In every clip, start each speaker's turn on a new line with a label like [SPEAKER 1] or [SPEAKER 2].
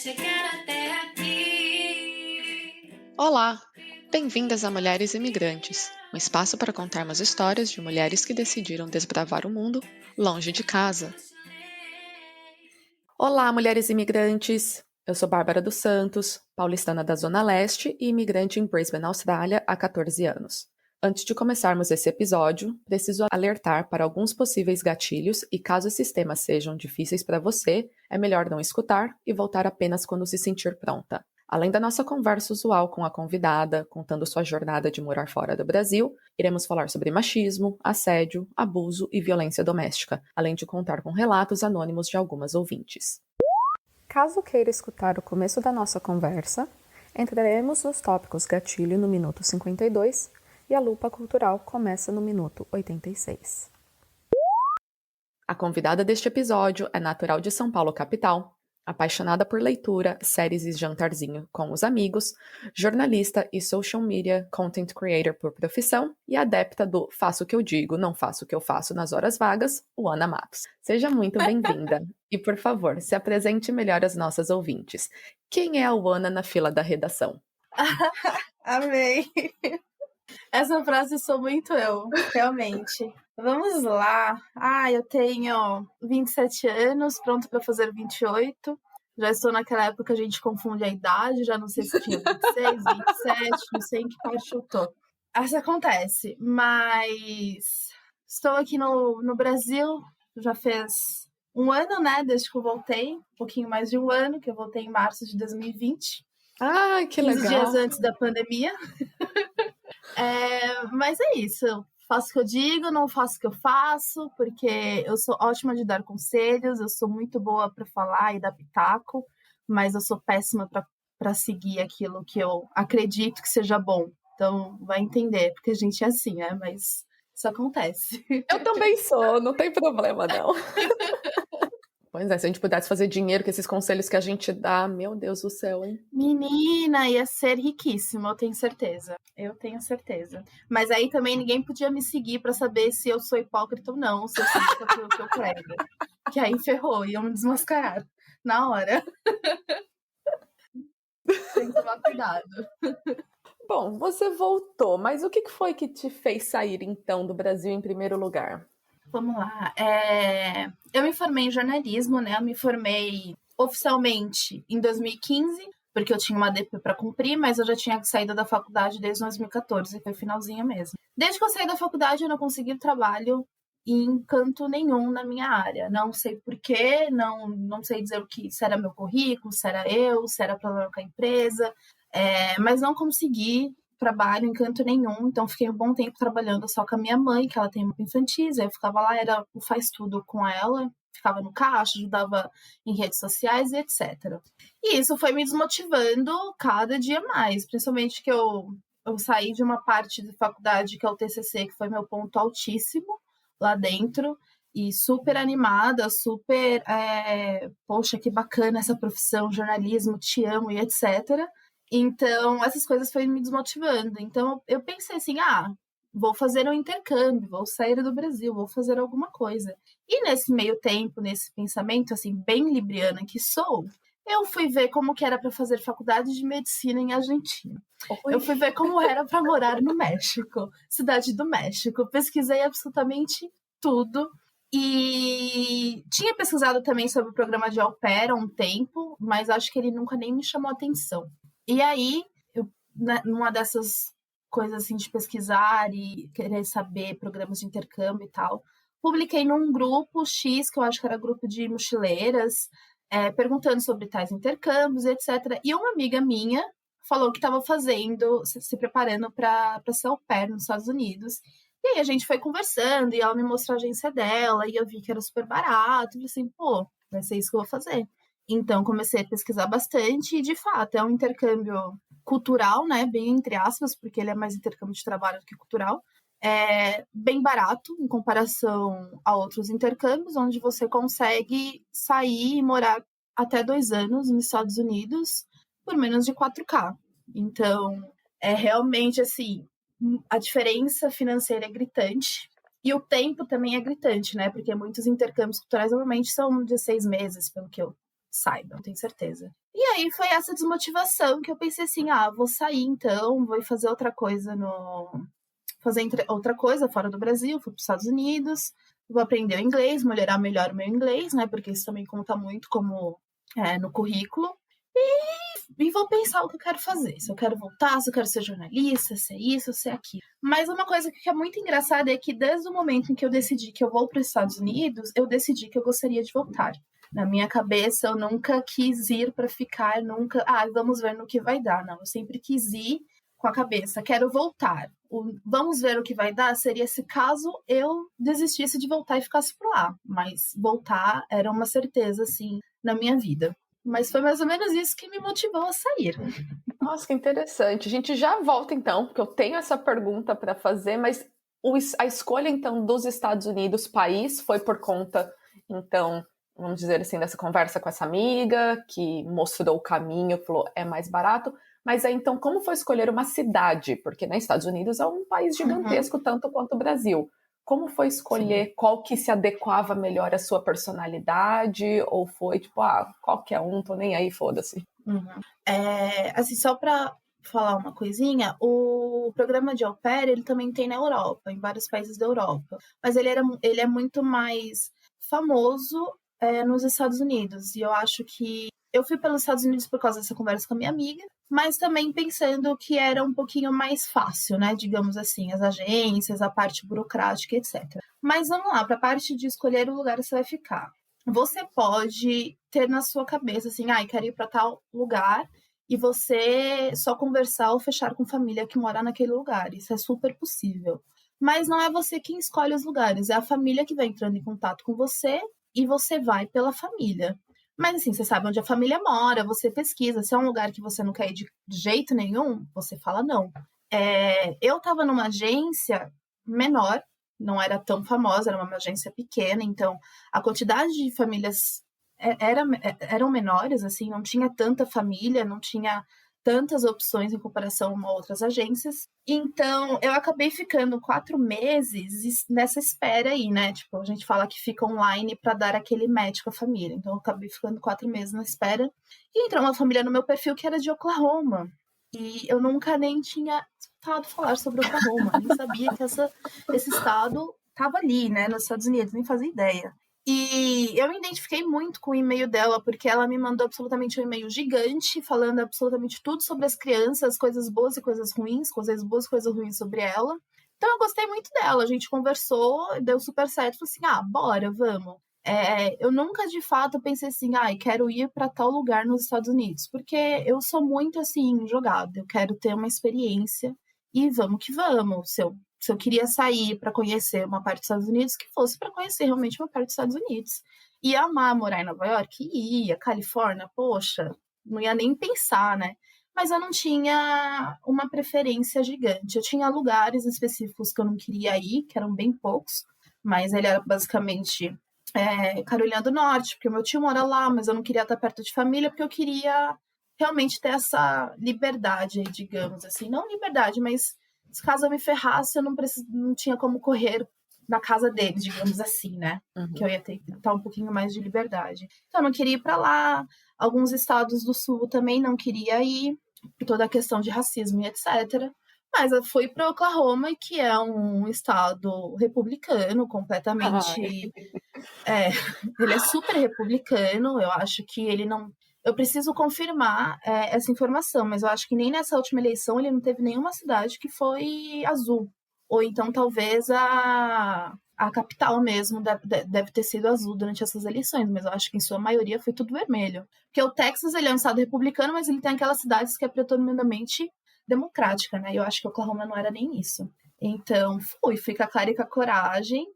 [SPEAKER 1] chegar até aqui.
[SPEAKER 2] Olá! Bem-vindas a Mulheres Imigrantes, um espaço para contarmos histórias de mulheres que decidiram desbravar o mundo longe de casa.
[SPEAKER 3] Olá, mulheres imigrantes! Eu sou Bárbara dos Santos, paulistana da Zona Leste e imigrante em Brisbane, Austrália, há 14 anos. Antes de começarmos esse episódio, preciso alertar para alguns possíveis gatilhos e caso esses temas sejam difíceis para você, é melhor não escutar e voltar apenas quando se sentir pronta. Além da nossa conversa usual com a convidada, contando sua jornada de morar fora do Brasil, iremos falar sobre machismo, assédio, abuso e violência doméstica, além de contar com relatos anônimos de algumas ouvintes. Caso queira escutar o começo da nossa conversa, entraremos nos tópicos gatilho no minuto 52 e a lupa cultural começa no minuto 86. A convidada deste episódio é natural de São Paulo, capital, apaixonada por leitura, séries e jantarzinho com os amigos, jornalista e social media content creator por profissão e adepta do faço o que eu digo, não faço o que eu faço nas horas vagas, Ana Matos. Seja muito bem-vinda e, por favor, se apresente melhor às nossas ouvintes. Quem é a Ana na fila da redação?
[SPEAKER 4] Amei! Essa frase sou muito eu, realmente. Vamos lá. Eu tenho 27 anos, pronto para fazer 28. Já estou naquela época que a gente confunde a idade, já não sei se tinha 26, 27, não sei em que parte eu tô. Isso acontece, mas estou aqui no Brasil, já fez um ano, né, desde que eu voltei, um pouquinho mais de um ano, que eu voltei em março de 2020.
[SPEAKER 3] Que legal!
[SPEAKER 4] 15 dias antes da pandemia. Mas é isso, eu faço o que eu digo, não faço o que eu faço, porque eu sou ótima de dar conselhos, eu sou muito boa para falar e dar pitaco, mas eu sou péssima para seguir aquilo que eu acredito que seja bom. Então, vai entender, porque a gente é assim, né? Mas isso acontece.
[SPEAKER 3] Eu também sou, não tem problema, não. Pois é, se a gente pudesse fazer dinheiro com esses conselhos que a gente dá, meu Deus do céu, hein?
[SPEAKER 4] Menina, ia ser riquíssima, eu tenho certeza. Mas aí também ninguém podia me seguir pra saber se eu sou hipócrita ou não, se eu sigo aquilo que eu prego. Que aí ferrou, iam me desmascarar na hora. Tem que tomar cuidado.
[SPEAKER 3] Bom, você voltou, mas o que foi que te fez sair, então, do Brasil em primeiro lugar?
[SPEAKER 4] Vamos lá. Eu me formei em jornalismo, né? Eu me formei oficialmente em 2015, porque eu tinha uma DP para cumprir, mas eu já tinha saído da faculdade desde 2014, foi finalzinho mesmo. Desde que eu saí da faculdade, eu não consegui trabalho em canto nenhum na minha área. Não sei porquê, não sei dizer se era meu currículo, se era se era problema com a empresa, mas não consegui trabalho em canto nenhum, então fiquei um bom tempo trabalhando só com a minha mãe, que ela tem infantis, aí eu ficava lá, era o faz tudo com ela, ficava no caixa, ajudava em redes sociais e etc. E isso foi me desmotivando cada dia mais, principalmente que eu saí de uma parte da faculdade que é o TCC, que foi meu ponto altíssimo lá dentro, e super animada, super, poxa, que bacana essa profissão, jornalismo, te amo e etc. Então, essas coisas foram me desmotivando. Então, eu pensei assim, vou fazer um intercâmbio, vou sair do Brasil, vou fazer alguma coisa. E nesse meio tempo, nesse pensamento, assim, bem libriana que sou, eu fui ver como que era para fazer faculdade de medicina em Argentina. Eu fui ver como era para morar no México, cidade do México. Pesquisei absolutamente tudo. E tinha pesquisado também sobre o programa de au pair há um tempo, mas acho que ele nunca nem me chamou a atenção. E aí, numa dessas coisas assim de pesquisar e querer saber programas de intercâmbio e tal, publiquei num grupo X, que eu acho que era grupo de mochileiras, perguntando sobre tais intercâmbios, etc. E uma amiga minha falou que estava se preparando para ser au pair nos Estados Unidos. E aí a gente foi conversando e ela me mostrou a agência dela e eu vi que era super barato. E falei assim, pô, vai ser isso que eu vou fazer. Então, comecei a pesquisar bastante e, de fato, é um intercâmbio cultural, né? Bem entre aspas, porque ele é mais intercâmbio de trabalho do que cultural. É bem barato em comparação a outros intercâmbios, onde você consegue sair e morar até 2 anos nos Estados Unidos por menos de 4K. Então, é realmente, assim, a diferença financeira é gritante. E o tempo também é gritante, né? Porque muitos intercâmbios culturais normalmente são de 6 meses, pelo que eu saiba, não tenho certeza. E aí foi essa desmotivação que eu pensei assim, vou sair então, vou fazer outra coisa outra coisa fora do Brasil, fui para os Estados Unidos, vou aprender o inglês, melhorar melhor o meu inglês, né? Porque isso também conta muito como no currículo. E vou pensar o que eu quero fazer. Se eu quero voltar, se eu quero ser jornalista, se é isso, se é aquilo. Mas uma coisa que é muito engraçada é que desde o momento em que eu decidi que eu vou para os Estados Unidos, eu decidi que eu gostaria de voltar. Na minha cabeça, eu nunca quis ir para ficar, nunca... vamos ver no que vai dar. Não, eu sempre quis ir com a cabeça, quero voltar. Vamos ver o que vai dar seria se caso eu desistisse de voltar e ficasse por lá. Mas voltar era uma certeza, assim, na minha vida. Mas foi mais ou menos isso que me motivou a sair.
[SPEAKER 3] Nossa, que interessante. A gente já volta então, porque eu tenho essa pergunta para fazer, mas a escolha então dos Estados Unidos, país, foi por conta, então, vamos dizer assim, dessa conversa com essa amiga, que mostrou o caminho, falou, é mais barato. Mas aí então, como foi escolher uma cidade? Porque nos Estados Unidos é um país gigantesco, tanto quanto o Brasil. Como foi escolher qual que se adequava melhor à sua personalidade? Ou foi tipo, qualquer um, tô nem aí, foda-se.
[SPEAKER 4] Assim, só pra falar uma coisinha, o programa de au pair, ele também tem na Europa, em vários países da Europa. Mas ele é muito mais famoso nos Estados Unidos. E eu acho que eu fui pelos Estados Unidos por causa dessa conversa com a minha amiga, mas também pensando que era um pouquinho mais fácil, né? Digamos assim, as agências, a parte burocrática, etc. Mas vamos lá, para a parte de escolher o lugar que você vai ficar. Você pode ter na sua cabeça assim, quero ir para tal lugar, e você só conversar ou fechar com família que mora naquele lugar. Isso é super possível. Mas não é você quem escolhe os lugares, é a família que vai entrando em contato com você e você vai pela família. Mas assim, você sabe onde a família mora, você pesquisa. Se é um lugar que você não quer ir de jeito nenhum, você fala não. Eu estava numa agência menor, não era tão famosa, era uma agência pequena, então a quantidade de famílias eram menores, assim, não tinha tanta família, não tinha tantas opções em comparação a outras agências. Então, eu acabei ficando 4 meses nessa espera aí, né? Tipo, a gente fala que fica online para dar aquele match com a família. Então, eu acabei ficando 4 meses na espera. E entrou uma família no meu perfil que era de Oklahoma. E eu nunca nem tinha escutado falar sobre Oklahoma. Nem sabia que esse estado estava ali, né? Nos Estados Unidos. Nem fazia ideia. E eu me identifiquei muito com o e-mail dela, porque ela me mandou absolutamente um e-mail gigante, falando absolutamente tudo sobre as crianças, coisas boas e coisas ruins sobre ela. Então eu gostei muito dela, a gente conversou, deu super certo, falei assim, bora, vamos. Eu nunca de fato pensei assim, quero ir para tal lugar nos Estados Unidos, porque eu sou muito assim, jogada, eu quero ter uma experiência e vamos que vamos. Se eu queria sair para conhecer uma parte dos Estados Unidos, que fosse para conhecer realmente uma parte dos Estados Unidos. Ia amar morar em Nova York? Ia. Califórnia? Poxa, não ia nem pensar, né? Mas eu não tinha uma preferência gigante. Eu tinha lugares específicos que eu não queria ir, que eram bem poucos, mas ele era basicamente Carolina do Norte, porque o meu tio mora lá, mas eu não queria estar perto de família, porque eu queria realmente ter essa liberdade, digamos assim. Não liberdade, mas se caso eu me ferrasse, eu não tinha como correr na casa deles, digamos assim, né? Que eu ia ter um pouquinho mais de liberdade. Então, eu não queria ir para lá. Alguns estados do sul também não queria ir, por toda a questão de racismo e etc. Mas eu fui para Oklahoma, que é um estado republicano, completamente... ele é super republicano. Eu acho que ele não... Eu preciso confirmar essa informação, mas eu acho que nem nessa última eleição ele não teve nenhuma cidade que foi azul. Ou então talvez a capital mesmo deve ter sido azul durante essas eleições, mas eu acho que em sua maioria foi tudo vermelho. Porque o Texas, ele é um estado republicano, mas ele tem aquelas cidades que é predominantemente democrática, né? E eu acho que Oklahoma não era nem isso. Então fui com a cara e com a coragem.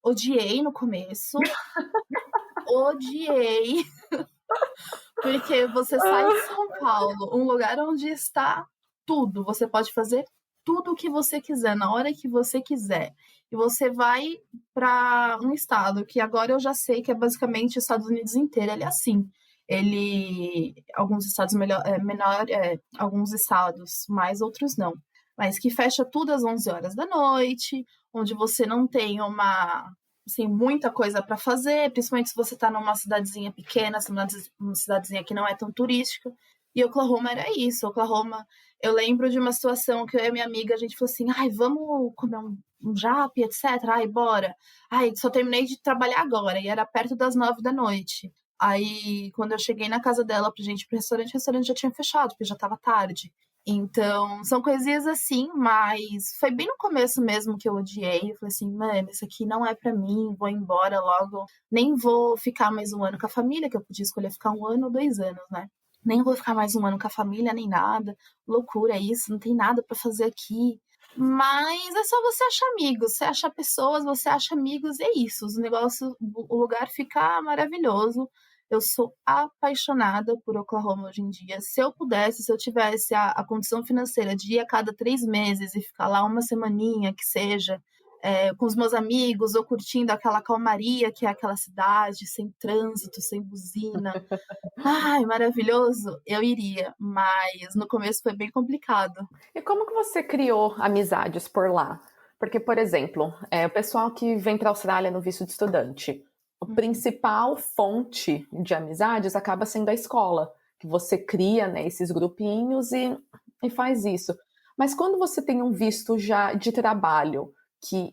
[SPEAKER 4] Odiei no começo. Odiei. Porque você sai de São Paulo, um lugar onde está tudo. Você pode fazer tudo o que você quiser, na hora que você quiser. E você vai para um estado que agora eu já sei que é basicamente os Estados Unidos inteiro. Ele é assim. Alguns estados alguns estados mais, outros não. Mas que fecha tudo às 11 horas da noite, onde você não tem uma assim, muita coisa para fazer, principalmente se você tá numa cidadezinha pequena, uma cidadezinha que não é tão turística. E Oklahoma era isso. Oklahoma, eu lembro de uma situação que eu e a minha amiga, a gente falou assim, ai, vamos comer um jap, etc. Ai, bora. Ai, só terminei de trabalhar agora, e era perto das 9 da noite. Aí, quando eu cheguei na casa dela pra gente ir pro restaurante, o restaurante já tinha fechado, porque já tava tarde. Então, são coisinhas assim, mas foi bem no começo mesmo que eu odiei. Eu falei assim, mano, isso aqui não é pra mim, vou embora logo. Nem vou ficar mais um ano com a família, que eu podia escolher ficar 1 ano ou 2 anos, né? Nem vou ficar mais 1 ano com a família, nem nada. Loucura isso, não tem nada pra fazer aqui. Mas é só você achar amigos, você acha pessoas, você acha amigos, e é isso. Os negócios, o lugar fica maravilhoso. Eu sou apaixonada por Oklahoma hoje em dia. Se eu pudesse, se eu tivesse a condição financeira de ir a cada 3 meses e ficar lá uma semaninha, que seja, com os meus amigos, ou curtindo aquela calmaria que é aquela cidade, sem trânsito, sem buzina. Ai, maravilhoso, eu iria. Mas no começo foi bem complicado.
[SPEAKER 3] E como que você criou amizades por lá? Porque, por exemplo, o pessoal que vem para a Austrália no visto de estudante, a principal fonte de amizades acaba sendo a escola, que você cria, né, esses grupinhos e faz isso. Mas quando você tem um visto já de trabalho,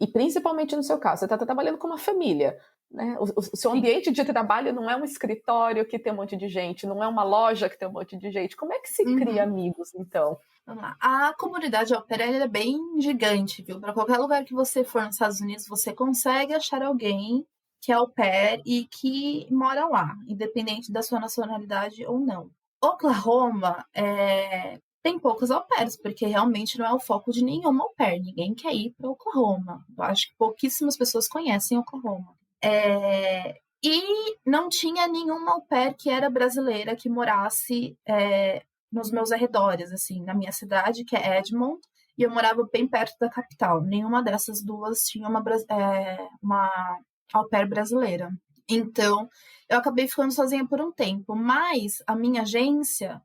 [SPEAKER 3] e principalmente no seu caso, você está trabalhando com uma família, né? O seu ambiente de trabalho não é um escritório que tem um monte de gente, não é uma loja que tem um monte de gente. Como é que se cria amigos, então?
[SPEAKER 4] Vamos lá. A comunidade au pair é bem gigante, viu? Para qualquer lugar que você for nos Estados Unidos, você consegue achar alguém que é au pair e que mora lá, independente da sua nacionalidade ou não. Oklahoma tem poucos au pairs, porque realmente não é o foco de nenhuma au pair. Ninguém quer ir para Oklahoma. Eu acho que pouquíssimas pessoas conhecem Oklahoma. E não tinha nenhuma au pair que era brasileira que morasse nos meus arredores, assim, na minha cidade, que é Edmond, e eu morava bem perto da capital. Nenhuma dessas duas tinha uma au pair brasileira. Então, eu acabei ficando sozinha por um tempo, mas a minha agência,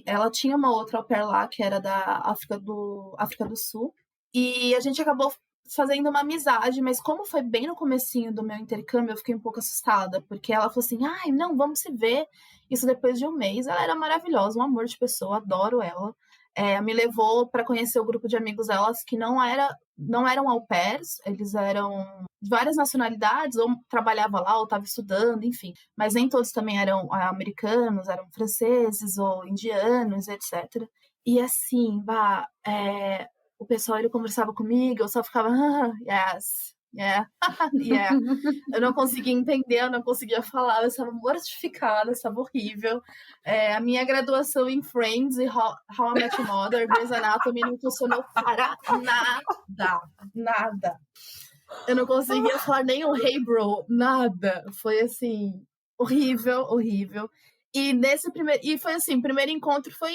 [SPEAKER 4] ela tinha uma outra au pair lá, que era da África do Sul, e a gente acabou fazendo uma amizade, mas como foi bem no comecinho do meu intercâmbio, eu fiquei um pouco assustada, porque ela falou assim, ai, não, vamos se ver, isso depois de um mês. Ela era maravilhosa, um amor de pessoa, adoro ela. Me levou para conhecer o grupo de amigos delas, que não eram au pairs, eles eram de várias nacionalidades, ou trabalhava lá, ou estava estudando, enfim. Mas nem todos também eram americanos, eram franceses, ou indianos, etc. E assim, o pessoal, ele conversava comigo, eu só ficava, yes, yeah, yeah. Eu não conseguia entender, eu não conseguia falar, eu estava mortificada, eu estava horrível. A minha graduação em Friends e How I Met Your Mother, Grey's Anatomy, não funcionou para nada. Eu não conseguia falar nem o hey bro, nada. Foi assim, horrível. E foi assim, o primeiro encontro foi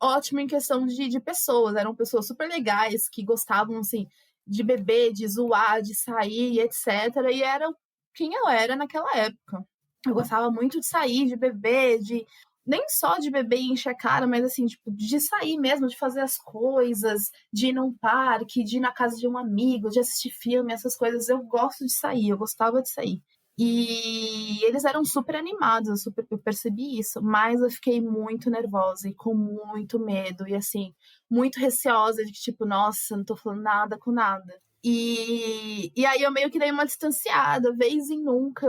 [SPEAKER 4] ótimo em questão de pessoas. Eram pessoas super legais, que gostavam, assim, de beber, de zoar, de sair, etc. E era quem eu era naquela época. Eu gostava muito de sair, de beber, nem só de beber e encher a cara, mas assim, tipo, de sair mesmo, de fazer as coisas, de ir num parque, de ir na casa de um amigo, de assistir filme, essas coisas. Eu gosto de sair, eu gostava de sair. E eles eram super animados, eu percebi isso, mas eu fiquei muito nervosa e com muito medo, e assim, muito receosa de tipo, nossa, não tô falando nada com nada. E aí eu meio que dei uma distanciada, vez em nunca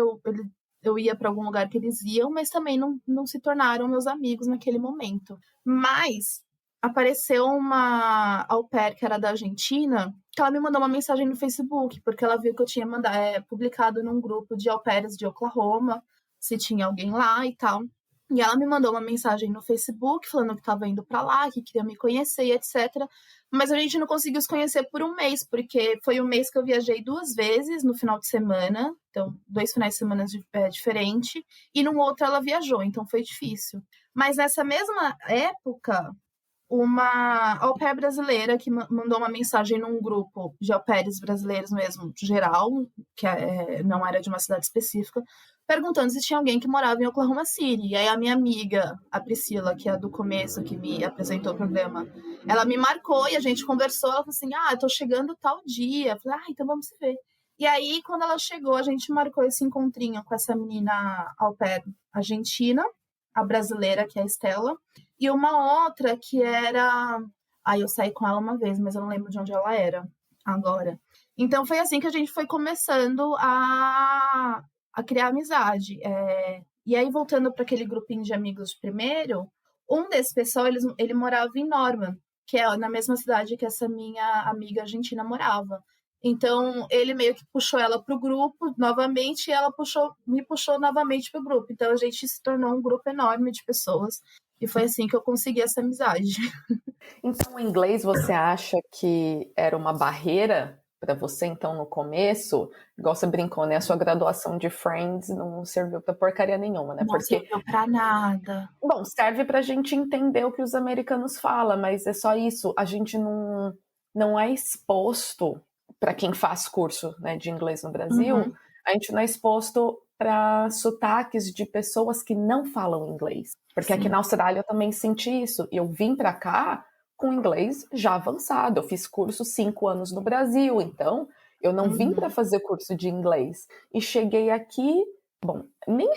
[SPEAKER 4] eu ia para algum lugar que eles iam, mas também não se tornaram meus amigos naquele momento. Mas apareceu uma au pair que era da Argentina, que ela me mandou uma mensagem no Facebook, porque ela viu que eu tinha publicado num grupo de au pairs de Oklahoma, se tinha alguém lá e tal. E ela me mandou uma mensagem no Facebook, falando que estava indo para lá, que queria me conhecer e etc. Mas a gente não conseguiu se conhecer por um mês, porque foi um mês que eu viajei 2 vezes no final de semana, então 2 finais de semana diferentes, e num outro ela viajou, então foi difícil. Mas nessa mesma época, uma au pair brasileira que mandou uma mensagem num grupo de au pairs brasileiros mesmo, geral, que não era de uma cidade específica, perguntando se tinha alguém que morava em Oklahoma City. E aí a minha amiga, a Priscila, que é do começo, que me apresentou o programa, ela me marcou e a gente conversou, ela falou assim, eu tô chegando tal dia. Eu falei, então vamos se ver. E aí, quando ela chegou, a gente marcou esse encontrinho com essa menina au pair argentina, a brasileira, que é a Estela, e uma outra que era... Aí eu saí com ela uma vez, mas eu não lembro de onde ela era agora. Então foi assim que a gente foi começando a criar amizade. E aí, voltando para aquele grupinho de amigos de primeiro, um desse pessoal, ele morava em Norman, que é na mesma cidade que essa minha amiga argentina morava. Então, ele meio que puxou ela pro grupo novamente e ela me puxou novamente pro grupo. Então, a gente se tornou um grupo enorme de pessoas. E foi assim que eu consegui essa amizade.
[SPEAKER 3] Então, o inglês você acha que era uma barreira para você, então, no começo? Igual você brincou, né? A sua graduação de Friends não serviu para porcaria nenhuma, né?
[SPEAKER 4] Não serviu pra nada.
[SPEAKER 3] Bom, serve pra gente entender o que os americanos falam, mas é só isso. A gente não é exposto, para quem faz curso, né, de inglês no Brasil, a gente não é exposto para sotaques de pessoas que não falam inglês. Porque aqui na Austrália eu também senti isso. Eu vim para cá com inglês já avançado. Eu fiz curso 5 anos no Brasil, então eu não vim para fazer curso de inglês. E cheguei aqui, bom, nem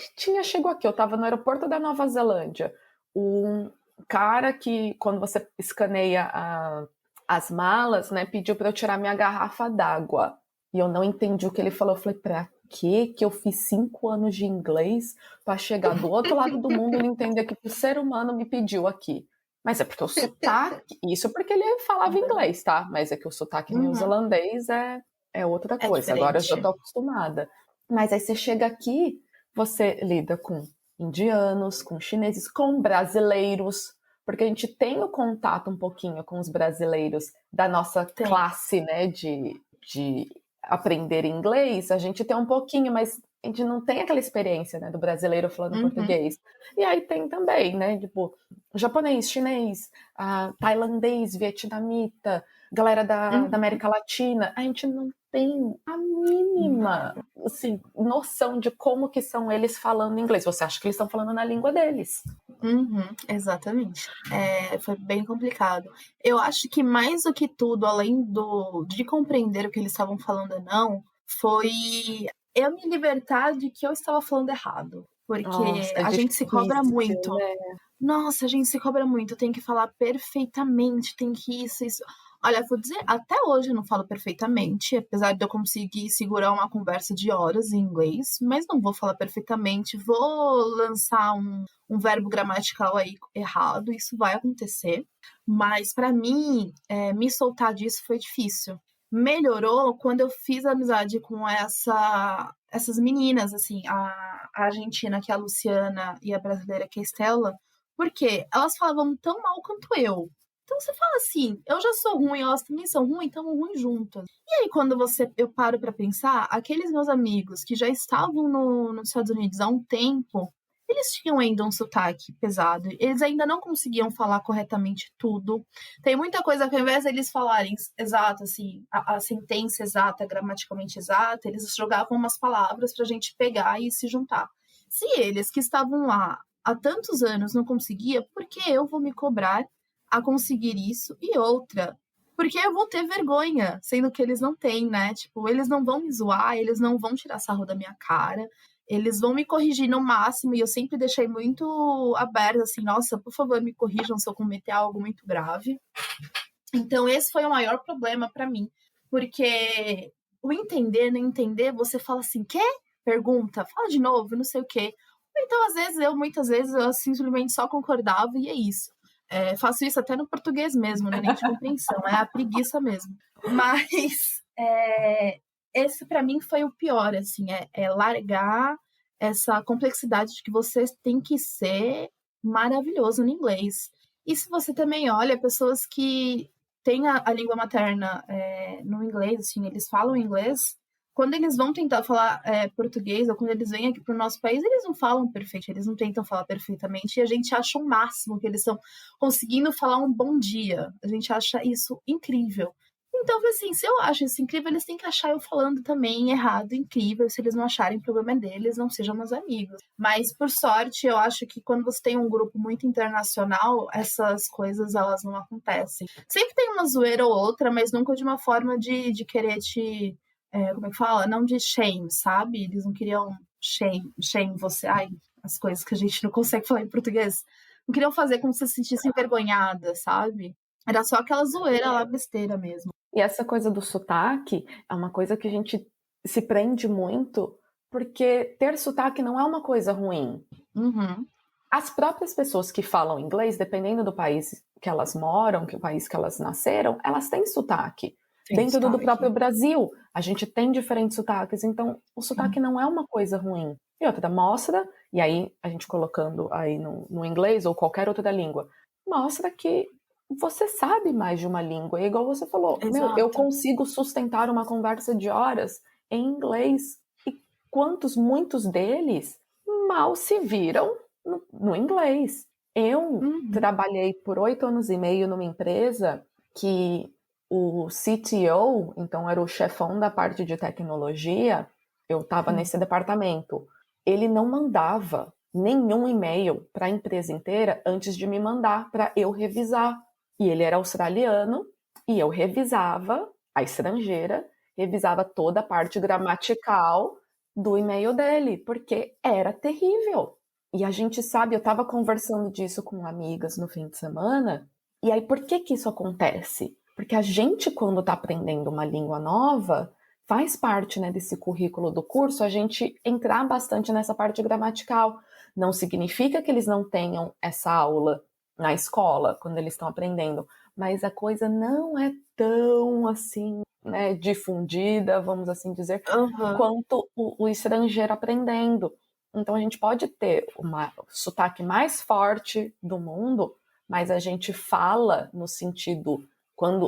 [SPEAKER 3] chegou aqui, eu estava no aeroporto da Nova Zelândia. Um cara que, quando você escaneia as malas, né, pediu para eu tirar minha garrafa d'água. E eu não entendi o que ele falou. Eu falei, pra que eu fiz 5 anos de inglês para chegar do outro lado do mundo e não entender que o ser humano me pediu aqui? Mas é porque o sotaque... Isso porque ele falava inglês, tá? Mas é que o sotaque neozelandês é outra coisa. Agora eu já tô acostumada. Mas aí você chega aqui, você lida com indianos, com chineses, com brasileiros, porque a gente tem o contato um pouquinho com os brasileiros da nossa classe, né, de aprender inglês, a gente tem um pouquinho, mas a gente não tem aquela experiência, né, do brasileiro falando português. E aí tem também, né, tipo, japonês, chinês, tailandês, vietnamita, galera da América Latina. A gente não tem a mínima, assim, noção de como que são eles falando inglês. Você acha que eles estão falando na língua deles.
[SPEAKER 4] Exatamente. Foi bem complicado. Eu acho que mais do que tudo, além de compreender o que eles estavam falando ou não, foi eu me libertar de que eu estava falando errado. Porque a gente se cobra muito.
[SPEAKER 3] Né?
[SPEAKER 4] Nossa, a gente se cobra muito. Tem que falar perfeitamente, tem que isso. Olha, vou dizer, até hoje eu não falo perfeitamente, apesar de eu conseguir segurar uma conversa de horas em inglês, mas não vou falar perfeitamente, vou lançar um verbo gramatical aí errado, isso vai acontecer. Mas para mim, me soltar disso foi difícil. Melhorou quando eu fiz amizade com essas meninas, assim, a argentina, que é a Luciana, e a brasileira, que é a Estela, porque elas falavam tão mal quanto eu. Então você fala assim, eu já sou ruim, elas também são ruins, então ruins juntas. E aí quando eu paro pra pensar, aqueles meus amigos que já estavam nos Estados Unidos há um tempo, eles tinham ainda um sotaque pesado, eles ainda não conseguiam falar corretamente tudo. Tem muita coisa que ao invés deles falarem exato, assim, a sentença exata, gramaticalmente exata, eles jogavam umas palavras pra gente pegar e se juntar. Se eles que estavam lá há tantos anos não conseguiam, por que eu vou me cobrar a conseguir isso? E outra, porque eu vou ter vergonha, sendo que eles não têm, né? Tipo, eles não vão me zoar, eles não vão tirar sarro da minha cara, eles vão me corrigir no máximo, e eu sempre deixei muito aberto, assim, nossa, por favor, me corrijam se eu cometer algo muito grave. Então, esse foi o maior problema pra mim, porque o entender, não entender, você fala assim, quê? Pergunta, fala de novo, não sei o quê. Então, muitas vezes, eu simplesmente só concordava e é isso. Faço isso até no português mesmo, não é nem de compreensão, é a preguiça mesmo. Mas esse para mim foi o pior, assim, largar essa complexidade de que você tem que ser maravilhoso no inglês. E se você também olha pessoas que têm a língua materna no inglês, assim, eles falam inglês, quando eles vão tentar falar português, ou quando eles vêm aqui para o nosso país, eles não falam perfeito, eles não tentam falar perfeitamente, e a gente acha o máximo que eles estão conseguindo falar um bom dia. A gente acha isso incrível. Então, assim, se eu acho isso incrível, eles têm que achar eu falando também errado, incrível. Se eles não acharem, o problema é deles, não sejam meus amigos. Mas, por sorte, eu acho que quando você tem um grupo muito internacional, essas coisas, elas não acontecem. Sempre tem uma zoeira ou outra, mas nunca de uma forma de querer te como é que fala? Não de shame, sabe? Eles não queriam shame você. Ai, as coisas que a gente não consegue falar em português. Não queriam fazer como se você se sentisse envergonhada, sabe? Era só aquela zoeira lá, besteira mesmo.
[SPEAKER 3] E essa coisa do sotaque é uma coisa que a gente se prende muito, porque ter sotaque não é uma coisa ruim.
[SPEAKER 4] Uhum.
[SPEAKER 3] As próprias pessoas que falam inglês, dependendo do país que elas moram, que o país que elas nasceram, elas têm sotaque. Dentro do próprio Brasil, a gente tem diferentes sotaques, então o sotaque não é uma coisa ruim. E outra, mostra, e aí a gente colocando aí no inglês ou qualquer outra língua, mostra que você sabe mais de uma língua. E igual você falou, eu consigo sustentar uma conversa de horas em inglês. E muitos deles mal se viram no inglês. Eu trabalhei por 8 anos e meio numa empresa que o CTO, então era o chefão da parte de tecnologia, eu estava nesse departamento. Ele não mandava nenhum e-mail para a empresa inteira antes de me mandar para eu revisar. E ele era australiano e eu revisava, a estrangeira, revisava toda a parte gramatical do e-mail dele, porque era terrível. E a gente sabe, eu estava conversando disso com amigas no fim de semana, e aí por que isso acontece? Porque a gente, quando está aprendendo uma língua nova, faz parte, né, desse currículo do curso, a gente entrar bastante nessa parte gramatical. Não significa que eles não tenham essa aula na escola, quando eles estão aprendendo, mas a coisa não é tão, assim, né, difundida, vamos assim dizer, quanto o estrangeiro aprendendo. Então a gente pode ter o sotaque mais forte do mundo, mas a gente fala no sentido,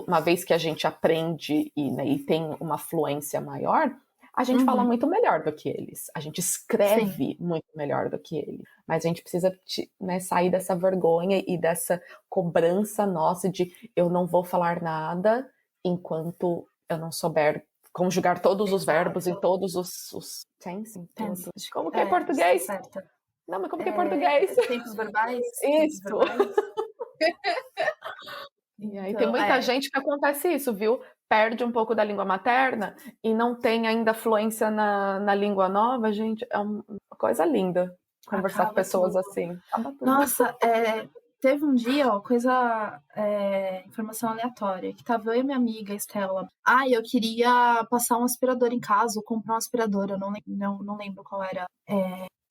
[SPEAKER 3] uma vez que a gente aprende e tem uma fluência maior, a gente fala muito melhor do que eles. A gente escreve muito melhor do que eles. Mas a gente precisa, né, sair dessa vergonha e dessa cobrança nossa de eu não vou falar nada enquanto eu não souber conjugar todos os verbos em todos os tenses. Como que é português?
[SPEAKER 4] Certo.
[SPEAKER 3] Não, mas como que é português?
[SPEAKER 4] Tempos verbais?
[SPEAKER 3] Isso.
[SPEAKER 4] Tempos verbais.
[SPEAKER 3] E aí tem muita gente que acontece isso, viu? Perde um pouco da língua materna e não tem ainda fluência na língua nova, gente, é uma coisa linda conversar com pessoas assim.
[SPEAKER 4] Nossa, teve um dia, informação aleatória, que tava eu e minha amiga Estela. Eu queria passar um aspirador em casa, ou comprar um aspirador, eu não lembro qual era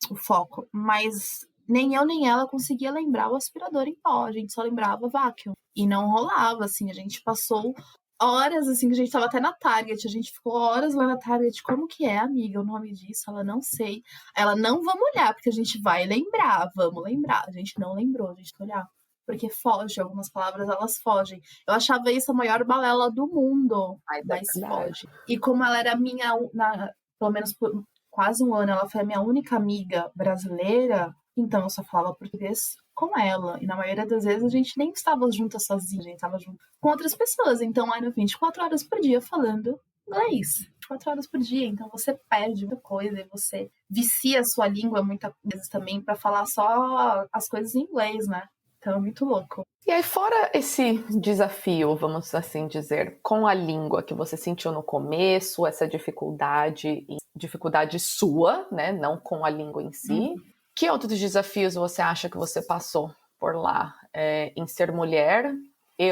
[SPEAKER 4] o foco, mas nem eu nem ela conseguia lembrar o aspirador em pó, a gente só lembrava vacuum. E não rolava, assim, a gente passou horas, assim, que a gente tava até na Target, a gente ficou horas lá na Target, como que é, amiga, o nome disso? Ela, não sei. Ela, não, vamos olhar, porque a gente vai lembrar, vamos lembrar. A gente não lembrou, a gente tem que olhar, porque foge, algumas palavras, elas fogem. Eu achava isso a maior balela do mundo, mas foge. E como ela era pelo menos por quase um ano, ela foi a minha única amiga brasileira, então eu só falava português com ela. E na maioria das vezes a gente nem estava junta sozinha, a gente estava junto com outras pessoas. Então era 24 horas por dia falando inglês. 24 horas por dia. Então você perde muita coisa e você vicia a sua língua muitas vezes também para falar só as coisas em inglês, né? Então é muito louco.
[SPEAKER 3] E aí, fora esse desafio, vamos assim dizer, com a língua que você sentiu no começo, essa dificuldade sua, né? Não com a língua em si. Que outros desafios você acha que você passou por lá em ser mulher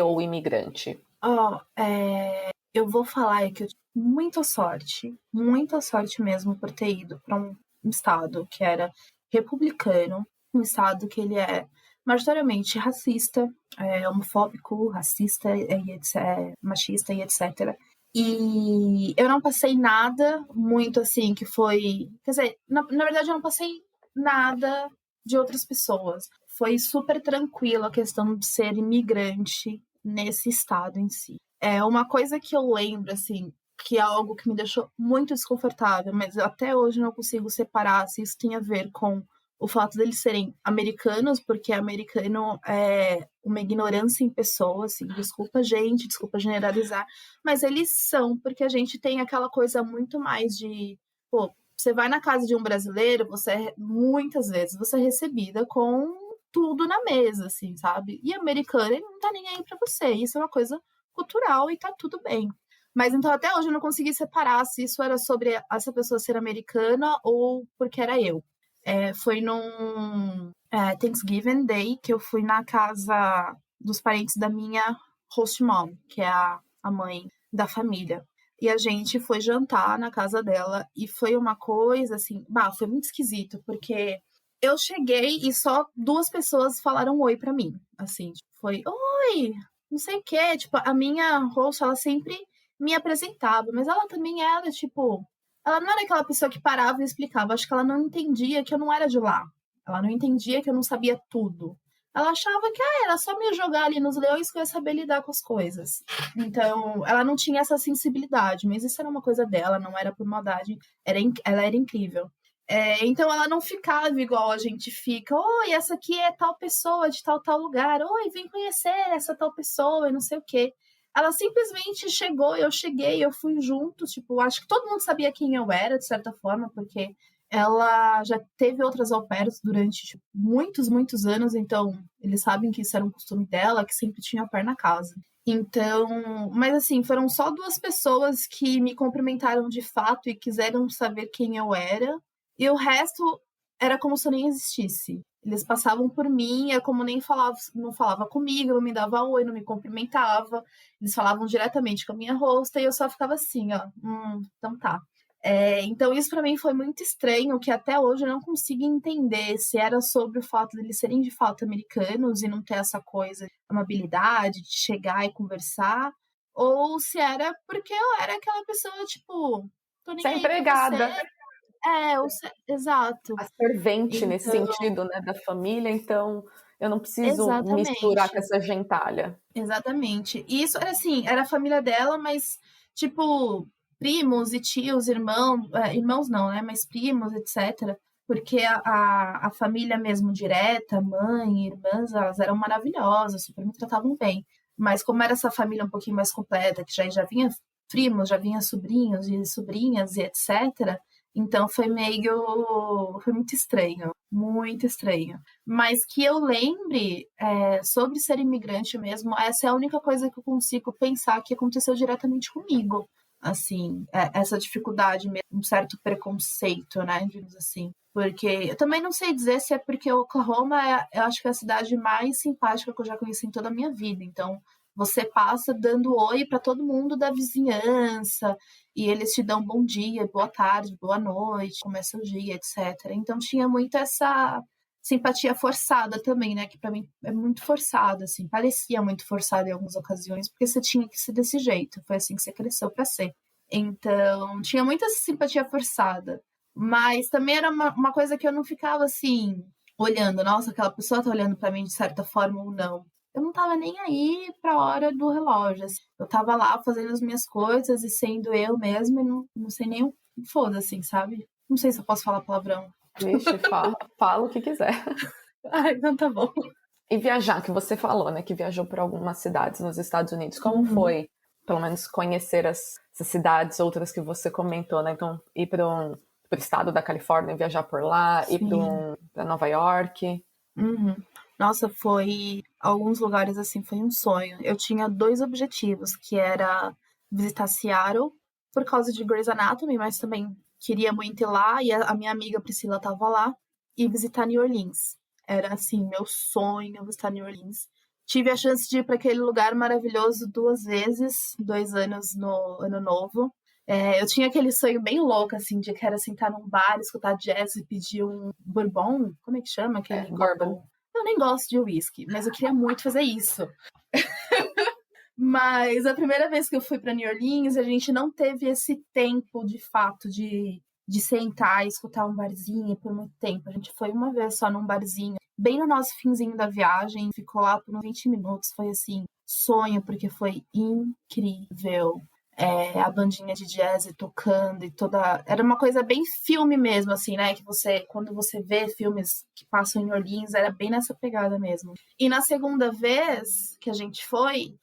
[SPEAKER 3] ou imigrante?
[SPEAKER 4] Eu vou falar que eu tive muita sorte mesmo por ter ido para um estado que era republicano, um estado que ele é majoritariamente racista, homofóbico, racista, machista e etc. E eu não passei nada muito assim que foi... Quer dizer, na verdade eu não passei nada de outras pessoas. Foi super tranquilo a questão de ser imigrante nesse estado em si. É uma coisa que eu lembro, assim, que é algo que me deixou muito desconfortável, mas até hoje não consigo separar se isso tem a ver com o fato deles serem americanos, porque americano é uma ignorância em pessoas, assim, desculpa gente, desculpa generalizar, mas eles são, porque a gente tem aquela coisa muito mais de, você vai na casa de um brasileiro, muitas vezes você é recebida com tudo na mesa, assim, sabe? E americano, ele não tá nem aí pra você. Isso é uma coisa cultural e tá tudo bem. Mas então até hoje eu não consegui separar se isso era sobre essa pessoa ser americana ou porque era eu. Foi num Thanksgiving Day que eu fui na casa dos parentes da minha host mom, que é a mãe da família. E a gente foi jantar na casa dela e foi uma coisa assim, foi muito esquisito, porque eu cheguei e só 2 pessoas falaram oi pra mim, assim, tipo, foi oi, não sei o quê, tipo, a minha host, ela sempre me apresentava, mas ela também era, tipo, ela não era aquela pessoa que parava e explicava, acho que ela não entendia que eu não era de lá, ela não entendia que eu não sabia tudo. Ela achava que era só me jogar ali nos leões que eu ia saber lidar com as coisas. Então, ela não tinha essa sensibilidade, mas isso era uma coisa dela, não era por maldade, ela era incrível. Então, ela não ficava igual a gente fica. Oi, essa aqui é tal pessoa de tal lugar. Oi, vem conhecer essa tal pessoa e não sei o quê. Ela simplesmente chegou, eu cheguei, eu fui junto. Tipo, acho que todo mundo sabia quem eu era, de certa forma, porque ela já teve outras au pairs durante tipo, muitos anos, então eles sabem que isso era um costume dela, que sempre tinha au pair na casa. Então, mas assim, foram só 2 pessoas que me cumprimentaram de fato e quiseram saber quem eu era, e o resto era como se eu nem existisse. Eles passavam por mim, é como nem falava, não falava comigo, não me dava oi, não me cumprimentava. Eles falavam diretamente com a minha host e eu só ficava assim, ó, então tá. Então isso para mim foi muito estranho, que até hoje eu não consigo entender se era sobre o fato de eles serem de fato americanos e não ter essa coisa, amabilidade de chegar e conversar, ou se era porque eu era aquela pessoa, tipo, tô nem
[SPEAKER 3] Você é
[SPEAKER 4] aí pra
[SPEAKER 3] empregada.
[SPEAKER 4] você. Exato.
[SPEAKER 3] A servente nesse
[SPEAKER 4] Então,
[SPEAKER 3] sentido, né, da família, então eu não preciso misturar com
[SPEAKER 4] exatamente.
[SPEAKER 3] essa gentalha.
[SPEAKER 4] Exatamente. E isso era assim, era a família dela, mas, tipo, primos e tios, irmãos não, né? Mas primos, etc. Porque a família mesmo direta, mãe, irmãs, elas eram maravilhosas, super me tratavam bem. Mas como era essa família um pouquinho mais completa, que já vinha primos, já vinha sobrinhos e sobrinhas e etc., então foi muito estranho, muito estranho. Mas que eu lembre, sobre ser imigrante mesmo, essa é a única coisa que eu consigo pensar que aconteceu diretamente comigo. Assim, essa dificuldade mesmo, um certo preconceito, né, digamos assim. Porque eu também não sei dizer se é porque Oklahoma eu acho que é a cidade mais simpática que eu já conheci em toda a minha vida. Então, você passa dando oi para todo mundo da vizinhança, e eles te dão bom dia, boa tarde, boa noite, começa o dia, etc. Então tinha muito essa simpatia forçada também, né? Que pra mim é muito forçada, assim, parecia muito forçada em algumas ocasiões, porque você tinha que ser desse jeito, foi assim que você cresceu pra ser. Então tinha muita simpatia forçada, mas também era uma coisa que eu não ficava assim, olhando, nossa, aquela pessoa tá olhando pra mim de certa forma ou não. Eu não tava nem aí pra hora do relógio, assim. Eu tava lá fazendo as minhas coisas e sendo eu mesma e não sei nem o foda, assim, sabe? Não sei se eu posso falar palavrão.
[SPEAKER 3] Vixe, fala o que quiser.
[SPEAKER 4] Ai, então tá bom.
[SPEAKER 3] E viajar, que você falou, né, que viajou por algumas cidades nos Estados Unidos. Como
[SPEAKER 4] Uhum.
[SPEAKER 3] foi, pelo menos, conhecer essas cidades, outras que você comentou, né? Então, ir para o estado da Califórnia, viajar por lá, ir
[SPEAKER 4] Sim.
[SPEAKER 3] para Nova York.
[SPEAKER 4] Uhum. Nossa, foi alguns lugares assim, foi um sonho. Eu tinha 2 objetivos, que era visitar Seattle por causa de Grey's Anatomy, mas também queria muito ir lá e a minha amiga Priscila estava lá, e visitar New Orleans. Era assim, meu sonho visitar New Orleans. Tive a chance de ir para aquele lugar maravilhoso 2 vezes, 2 anos no Ano Novo. Eu tinha aquele sonho bem louco, assim, de que era sentar num bar, escutar jazz e pedir um bourbon. Como é que chama aquele
[SPEAKER 3] Bourbon.
[SPEAKER 4] copo? Eu nem gosto de whisky, mas eu queria muito fazer isso. Mas a primeira vez que eu fui para New Orleans, a gente não teve esse tempo, de fato, de sentar e escutar um barzinho por muito tempo. A gente foi uma vez só num barzinho, bem no nosso finzinho da viagem, ficou lá por uns 20 minutos. Foi assim, sonho, porque foi incrível. A bandinha de jazz tocando e toda... Era uma coisa bem filme mesmo, assim, né? Que quando você vê filmes que passam em Orleans, era bem nessa pegada mesmo. E na segunda vez que a gente foi,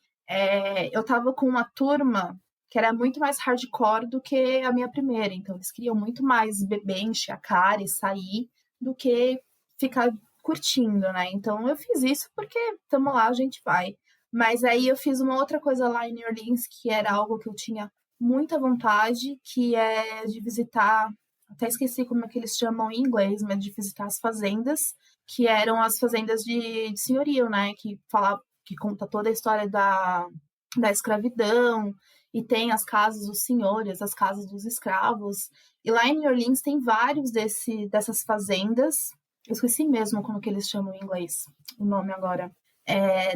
[SPEAKER 4] eu tava com uma turma que era muito mais hardcore do que a minha primeira. Então, eles queriam muito mais beber, encher a cara e sair do que ficar curtindo, né? Então, eu fiz isso porque, tamo lá, a gente vai. Mas aí eu fiz uma outra coisa lá em New Orleans, que era algo que eu tinha muita vontade, que é de visitar, até esqueci como é que eles chamam em inglês, mas de visitar as fazendas, que eram as fazendas de senhorio, né? Que conta toda a história da escravidão, e tem as casas dos senhores, as casas dos escravos. E lá em New Orleans tem vários dessas fazendas. Eu esqueci mesmo como que eles chamam em inglês, o nome agora.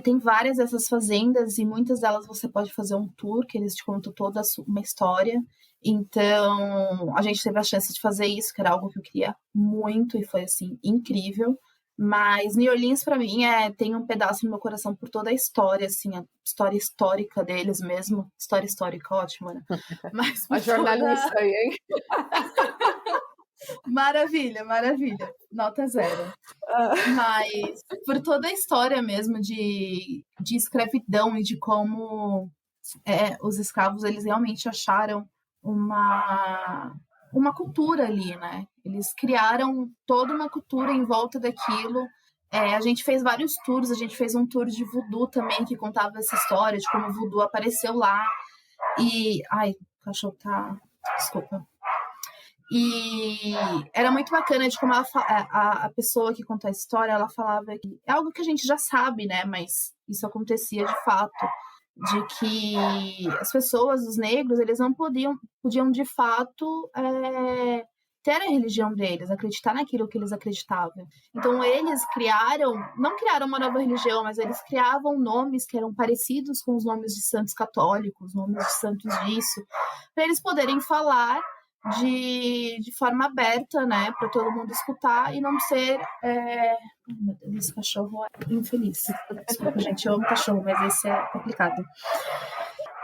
[SPEAKER 4] Tem várias dessas fazendas e muitas delas você pode fazer um tour, que eles te contam toda uma história. Então, a gente teve a chance de fazer isso, que era algo que eu queria muito e foi, assim, incrível. Mas New Orleans, pra mim, tem um pedaço no meu coração por toda a história, assim, a história histórica deles mesmo. História histórica, ótima, né? Mas
[SPEAKER 3] A jornalista aí, hein?
[SPEAKER 4] Maravilha, maravilha. Nota 0. Mas por toda a história mesmo de escravidão e de como os escravos, eles realmente acharam uma cultura ali, né? Eles criaram toda uma cultura em volta daquilo. A gente fez vários tours, a gente fez um tour de voodoo também, que contava essa história de como o voodoo apareceu lá. E... Ai, o cachorro tá... Desculpa. E era muito bacana de como a pessoa que contou a história, ela falava que é algo que a gente já sabe, né? Mas isso acontecia de fato, de que as pessoas, os negros, eles não podiam de fato ter a religião deles, acreditar naquilo que eles acreditavam. Então eles não criaram uma nova religião, mas eles criavam nomes que eram parecidos com os nomes de santos católicos, nomes de santos disso, para eles poderem falar de forma aberta, né, para todo mundo escutar e não ser... Meu Deus, esse cachorro é infeliz. Desculpa, gente, eu amo cachorro, mas esse é complicado.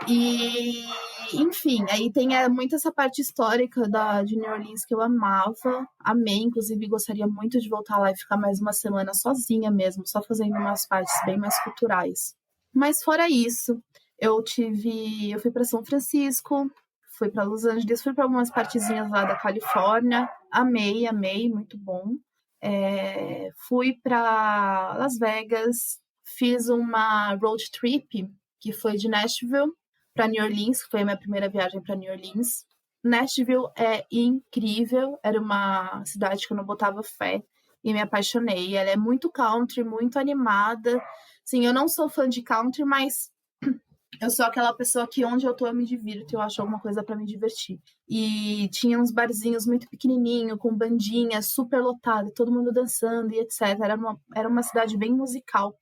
[SPEAKER 4] E, enfim, aí tem muito essa parte histórica de New Orleans que eu amei, inclusive gostaria muito de voltar lá e ficar mais uma semana sozinha mesmo, só fazendo umas partes bem mais culturais. Mas fora isso, eu fui para São Francisco, fui para Los Angeles, fui para algumas partezinhas lá da Califórnia, amei, muito bom. Fui para Las Vegas, fiz uma road trip que foi de Nashville para New Orleans, que foi a minha primeira viagem para New Orleans. Nashville é incrível, era uma cidade que eu não botava fé e me apaixonei. Ela é muito country, muito animada. Sim, eu não sou fã de country, mas eu sou aquela pessoa que onde eu tô eu me divirto, eu acho alguma coisa para me divertir. E tinha uns barzinhos muito pequenininho, com bandinha, super lotado, todo mundo dançando e etc. Era uma cidade bem musical.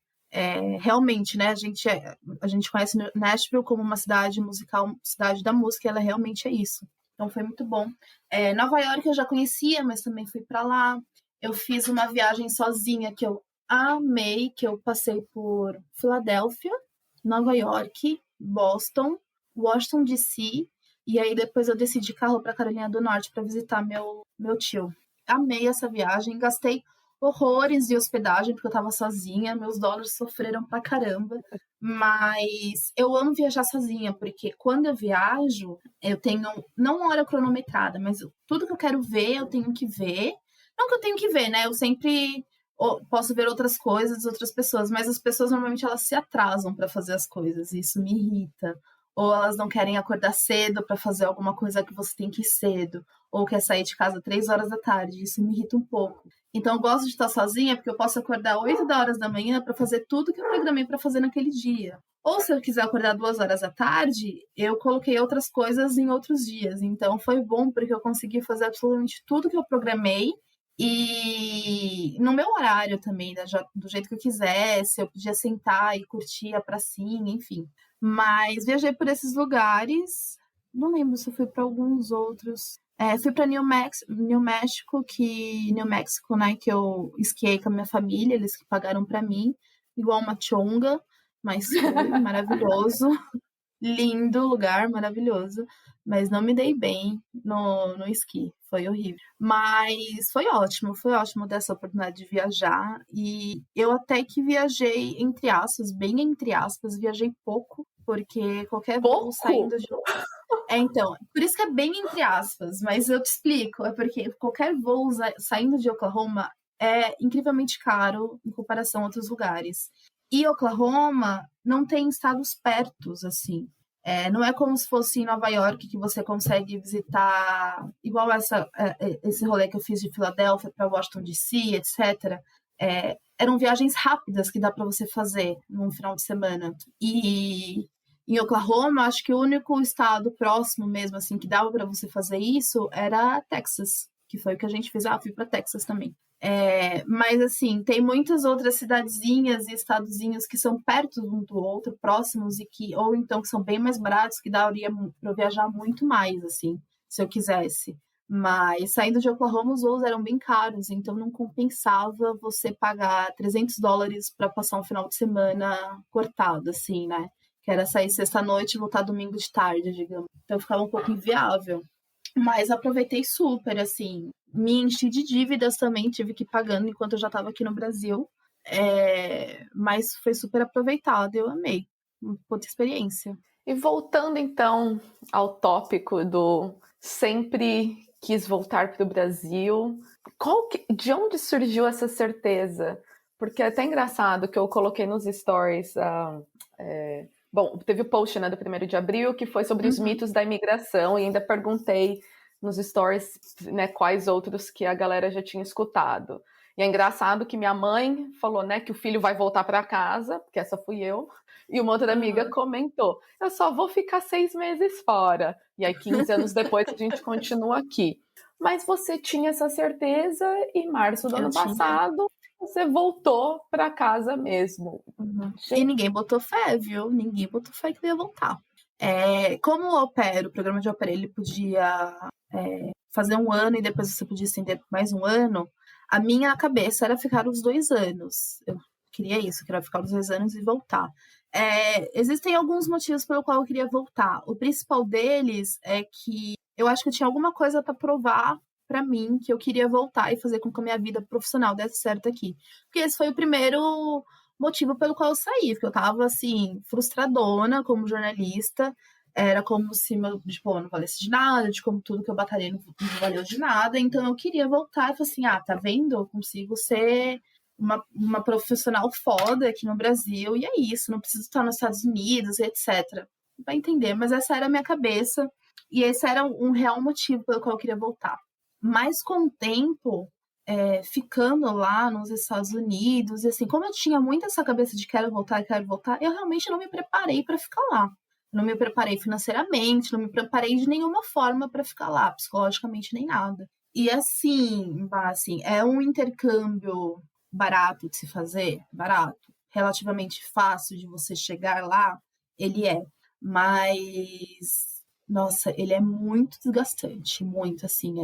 [SPEAKER 4] Realmente, né? A gente conhece Nashville como uma cidade musical, cidade da música, ela realmente é isso. Então foi muito bom. Nova York eu já conhecia, mas também fui para lá. Eu fiz uma viagem sozinha que eu amei, que eu passei por Filadélfia, Nova York, Boston, Washington DC, e aí depois eu desci de carro para Carolina do Norte para visitar meu tio. Amei essa viagem, gastei horrores de hospedagem porque eu tava sozinha, meus dólares sofreram pra caramba, mas eu amo viajar sozinha, porque quando eu viajo, eu tenho, não hora cronometrada, mas tudo que eu quero ver, eu tenho que ver. Não que eu tenho que ver, né? Eu sempre posso ver outras coisas, outras pessoas, mas as pessoas normalmente elas se atrasam para fazer as coisas, e isso me irrita. Ou elas não querem acordar cedo para fazer alguma coisa que você tem que ir cedo, ou quer sair de casa 3 horas da tarde, isso me irrita um pouco. Então eu gosto de estar sozinha porque eu posso acordar 8 horas da manhã para fazer tudo que eu programei para fazer naquele dia. Ou se eu quiser acordar 2 horas da tarde, eu coloquei outras coisas em outros dias. Então foi bom porque eu consegui fazer absolutamente tudo que eu programei e no meu horário também, né, do jeito que eu quisesse, eu podia sentar e curtir a pracinha, enfim. Mas viajei por esses lugares, não lembro se eu fui para alguns outros. Fui para New México, né, que eu esquiei com a minha família, eles que pagaram para mim, igual uma chonga, mas foi maravilhoso. Lindo lugar, maravilhoso, mas não me dei bem no esqui, foi horrível. Mas foi ótimo dessa oportunidade de viajar, e eu até que viajei, entre aspas, bem entre aspas, viajei pouco, porque qualquer voo saindo de... Então, por isso que é bem entre aspas, mas eu te explico, é porque qualquer voo saindo de Oklahoma é incrivelmente caro em comparação a outros lugares. E Oklahoma não tem estados pertos, assim. Não é como se fosse em Nova York, que você consegue visitar, igual esse rolê que eu fiz de Filadélfia para Washington DC, etc. Eram viagens rápidas que dá para você fazer num final de semana. E em Oklahoma, acho que o único estado próximo mesmo, assim, que dava para você fazer isso era Texas, que foi o que a gente fez. Fui para Texas também. Mas, assim, tem muitas outras cidadezinhas e estadozinhos que são perto um do outro, próximos, ou então que são bem mais baratos, que daria para eu viajar muito mais, assim, se eu quisesse. Mas, saindo de Oklahoma, os voos eram bem caros, então não compensava você pagar $300 para passar um final de semana cortado, assim, né? Que era sair sexta-noite e voltar domingo de tarde, digamos. Então ficava um pouco inviável. Mas aproveitei super, assim. Me enchi de dívidas também, tive que ir pagando enquanto eu já estava aqui no Brasil. Mas foi super aproveitado, eu amei. Uma puta experiência.
[SPEAKER 3] E voltando então ao tópico do sempre quis voltar para o Brasil, de onde surgiu essa certeza? Porque é até engraçado que eu coloquei nos stories. Bom, teve o post, né, do 1º de abril, que foi sobre os mitos da imigração, e ainda perguntei nos stories, né, quais outros que a galera já tinha escutado. E é engraçado que minha mãe falou, né, que o filho vai voltar para casa, porque essa fui eu, e uma outra amiga comentou, eu só vou ficar 6 meses fora. E aí, 15 anos depois, a gente continua aqui. Mas você tinha essa certeza, e em março do ano passado, você voltou para casa mesmo.
[SPEAKER 4] E ninguém botou fé, viu? Ninguém botou fé que eu ia voltar. Como o programa de au pair, ele podia fazer 1 ano e depois você podia estender por mais 1 ano, a minha cabeça era ficar os 2 anos. Eu queria isso, queria ficar os 2 anos e voltar. Existem alguns motivos pelo qual eu queria voltar. O principal deles é que eu acho que eu tinha alguma coisa para provar para mim, que eu queria voltar e fazer com que a minha vida profissional desse certo aqui. Porque esse foi o primeiro motivo pelo qual eu saí, porque eu tava, assim, frustradona como jornalista. Era como se meu diploma não valesse de nada, de como tudo que eu batalhei não valeu de nada. Então eu queria voltar e falar assim, tá vendo? Eu consigo ser uma profissional foda aqui no Brasil, e é isso, não preciso estar nos Estados Unidos, etc. Vai entender, mas essa era a minha cabeça, e esse era um real motivo pelo qual eu queria voltar. Mas com o tempo, ficando lá nos Estados Unidos, e assim, como eu tinha muito essa cabeça de quero voltar, eu realmente não me preparei para ficar lá. Não me preparei financeiramente, não me preparei de nenhuma forma para ficar lá, psicologicamente nem nada. E assim, é um intercâmbio barato de se fazer, relativamente fácil de você chegar lá, ele é. Mas, nossa, ele é muito desgastante, muito assim,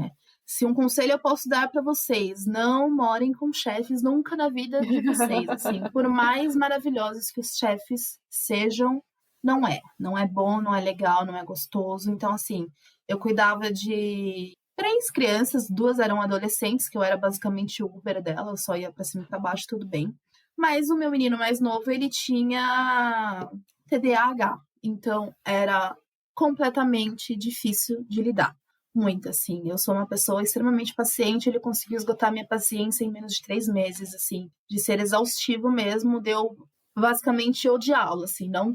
[SPEAKER 4] Se um conselho eu posso dar para vocês, não morem com chefes nunca na vida de vocês, assim. Por mais maravilhosos que os chefes sejam, não é bom, não é legal, não é gostoso. Então, assim, eu cuidava de 3 crianças, 2 eram adolescentes, que eu era basicamente o Uber dela, eu só ia pra cima e pra baixo, tudo bem. Mas o meu menino mais novo, ele tinha TDAH, então era completamente difícil de lidar. Muito, assim. Eu sou uma pessoa extremamente paciente, ele conseguiu esgotar minha paciência em menos de 3 meses, assim, de ser exaustivo mesmo, deu basicamente odiá-lo, assim, não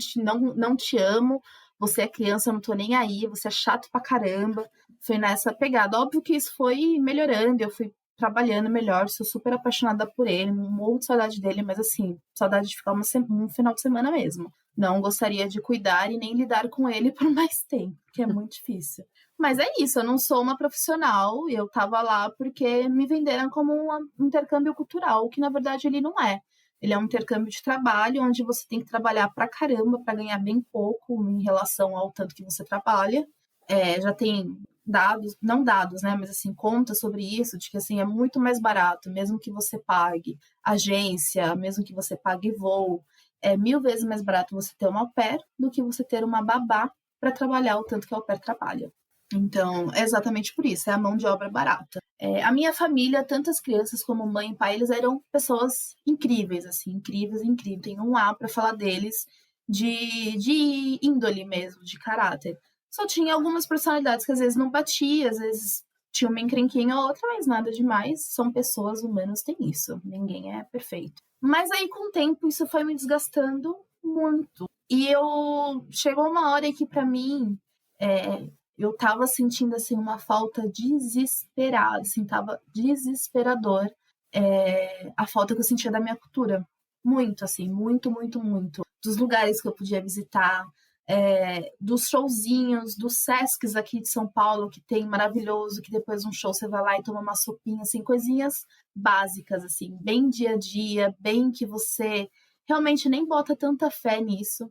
[SPEAKER 4] te amo, você é criança, eu não tô nem aí, você é chato pra caramba. Foi nessa pegada. Óbvio que isso foi melhorando, eu fui trabalhando melhor, sou super apaixonada por ele, morro de saudade dele, mas assim, saudade de ficar um final de semana mesmo. Não gostaria de cuidar e nem lidar com ele por mais tempo, que é muito difícil. Mas é isso, eu não sou uma profissional, eu tava lá porque me venderam como um intercâmbio cultural, que na verdade ele não é. Ele é um intercâmbio de trabalho, onde você tem que trabalhar pra caramba para ganhar bem pouco em relação ao tanto que você trabalha. Já tem dados, não dados, né, mas assim, contas sobre isso, de que assim, é muito mais barato, mesmo que você pague agência, mesmo que você pague voo, é 1000 vezes mais barato você ter uma au pair do que você ter uma babá para trabalhar o tanto que a au pair trabalha. Então, é exatamente por isso, é a mão de obra barata. A minha família, tanto as crianças como mãe e pai, eles eram pessoas incríveis, assim, incríveis. Tem um A para falar deles, de índole mesmo, de caráter. Só tinha algumas personalidades que às vezes não batia, às vezes tinha uma encrenquinha ou outra, mas nada demais. São pessoas, humanos têm isso, ninguém é perfeito. Mas aí, com o tempo, isso foi me desgastando muito. E chegou uma hora que pra mim, eu tava sentindo, assim, uma falta desesperada, assim, tava desesperador, a falta que eu sentia da minha cultura. Muito, assim, muito, muito, muito. Dos lugares que eu podia visitar, dos showzinhos, dos Sescs aqui de São Paulo, que tem maravilhoso, que depois de um show você vai lá e toma uma sopinha, assim, coisinhas básicas, assim, bem dia a dia, bem que você realmente nem bota tanta fé nisso.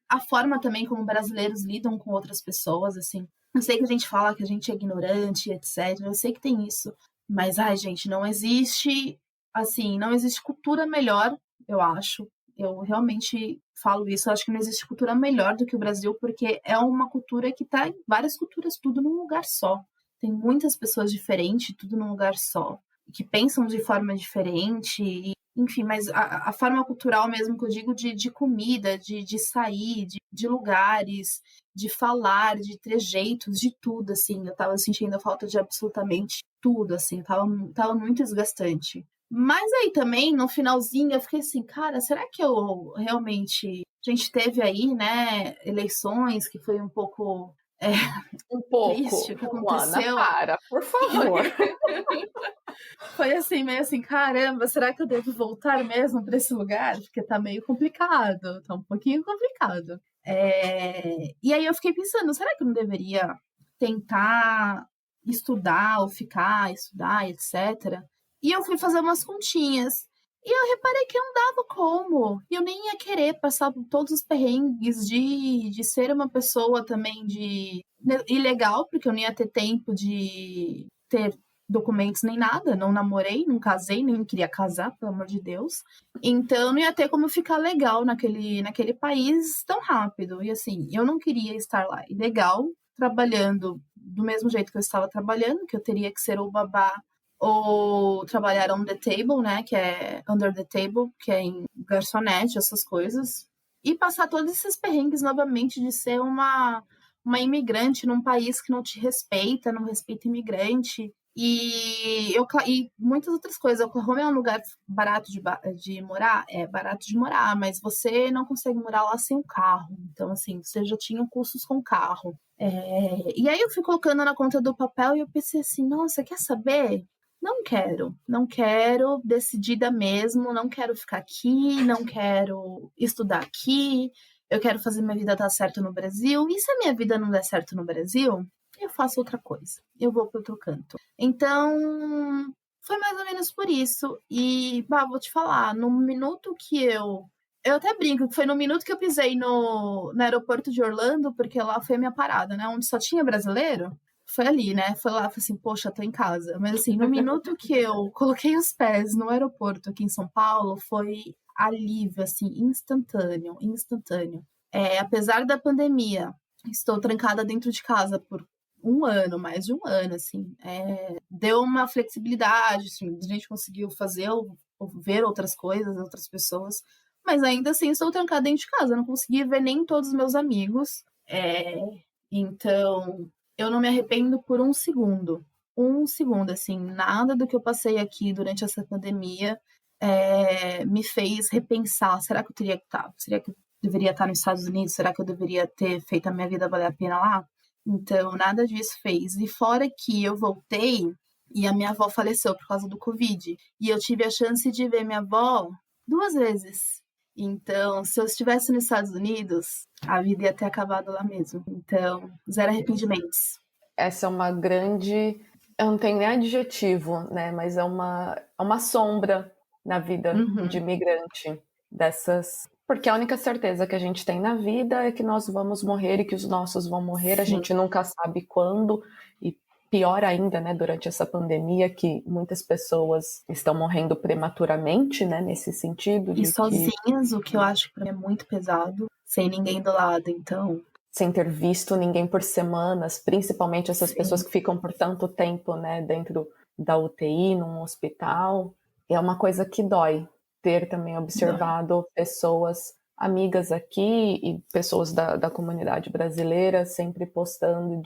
[SPEAKER 4] A forma também como brasileiros lidam com outras pessoas, assim. Eu sei que a gente fala que a gente é ignorante, etc. Eu sei que tem isso. Mas, ai, gente, não existe, assim, não existe cultura melhor, eu acho. Eu realmente falo isso. Eu acho que não existe cultura melhor do que o Brasil, porque é uma cultura que tá em várias culturas, tudo num lugar só. Tem muitas pessoas diferentes, tudo num lugar só. Que pensam de forma diferente. Enfim, mas a forma cultural mesmo que eu digo de comida, de sair, de lugares, de falar, de trejeitos, de tudo, assim. Eu tava sentindo a falta de absolutamente tudo, assim. Tava muito desgastante. Mas aí também, no finalzinho, eu fiquei assim, cara, será que eu realmente... A gente teve aí, né, eleições, que foi um pouco...
[SPEAKER 3] Um pouco,
[SPEAKER 4] triste o que
[SPEAKER 3] Luana,
[SPEAKER 4] aconteceu.
[SPEAKER 3] para, por favor.
[SPEAKER 4] Foi assim, meio assim, caramba, será que eu devo voltar mesmo para esse lugar? Porque tá meio complicado, tá um pouquinho complicado. E aí eu fiquei pensando, será que eu não deveria tentar estudar ou estudar, etc. E eu fui fazer umas continhas. E eu reparei que não dava como. E eu nem ia querer passar por todos os perrengues de ser uma pessoa também ilegal, porque eu não ia ter tempo de ter documentos nem nada, não namorei, não casei, nem queria casar, pelo amor de Deus. Então não ia ter como ficar legal naquele país tão rápido. E assim, eu não queria estar lá ilegal, trabalhando do mesmo jeito que eu estava trabalhando, que eu teria que ser o babá ou trabalhar on the table, né, que é under the table, que é em garçonete, essas coisas. E passar todos esses perrengues novamente de ser uma imigrante num país que não te respeita, não respeita imigrante. E muitas outras coisas. Oklahoma é um lugar barato de morar? É barato de morar, mas você não consegue morar lá sem um carro. Então, assim, você já tinha custos com carro. E aí eu fui colocando na conta do papel e eu pensei assim, nossa, quer saber? Não quero, decidida mesmo, não quero ficar aqui, não quero estudar aqui, eu quero fazer minha vida dar certo no Brasil. E se a minha vida não der certo no Brasil, eu faço outra coisa, eu vou para outro canto. Então, foi mais ou menos por isso. E, vou te falar, no minuto que eu até brinco que foi no minuto que eu pisei no aeroporto de Orlando, porque lá foi a minha parada, né? Onde só tinha brasileiro. Foi ali, né? Foi lá, falei assim, poxa, tô em casa. Mas assim, no minuto que eu coloquei os pés no aeroporto aqui em São Paulo, foi alívio, assim, instantâneo, instantâneo. Apesar da pandemia, estou trancada dentro de casa por mais de um ano, assim. Deu uma flexibilidade, assim, a gente conseguiu fazer ou ver outras coisas, outras pessoas. Mas ainda assim, estou trancada dentro de casa. Eu não consegui ver nem todos os meus amigos. Então, eu não me arrependo por um segundo. Um segundo, assim. Nada do que eu passei aqui durante essa pandemia me fez repensar. Será que eu teria que estar? Será que eu deveria estar nos Estados Unidos? Será que eu deveria ter feito a minha vida valer a pena lá? Então, nada disso fez. E fora que eu voltei e a minha avó faleceu por causa do Covid. E eu tive a chance de ver minha avó 2 vezes. Então, se eu estivesse nos Estados Unidos, a vida ia ter acabado lá mesmo. Então, 0 arrependimentos.
[SPEAKER 3] Essa é uma grande... Eu não tenho nem adjetivo, né? Mas é uma sombra na vida de imigrante dessas... Porque a única certeza que a gente tem na vida é que nós vamos morrer e que os nossos vão morrer. Sim. A gente nunca sabe quando. E pior ainda, né, durante essa pandemia, que muitas pessoas estão morrendo prematuramente, né, nesse sentido.
[SPEAKER 4] E sozinhas, o que eu acho que pra mim é muito pesado, sem ninguém do lado, então...
[SPEAKER 3] Sem ter visto ninguém por semanas, principalmente essas
[SPEAKER 4] Sim.
[SPEAKER 3] pessoas que ficam por tanto tempo, né, dentro da UTI, num hospital. É uma coisa que dói. Ter também observado pessoas amigas aqui e pessoas da comunidade brasileira sempre postando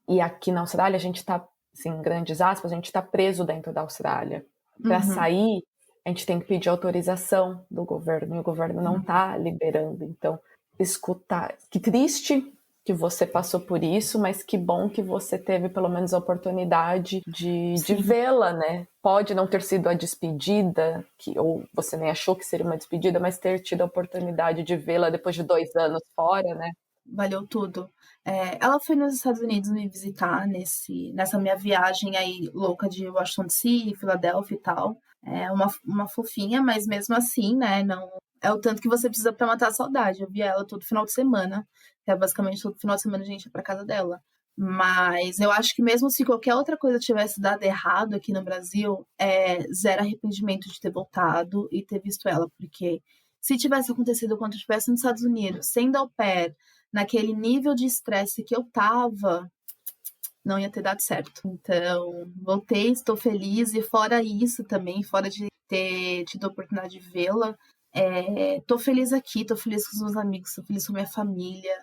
[SPEAKER 3] e aqui na Austrália a gente está, assim, em grandes aspas, a gente está preso dentro da Austrália. Para sair a gente tem que pedir autorização do governo, e o governo não está liberando. Então, escutar. Que triste que você passou por isso, mas que bom que você teve pelo menos a oportunidade de vê-la, né? Pode não ter sido a despedida, ou você nem achou que seria uma despedida, mas ter tido a oportunidade de vê-la depois de 2 anos fora, né?
[SPEAKER 4] Valeu tudo. Ela foi nos Estados Unidos me visitar nessa minha viagem aí louca de Washington DC, Filadélfia e tal. É uma fofinha, mas mesmo assim, né, não é o tanto que você precisa pra matar a saudade. Eu via ela todo final de semana, que é basicamente todo final de semana a gente ia pra casa dela. Mas eu acho que mesmo se qualquer outra coisa tivesse dado errado aqui no Brasil, zero arrependimento de ter voltado e ter visto ela, porque se tivesse acontecido quando eu estivesse nos Estados Unidos, sendo au pair, naquele nível de estresse que eu tava, não ia ter dado certo. Então, voltei, estou feliz, e fora isso também, fora de ter tido a oportunidade de vê-la, tô feliz aqui, tô feliz com os meus amigos, tô feliz com a minha família,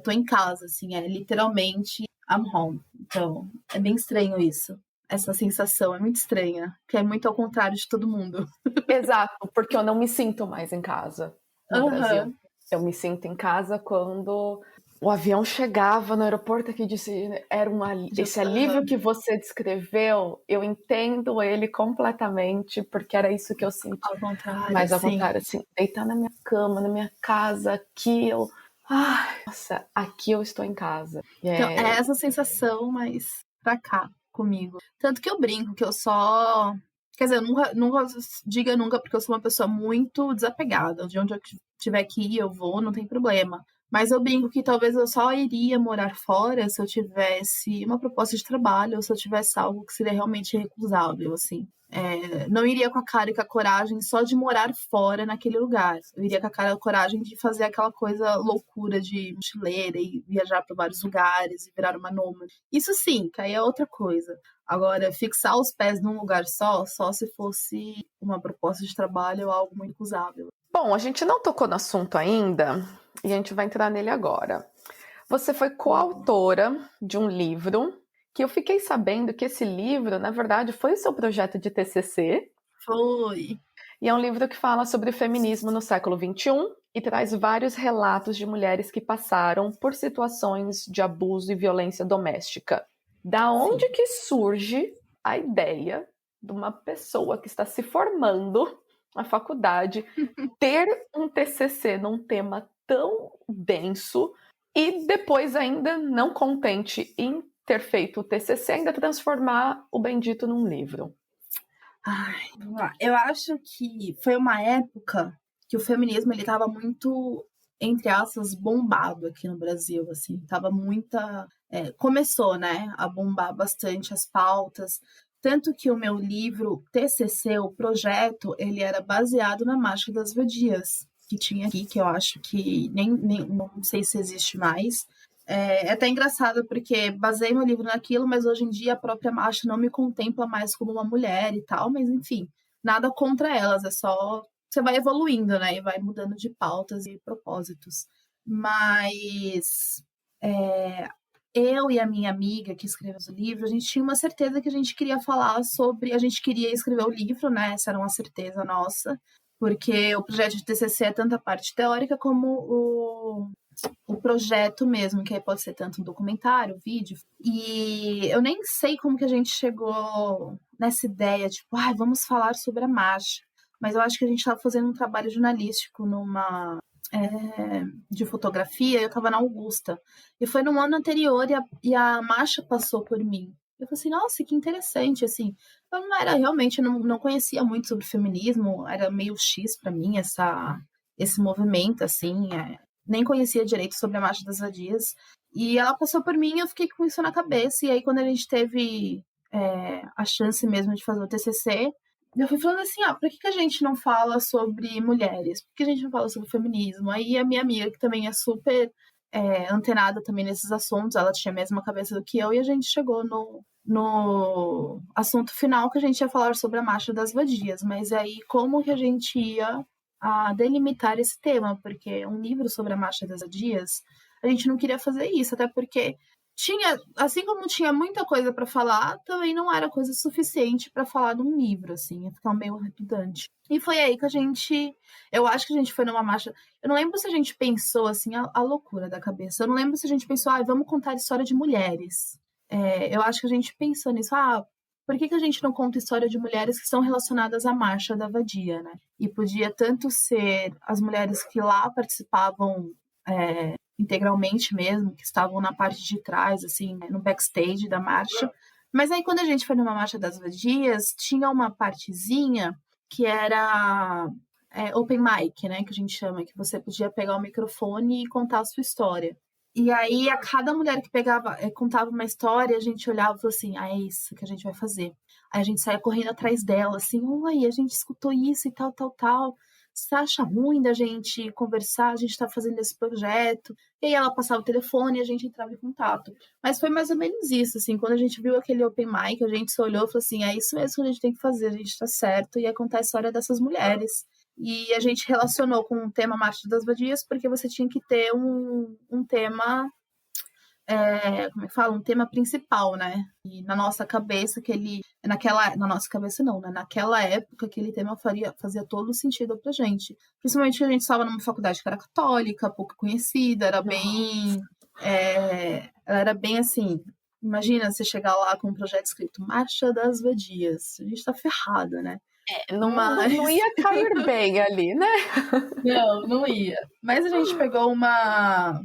[SPEAKER 4] tô em casa, assim, literalmente I'm home. Então, é bem estranho isso. Essa sensação é muito estranha, que é muito ao contrário de todo mundo.
[SPEAKER 3] Exato, porque eu não me sinto mais em casa no Brasil. Eu me sinto em casa quando o avião chegava no aeroporto aqui disse, era esse alívio que você descreveu, eu entendo ele completamente, porque era isso que eu senti.
[SPEAKER 4] Ao contrário,
[SPEAKER 3] Mas ao
[SPEAKER 4] sim.
[SPEAKER 3] contrário, assim, deitar na minha cama, na minha casa, aqui eu... Ai, nossa, aqui eu estou em casa.
[SPEAKER 4] Então, é essa sensação, mas pra cá, comigo. Tanto que eu brinco que eu só... Quer dizer, nunca diga nunca, porque eu sou uma pessoa muito desapegada. De onde eu tiver que ir, eu vou, não tem problema. Mas eu brinco que talvez eu só iria morar fora se eu tivesse uma proposta de trabalho ou se eu tivesse algo que seria realmente recusável, assim. Não iria com a cara e com a coragem só de morar fora naquele lugar. Eu iria com a cara e a coragem de fazer aquela coisa loucura de mochileira e viajar para vários lugares e virar uma nômade. Isso sim, que aí é outra coisa. Agora, fixar os pés num lugar só se fosse uma proposta de trabalho ou algo muito recusável.
[SPEAKER 3] Bom, a gente não tocou no assunto ainda e a gente vai entrar nele agora. Você foi coautora de um livro que eu fiquei sabendo que esse livro, na verdade, foi o seu projeto de TCC.
[SPEAKER 4] Foi.
[SPEAKER 3] E é um livro que fala sobre o feminismo no século XXI e traz vários relatos de mulheres que passaram por situações de abuso e violência doméstica. Da onde que surge a ideia de uma pessoa que está se formando na faculdade ter um TCC num tema tão denso e depois ainda não contente em ter feito o TCC, ainda transformar o bendito num livro?
[SPEAKER 4] Ai, vamos lá. Eu acho que foi uma época que o feminismo ele estava muito, entre aspas, bombado aqui no Brasil, assim, tava muita... começou, né, a bombar bastante as pautas, tanto que o meu livro TCC, o projeto, ele era baseado na Marcha das Vadias, que tinha aqui, que eu acho que nem não sei se existe mais. É até engraçado, porque basei meu livro naquilo, mas hoje em dia a própria marcha não me contempla mais como uma mulher e tal, mas enfim, nada contra elas, é só... Você vai evoluindo, né, e vai mudando de pautas e propósitos. Mas eu e a minha amiga que escreveu o livro, a gente tinha uma certeza que a gente queria falar sobre... A gente queria escrever o livro, né, essa era uma certeza nossa, porque o projeto de TCC é tanto a parte teórica como o projeto mesmo, que aí pode ser tanto um documentário, vídeo. E eu nem sei como que a gente chegou nessa ideia, tipo, vamos falar sobre a marcha. Mas eu acho que a gente estava fazendo um trabalho jornalístico de fotografia, eu estava na Augusta. E foi no ano anterior e a marcha passou por mim. Eu falei assim, nossa, que interessante, assim. Eu não era realmente, não conhecia muito sobre feminismo, era meio X para mim esse movimento, assim, nem conhecia direito sobre a Marcha das Vadias. E ela passou por mim e eu fiquei com isso na cabeça. E aí, quando a gente teve a chance mesmo de fazer o TCC, eu fui falando assim, por que a gente não fala sobre mulheres? Por que a gente não fala sobre feminismo? Aí a minha amiga, que também é super antenada também nesses assuntos, ela tinha a mesma cabeça do que eu, e a gente chegou no assunto final, que a gente ia falar sobre a Marcha das Vadias. Mas aí, como que a gente ia delimitar esse tema? Porque um livro sobre a Marcha das Vadias, a gente não queria fazer isso, até porque tinha, assim como tinha muita coisa para falar, também não era coisa suficiente para falar num livro, assim, ia ficar meio redundante. E foi aí que eu acho que a gente foi numa marcha, eu não lembro se a gente pensou, assim, a loucura da cabeça, eu não lembro se a gente pensou, vamos contar a história de mulheres. Eu acho que a gente pensou nisso, por que a gente não conta história de mulheres que são relacionadas à marcha da vadia, né? E podia tanto ser as mulheres que lá participavam integralmente mesmo, que estavam na parte de trás, assim, né, no backstage da marcha. Mas aí quando a gente foi numa marcha das vadias, tinha uma partezinha que era open mic, né, que a gente chama, que você podia pegar o microfone e contar a sua história. E aí, a cada mulher que contava uma história, a gente olhava e falava assim, é isso que a gente vai fazer. Aí a gente saia correndo atrás dela, assim, oi, a gente escutou isso e tal, tal, tal. Você acha ruim da gente conversar? A gente tá fazendo esse projeto. E aí ela passava o telefone e a gente entrava em contato. Mas foi mais ou menos isso, assim, quando a gente viu aquele open mic, a gente se olhou e falou assim, é isso mesmo que a gente tem que fazer, a gente tá certo, e ia contar a história dessas mulheres. E a gente relacionou com o tema Marcha das Vadias, porque você tinha que ter um tema, como é que fala? Um tema principal, né? E na nossa cabeça, na nossa cabeça não, né? Naquela época, aquele tema fazia todo sentido pra gente. Principalmente que a gente estava numa faculdade que era católica, pouco conhecida, ela era bem assim, imagina você chegar lá com um projeto escrito Marcha das Vadias, a gente tá ferrado, né?
[SPEAKER 3] Não ia cair bem ali, né?
[SPEAKER 4] Não ia. Mas a gente pegou uma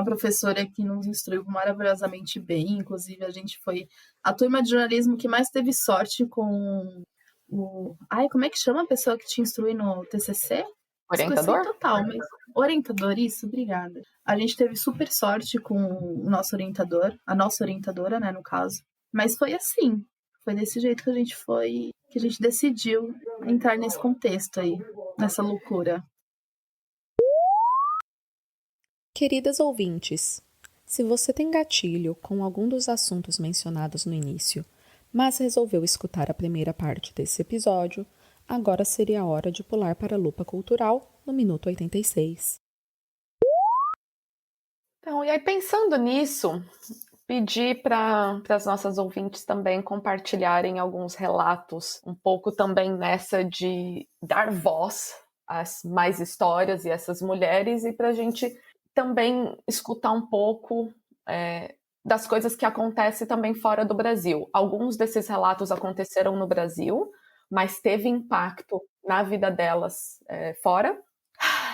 [SPEAKER 4] professora que nos instruiu maravilhosamente bem. Inclusive, a gente foi a turma de jornalismo que mais teve sorte com como é que chama a pessoa que te instrui no TCC?
[SPEAKER 3] Orientador?
[SPEAKER 4] Esqueci total, mas orientador, isso, obrigada. A gente teve super sorte com o nosso orientador, a nossa orientadora, né, no caso. Mas foi assim, foi desse jeito que a gente decidiu entrar nesse contexto aí, nessa loucura.
[SPEAKER 3] Queridas ouvintes, se você tem gatilho com algum dos assuntos mencionados no início, mas resolveu escutar a primeira parte desse episódio, agora seria a hora de pular para a Lupa Cultural no minuto 86. Então, e aí pensando nisso, pedi para as nossas ouvintes também compartilharem alguns relatos, um pouco também nessa de dar voz às mais histórias e essas mulheres, e para a gente também escutar um pouco das coisas que acontecem também fora do Brasil. Alguns desses relatos aconteceram no Brasil, mas teve impacto na vida delas fora.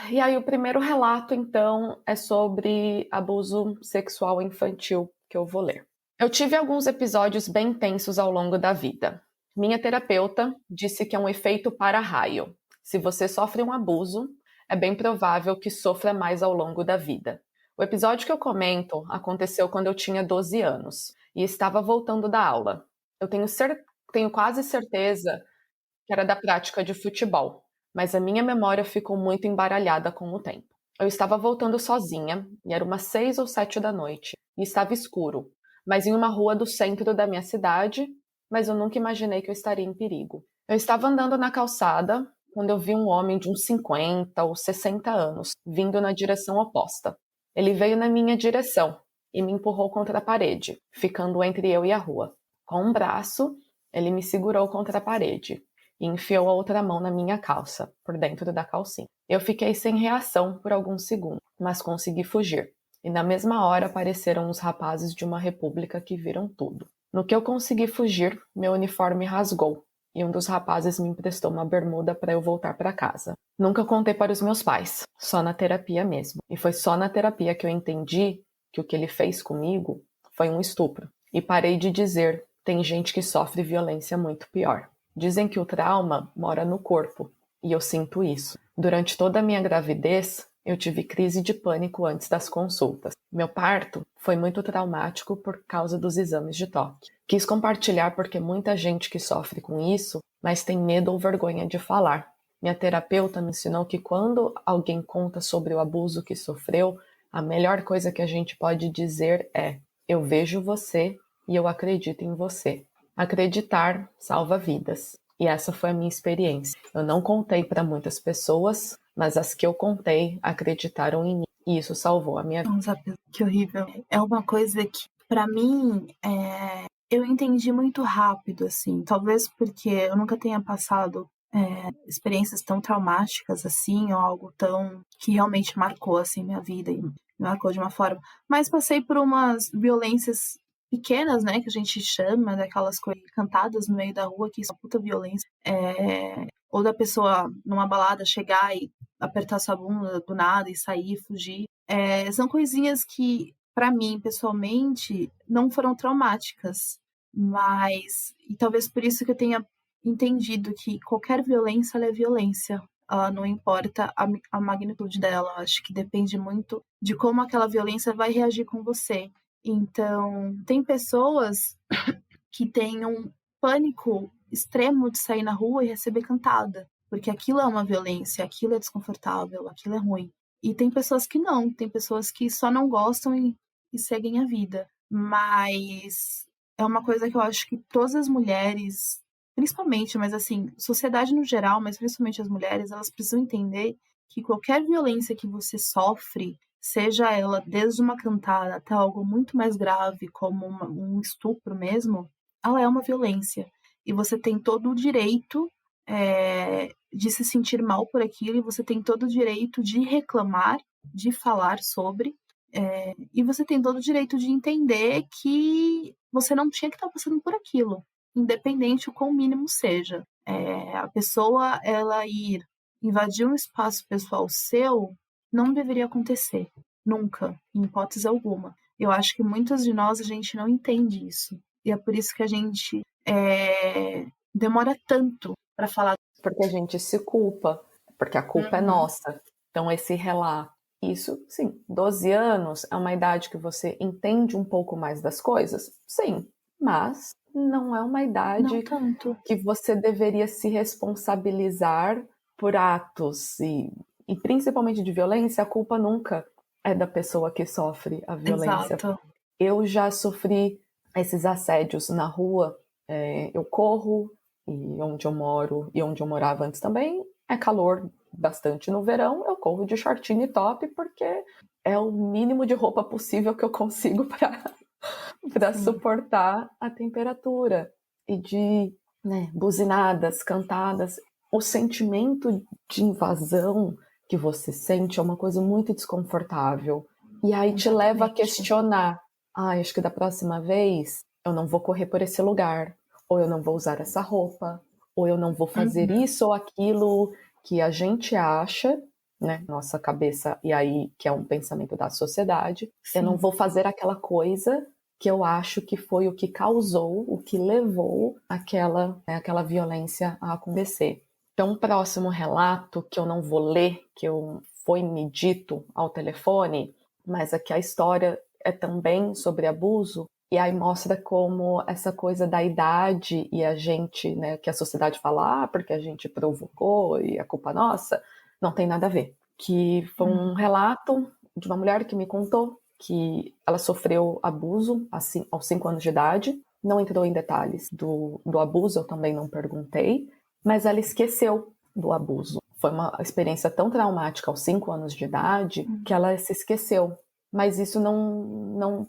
[SPEAKER 3] E aí o primeiro relato, então, é sobre abuso sexual infantil, que eu vou ler. Eu tive alguns episódios bem intensos ao longo da vida. Minha terapeuta disse que é um efeito para-raio. Se você sofre um abuso, é bem provável que sofra mais ao longo da vida. O episódio que eu comento aconteceu quando eu tinha 12 anos e estava voltando da aula. Eu tenho quase certeza que era da prática de futebol, mas a minha memória ficou muito embaralhada com o tempo. Eu estava voltando sozinha, e era umas 6 ou 7 da noite, e estava escuro, mas em uma rua do centro da minha cidade, mas eu nunca imaginei que eu estaria em perigo. Eu estava andando na calçada quando eu vi um homem de uns 50 ou 60 anos vindo na direção oposta. Ele veio na minha direção e me empurrou contra a parede, ficando entre eu e a rua. Com um braço, ele me segurou contra a parede e enfiou a outra mão na minha calça, por dentro da calcinha. Eu fiquei sem reação por alguns segundos, mas consegui fugir. E na mesma hora apareceram os rapazes de uma república que viram tudo. No que eu consegui fugir, meu uniforme rasgou, e um dos rapazes me emprestou uma bermuda para eu voltar para casa. Nunca contei para os meus pais, só na terapia mesmo. E foi só na terapia que eu entendi que o que ele fez comigo foi um estupro. E parei de dizer, tem gente que sofre violência muito pior. Dizem que o trauma mora no corpo, e eu sinto isso. Durante toda a minha gravidez, eu tive crise de pânico antes das consultas. Meu parto foi muito traumático por causa dos exames de toque. Quis compartilhar porque muita gente que sofre com isso, mas tem medo ou vergonha de falar. Minha terapeuta me ensinou que quando alguém conta sobre o abuso que sofreu, a melhor coisa que a gente pode dizer é: eu vejo você e eu acredito em você. Acreditar salva vidas. E essa foi a minha experiência. Eu não contei para muitas pessoas, mas as que eu contei acreditaram em mim. E isso salvou a minha vida.
[SPEAKER 4] Nossa, que horrível. É uma coisa que, Pra mim, eu entendi muito rápido, assim. Talvez porque eu nunca tenha passado experiências tão traumáticas, assim, ou algo tão que realmente marcou, assim, minha vida e me marcou de uma forma. Mas passei por umas violências pequenas, né, que a gente chama, daquelas coisas cantadas no meio da rua, que são puta violência. Ou da pessoa, numa balada, chegar e apertar sua bunda do nada e sair, fugir. São coisinhas que, pra mim, pessoalmente, não foram traumáticas. Mas, e talvez por isso que eu tenha entendido que qualquer violência, ela é violência. Ela não importa a magnitude dela. Acho que depende muito de como aquela violência vai reagir com você. Então, tem pessoas que têm um pânico extremo de sair na rua e receber cantada, porque aquilo é uma violência, aquilo é desconfortável, aquilo é ruim. E tem pessoas que não, tem pessoas que só não gostam e seguem a vida. Mas é uma coisa que eu acho que todas as mulheres, principalmente, mas assim, sociedade no geral, mas principalmente as mulheres, elas precisam entender que qualquer violência que você sofre, seja ela desde uma cantada até algo muito mais grave, como um estupro mesmo, ela é uma violência. E você tem todo o direito de se sentir mal por aquilo, e você tem todo o direito de reclamar, de falar sobre, e você tem todo o direito de entender que você não tinha que estar passando por aquilo, independente o quão mínimo seja. A pessoa, ela ir invadir um espaço pessoal seu, não deveria acontecer. Nunca, em hipótese alguma. Eu acho que muitas de nós, a gente não entende isso. E é por isso que a gente demora tanto para falar.
[SPEAKER 3] Porque a gente se culpa, porque a culpa é nossa. Então, esse relato, isso, sim, 12 anos é uma idade que você entende um pouco mais das coisas? Sim, mas não é uma idade
[SPEAKER 4] Não tanto.
[SPEAKER 3] que você deveria se responsabilizar por atos e principalmente de violência. A culpa nunca é da pessoa que sofre a violência.
[SPEAKER 4] Exato.
[SPEAKER 3] Eu já sofri esses assédios na rua, eu corro, e onde eu moro e onde eu morava antes também é calor bastante no verão, eu corro de shortinho e top porque é o mínimo de roupa possível que eu consigo para suportar a temperatura. E de buzinadas, cantadas, o sentimento de invasão que você sente é uma coisa muito desconfortável. E aí te leva a questionar, acho que da próxima vez eu não vou correr por esse lugar, ou eu não vou usar essa roupa, ou eu não vou fazer isso ou aquilo que a gente acha, né, nossa cabeça, e aí que é um pensamento da sociedade. Sim. Eu não vou fazer aquela coisa que eu acho que foi o que causou, o que levou aquela violência a acontecer. Então, o próximo relato, que eu não vou ler, que foi me dito ao telefone, mas aqui a história é também sobre abuso, e aí mostra como essa coisa da idade e a gente, né, que a sociedade fala, porque a gente provocou e a culpa é nossa, não tem nada a ver. Que foi um relato de uma mulher que me contou que ela sofreu abuso assim, aos 5 anos de idade, não entrou em detalhes do abuso, eu também não perguntei, mas ela esqueceu do abuso. Foi uma experiência tão traumática aos 5 anos de idade que ela se esqueceu, mas isso não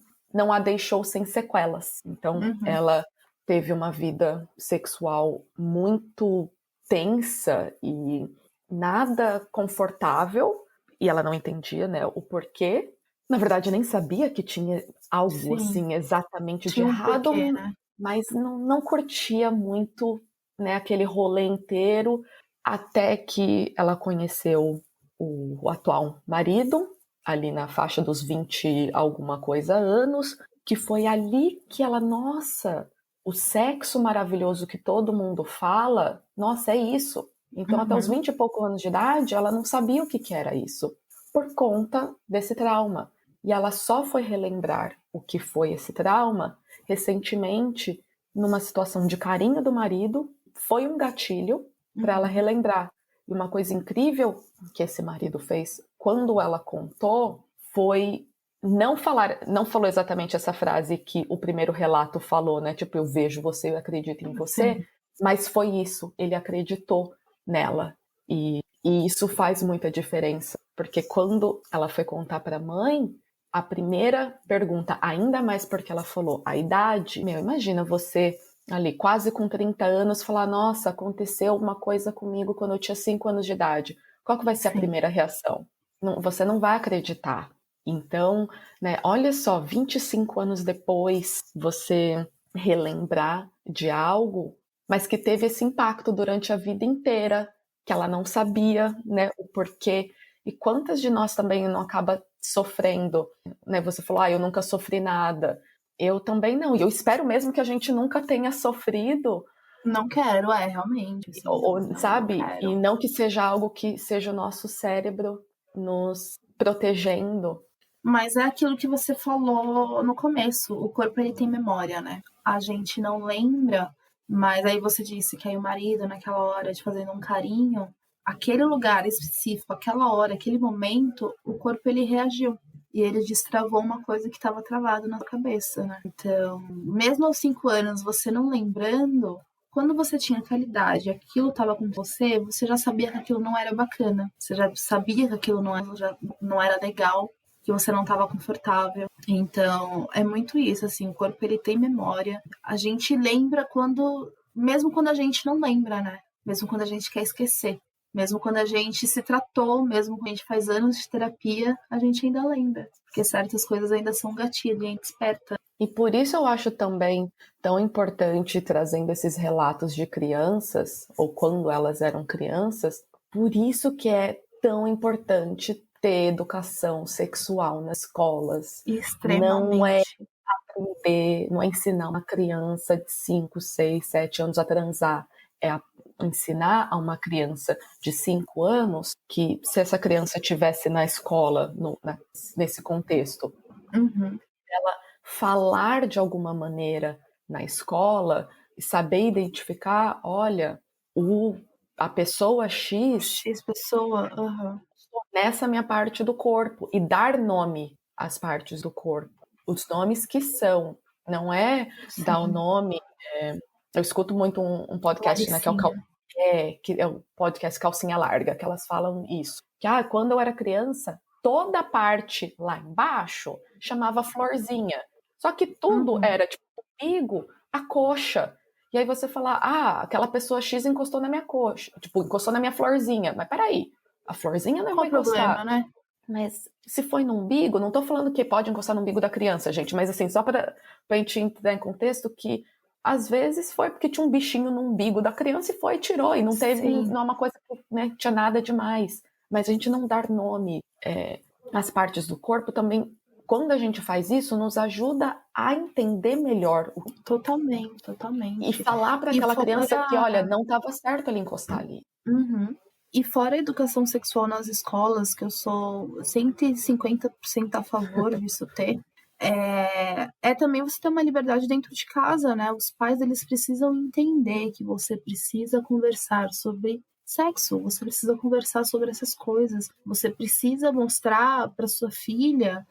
[SPEAKER 3] a deixou sem sequelas. Então, ela teve uma vida sexual muito tensa e nada confortável, e ela não entendia, né, o porquê. Na verdade, nem sabia que tinha algo assim exatamente de errado,
[SPEAKER 4] porquê, né?
[SPEAKER 3] mas não curtia muito, né, aquele rolê inteiro, até que ela conheceu o atual marido, ali na faixa dos 20 alguma coisa anos, que foi ali que ela, nossa, o sexo maravilhoso que todo mundo fala, nossa, é isso. Então, até os 20 e poucos anos de idade, ela não sabia o que era isso, por conta desse trauma. E ela só foi relembrar o que foi esse trauma recentemente, numa situação de carinho do marido, foi um gatilho para ela relembrar. E uma coisa incrível que esse marido fez quando ela contou foi não falou exatamente essa frase que o primeiro relato falou, né? Tipo, eu vejo você, eu acredito em você. Sim. Mas foi isso, ele acreditou nela. E isso faz muita diferença, porque quando ela foi contar para a mãe, a primeira pergunta, ainda mais porque ela falou a idade, imagina você ali quase com 30 anos falar, nossa, aconteceu uma coisa comigo quando eu tinha 5 anos de idade. Qual que vai ser a primeira reação? Você não vai acreditar. Então, né, olha só, 25 anos depois, você relembrar de algo, mas que teve esse impacto durante a vida inteira, que ela não sabia, né, o porquê. E quantas de nós também não acaba sofrendo, né? Você falou, eu nunca sofri nada. Eu também não. E eu espero mesmo que a gente nunca tenha sofrido.
[SPEAKER 4] Não quero, realmente. Assim,
[SPEAKER 3] sabe?
[SPEAKER 4] Não quero.
[SPEAKER 3] E não que seja algo que seja o nosso cérebro nos protegendo.
[SPEAKER 4] Mas é aquilo que você falou no começo. O corpo, ele tem memória, né? A gente não lembra, mas aí você disse que aí o marido, naquela hora de fazendo um carinho, aquele lugar específico, aquela hora, aquele momento, o corpo, ele reagiu. E ele destravou uma coisa que estava travado na cabeça, né? Então, mesmo aos 5 anos, você não lembrando, quando você tinha qualidade, aquilo estava com você, você já sabia que aquilo não era bacana. Você já sabia que aquilo não era legal, que você não estava confortável. Então, é muito isso, assim, o corpo, ele tem memória. A gente lembra mesmo quando a gente não lembra, né? Mesmo quando a gente quer esquecer. Mesmo quando a gente se tratou, mesmo quando a gente faz anos de terapia, a gente ainda lembra. Porque certas coisas ainda são gatilho, e a gente desperta.
[SPEAKER 3] E por isso eu acho também tão importante, trazendo esses relatos de crianças, ou quando elas eram crianças, por isso que é tão importante ter educação sexual nas escolas.
[SPEAKER 4] Extremamente.
[SPEAKER 3] Não é ensinar uma criança de 5, 6, 7 anos a transar. É ensinar a uma criança de 5 anos que, se essa criança estivesse na escola, nesse contexto, ela falar de alguma maneira na escola e saber identificar, olha, a pessoa X
[SPEAKER 4] pessoa,
[SPEAKER 3] nessa minha parte do corpo, e dar nome às partes do corpo. Os nomes que são, não é dar o nome. Eu escuto muito um podcast, né, que é o podcast Calcinha Larga, que elas falam isso. Que quando eu era criança, toda a parte lá embaixo chamava florzinha. Só que tudo era tipo o umbigo, a coxa. E aí você fala, aquela pessoa X encostou na minha coxa, tipo, encostou na minha florzinha. Mas peraí, a florzinha não vai encostar.
[SPEAKER 4] Problema, né?
[SPEAKER 3] Mas se foi no umbigo, não tô falando que pode encostar no umbigo da criança, gente, mas assim, só pra gente entrar em contexto que às vezes foi porque tinha um bichinho no umbigo da criança e foi e tirou, e não teve, não é uma coisa que, né, tinha nada demais. Mas a gente não dar nome às partes do corpo também, quando a gente faz isso, nos ajuda a entender melhor.
[SPEAKER 4] Totalmente.
[SPEAKER 3] E falar para aquela criança que, olha, não estava certo ele encostar ali.
[SPEAKER 4] E fora a educação sexual nas escolas, que eu sou 150% a favor disso ter, também você ter uma liberdade dentro de casa, né? Os pais, eles precisam entender que você precisa conversar sobre sexo, você precisa conversar sobre essas coisas, você precisa mostrar para sua filha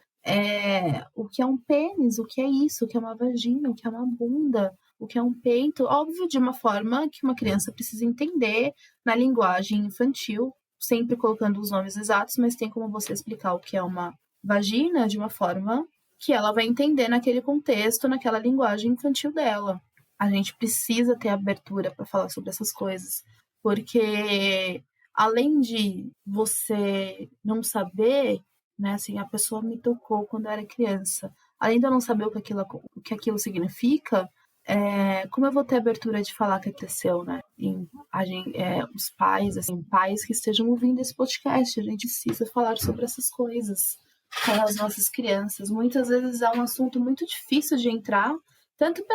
[SPEAKER 4] o que é um pênis, o que é isso, o que é uma vagina, o que é uma bunda, o que é um peito, óbvio, de uma forma que uma criança precisa entender na linguagem infantil, sempre colocando os nomes exatos, mas tem como você explicar o que é uma vagina de uma forma que ela vai entender naquele contexto, naquela linguagem infantil dela. A gente precisa ter abertura para falar sobre essas coisas, porque além de você não saber, né, assim, a pessoa me tocou quando eu era criança, além de eu não saber o que aquilo significa, como eu vou ter abertura de falar que aconteceu, né? Os pais, assim, pais que estejam ouvindo esse podcast, a gente precisa falar sobre essas coisas com as nossas crianças. Muitas vezes é um assunto muito difícil de entrar, tanto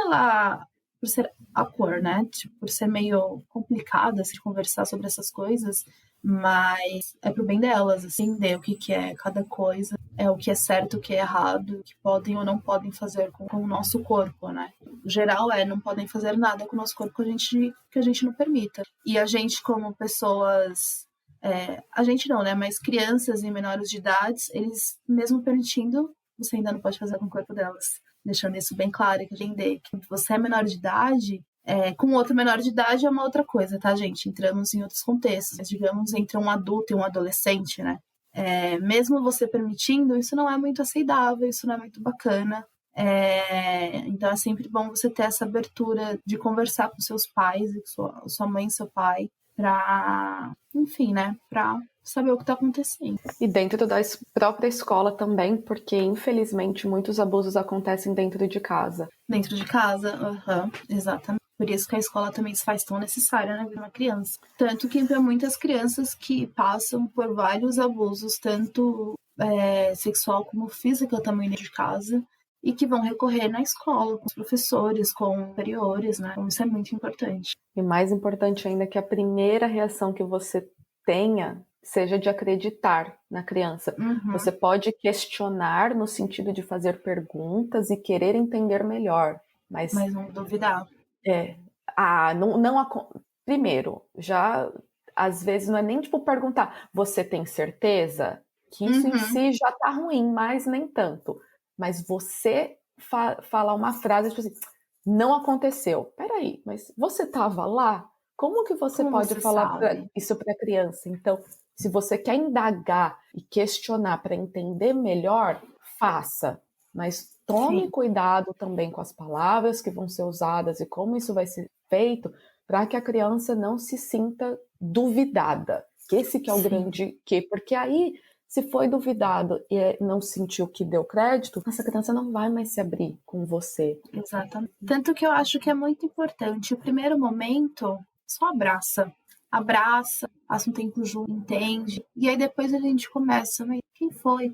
[SPEAKER 4] por ser awkward, né? Tipo, por ser meio complicado assim, conversar sobre essas coisas, mas é pro bem delas, assim, entender o que é cada coisa, o que é certo, o que é errado, o que podem ou não podem fazer com o nosso corpo, né? O geral não podem fazer nada com o nosso corpo que a gente não permita. E a gente, como pessoas... a gente não, né? Mas crianças e menores de idade, eles, mesmo permitindo, você ainda não pode fazer com o corpo delas. Deixando isso bem claro, que entender que você é menor de idade... com outro menor de idade é uma outra coisa, tá, gente? Entramos em outros contextos. Mas, digamos, entre um adulto e um adolescente, né? Mesmo você permitindo, isso não é muito aceitável, isso não é muito bacana. Então é sempre bom você ter essa abertura de conversar com seus pais, com sua mãe e seu pai, pra, enfim, né, pra saber o que tá acontecendo.
[SPEAKER 3] E dentro da própria escola também, porque infelizmente muitos abusos acontecem dentro de casa.
[SPEAKER 4] Dentro de casa, exatamente. Por isso que a escola também se faz tão necessária na vida de uma criança. Tanto que para muitas crianças que passam por vários abusos, tanto sexual como físico também dentro de casa, e que vão recorrer na escola, com os professores, com superiores, né? Então isso é muito importante.
[SPEAKER 3] E mais importante ainda é que a primeira reação que você tenha seja de acreditar na criança. Você pode questionar no sentido de fazer perguntas e querer entender melhor, mas
[SPEAKER 4] não duvidar.
[SPEAKER 3] Primeiro, já às vezes não é nem tipo perguntar, você tem certeza? Que isso em si já tá ruim, mas nem tanto. Mas você falar uma frase tipo assim, não aconteceu. Peraí, mas você tava lá? Como que você pode falar isso para a criança? Então, se você quer indagar e questionar para entender melhor, faça. Mas tome cuidado também com as palavras que vão ser usadas e como isso vai ser feito para que a criança não se sinta duvidada. Que esse que é o grande quê. Porque aí, se foi duvidado e não sentiu que deu crédito, essa criança não vai mais se abrir com você.
[SPEAKER 4] Exatamente. Tanto que eu acho que é muito importante. O primeiro momento, só abraça, passa um tempo junto, entende. E aí depois a gente começa, mas quem foi?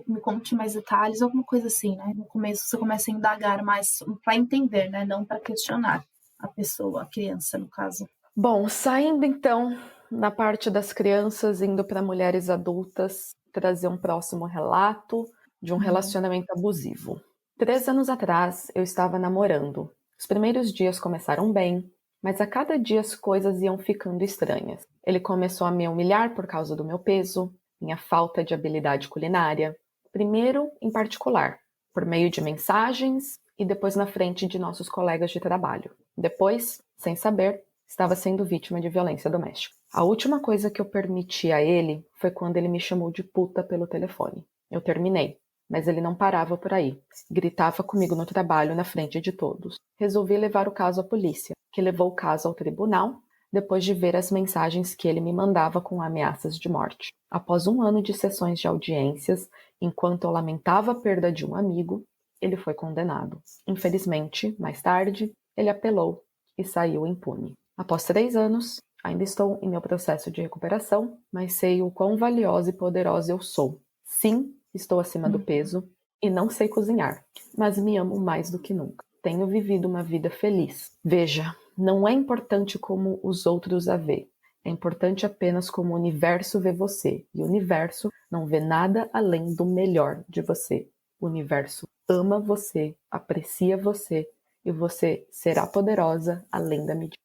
[SPEAKER 4] Me conte mais detalhes, alguma coisa assim, né? No começo você começa a indagar mais para entender, né? Não para questionar a pessoa, a criança, no caso.
[SPEAKER 3] Bom, saindo então na parte das crianças, indo para mulheres adultas, trazer um próximo relato de um relacionamento abusivo. 3 anos atrás, eu estava namorando. Os primeiros dias começaram bem, mas a cada dia as coisas iam ficando estranhas. Ele começou a me humilhar por causa do meu peso, minha falta de habilidade culinária. Primeiro, em particular, por meio de mensagens e depois na frente de nossos colegas de trabalho. Depois, sem saber, estava sendo vítima de violência doméstica. A última coisa que eu permiti a ele foi quando ele me chamou de puta pelo telefone. Eu terminei, mas ele não parava por aí. Gritava comigo no trabalho na frente de todos. Resolvi levar o caso à polícia, que levou o caso ao tribunal, depois de ver as mensagens que ele me mandava com ameaças de morte. Após 1 ano de sessões de audiências, enquanto eu lamentava a perda de um amigo, ele foi condenado. Infelizmente, mais tarde, ele apelou e saiu impune. Após 3 anos, ainda estou em meu processo de recuperação, mas sei o quão valiosa e poderosa eu sou. Sim, estou acima do peso e não sei cozinhar, mas me amo mais do que nunca. Tenho vivido uma vida feliz. Veja, não é importante como os outros a vê. É importante apenas como o universo vê você. E o universo não vê nada além do melhor de você. O universo ama você, aprecia você e você será poderosa além da medida.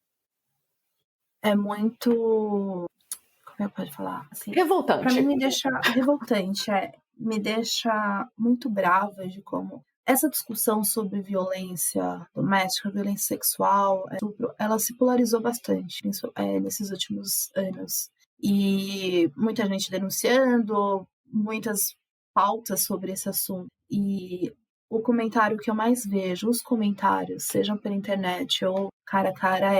[SPEAKER 4] É muito... Como eu posso falar? Assim,
[SPEAKER 3] revoltante.
[SPEAKER 4] Pra mim me deixa revoltante, me deixa muito brava de como essa discussão sobre violência doméstica, violência sexual, ela se polarizou bastante nesses últimos anos. E muita gente denunciando, muitas pautas sobre esse assunto. E o comentário que eu mais vejo, os comentários, sejam pela internet ou cara a cara,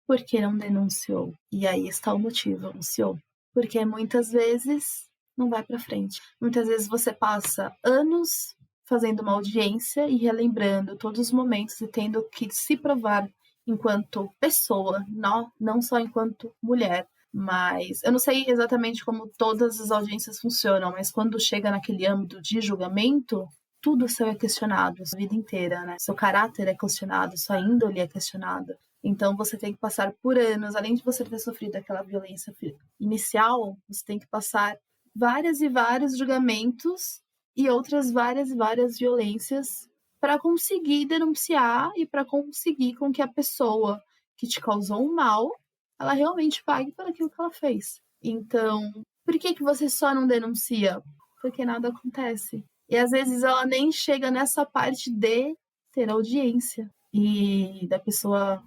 [SPEAKER 4] por que não denunciou? E aí está o motivo, denunciou. Porque muitas vezes não vai para frente. Muitas vezes você passa anos fazendo uma audiência e relembrando todos os momentos e tendo que se provar enquanto pessoa, não só enquanto mulher. Mas eu não sei exatamente como todas as audiências funcionam, mas quando chega naquele âmbito de julgamento, tudo seu é questionado, a vida inteira, né? Seu caráter é questionado, sua índole é questionada. Então, você tem que passar por anos, além de você ter sofrido aquela violência inicial, você tem que passar vários e vários julgamentos e outras várias e várias violências para conseguir denunciar e para conseguir com que a pessoa que te causou um mal, ela realmente pague por aquilo que ela fez. Então, por que você só não denuncia? Porque nada acontece. E às vezes ela nem chega nessa parte de ter audiência e da pessoa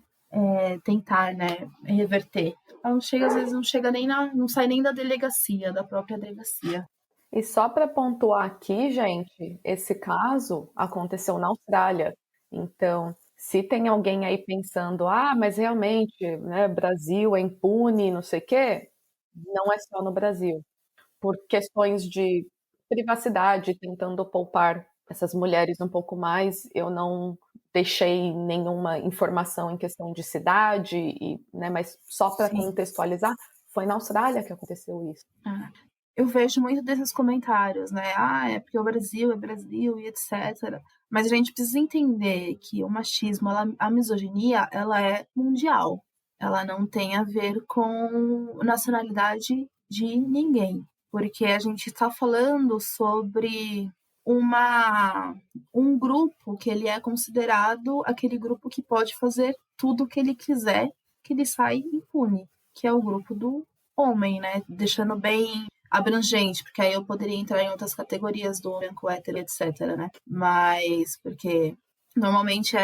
[SPEAKER 4] tentar, né, reverter. Ela às vezes não chega nem não sai nem da delegacia, da própria delegacia.
[SPEAKER 3] E só para pontuar aqui, gente, esse caso aconteceu na Austrália. Então, se tem alguém aí pensando, mas realmente, né, Brasil é impune, não sei o quê, não é só no Brasil. Por questões de privacidade, tentando poupar essas mulheres um pouco mais, eu não deixei nenhuma informação em questão de cidade, né, mas só para contextualizar, foi na Austrália que aconteceu isso.
[SPEAKER 4] Eu vejo muito desses comentários, né? É porque o Brasil é Brasil e etc. Mas a gente precisa entender que o machismo, a misoginia, ela é mundial. Ela não tem a ver com nacionalidade de ninguém. Porque a gente está falando sobre um grupo que ele é considerado aquele grupo que pode fazer tudo o que ele quiser, que ele sai impune, que é o grupo do homem, né? Deixando bem abrangente, porque aí eu poderia entrar em outras categorias do branco, hétero, etc, né? Mas, porque normalmente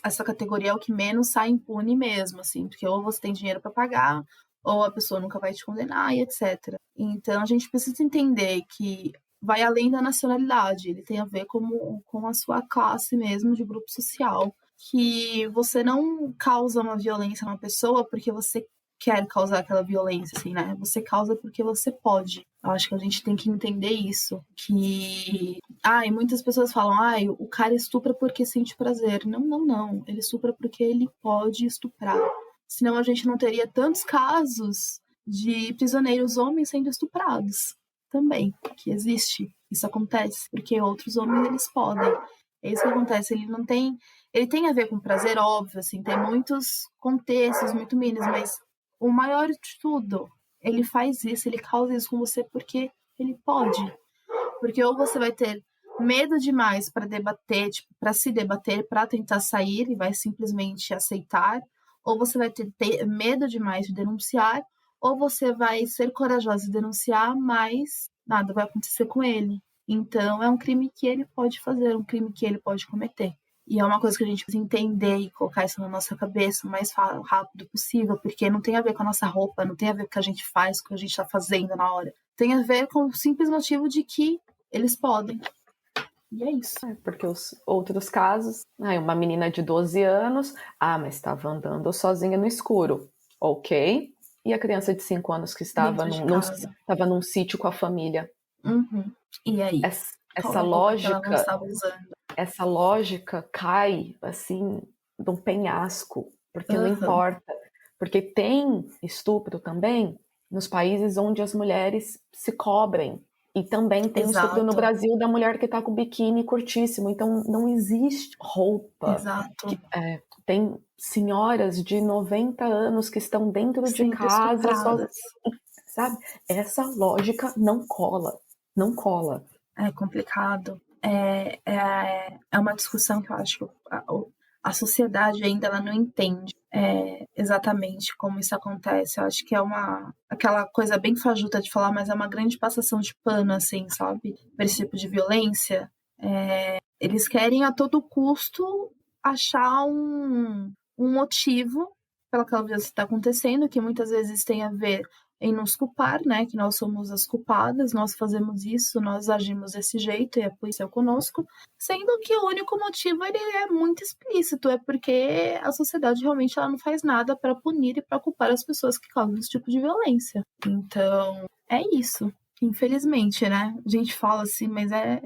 [SPEAKER 4] essa categoria é o que menos sai impune mesmo, assim, porque ou você tem dinheiro para pagar, ou a pessoa nunca vai te condenar, e etc. Então, a gente precisa entender que vai além da nacionalidade, ele tem a ver com a sua classe mesmo, de grupo social, que você não causa uma violência numa pessoa porque você quer causar aquela violência, assim, né? Você causa porque você pode. Eu acho que a gente tem que entender isso. Que. E muitas pessoas falam, o cara estupra porque sente prazer. Não, não, não. Ele estupra porque ele pode estuprar. Senão a gente não teria tantos casos de prisioneiros homens sendo estuprados. Também, que existe. Isso acontece. Porque outros homens, eles podem. É isso que acontece. Ele tem a ver com prazer, óbvio, assim. Tem muitos contextos muito mínimos, mas o maior de tudo, ele faz isso, ele causa isso com você porque ele pode. Porque ou você vai ter medo demais para debater, para se debater, para tentar sair e vai simplesmente aceitar, ou você vai ter medo demais de denunciar, ou você vai ser corajosa e denunciar, mas nada vai acontecer com ele. Então, é um crime que ele pode fazer, um crime que ele pode cometer. E é uma coisa que a gente precisa entender e colocar isso na nossa cabeça o mais rápido possível, porque não tem a ver com a nossa roupa, não tem a ver com o que a gente faz, com o que a gente está fazendo na hora. Tem a ver com o simples motivo de que eles podem. E é isso.
[SPEAKER 3] Porque os outros casos, uma menina de 12 anos, mas estava andando sozinha no escuro. Ok. E a criança de 5 anos que estava num sítio com a família.
[SPEAKER 4] Uhum. E aí?
[SPEAKER 3] Essa lógica cai, assim, de um penhasco, porque não importa. Porque tem estupro também nos países onde as mulheres se cobrem. E também tem estupro no Brasil da mulher que tá com biquíni curtíssimo. Então, não existe roupa.
[SPEAKER 4] Exato.
[SPEAKER 3] Tem senhoras de 90 anos que estão dentro de casa, sabe? Essa lógica não cola. Não cola.
[SPEAKER 4] É complicado. É uma discussão que eu acho que a sociedade ainda ela não entende exatamente como isso acontece. Eu acho que é aquela coisa bem fajuta de falar, mas é uma grande passação de pano, assim, sabe? Para esse tipo de violência. Eles querem a todo custo achar um motivo pela aquela violência que está acontecendo, que muitas vezes tem a ver em nos culpar, né, que nós somos as culpadas, nós fazemos isso, nós agimos desse jeito e a polícia é conosco, sendo que o único motivo ele é muito explícito, é porque a sociedade realmente ela não faz nada para punir e para culpar as pessoas que causam esse tipo de violência. Então, é isso. Infelizmente, né? A gente fala assim, mas é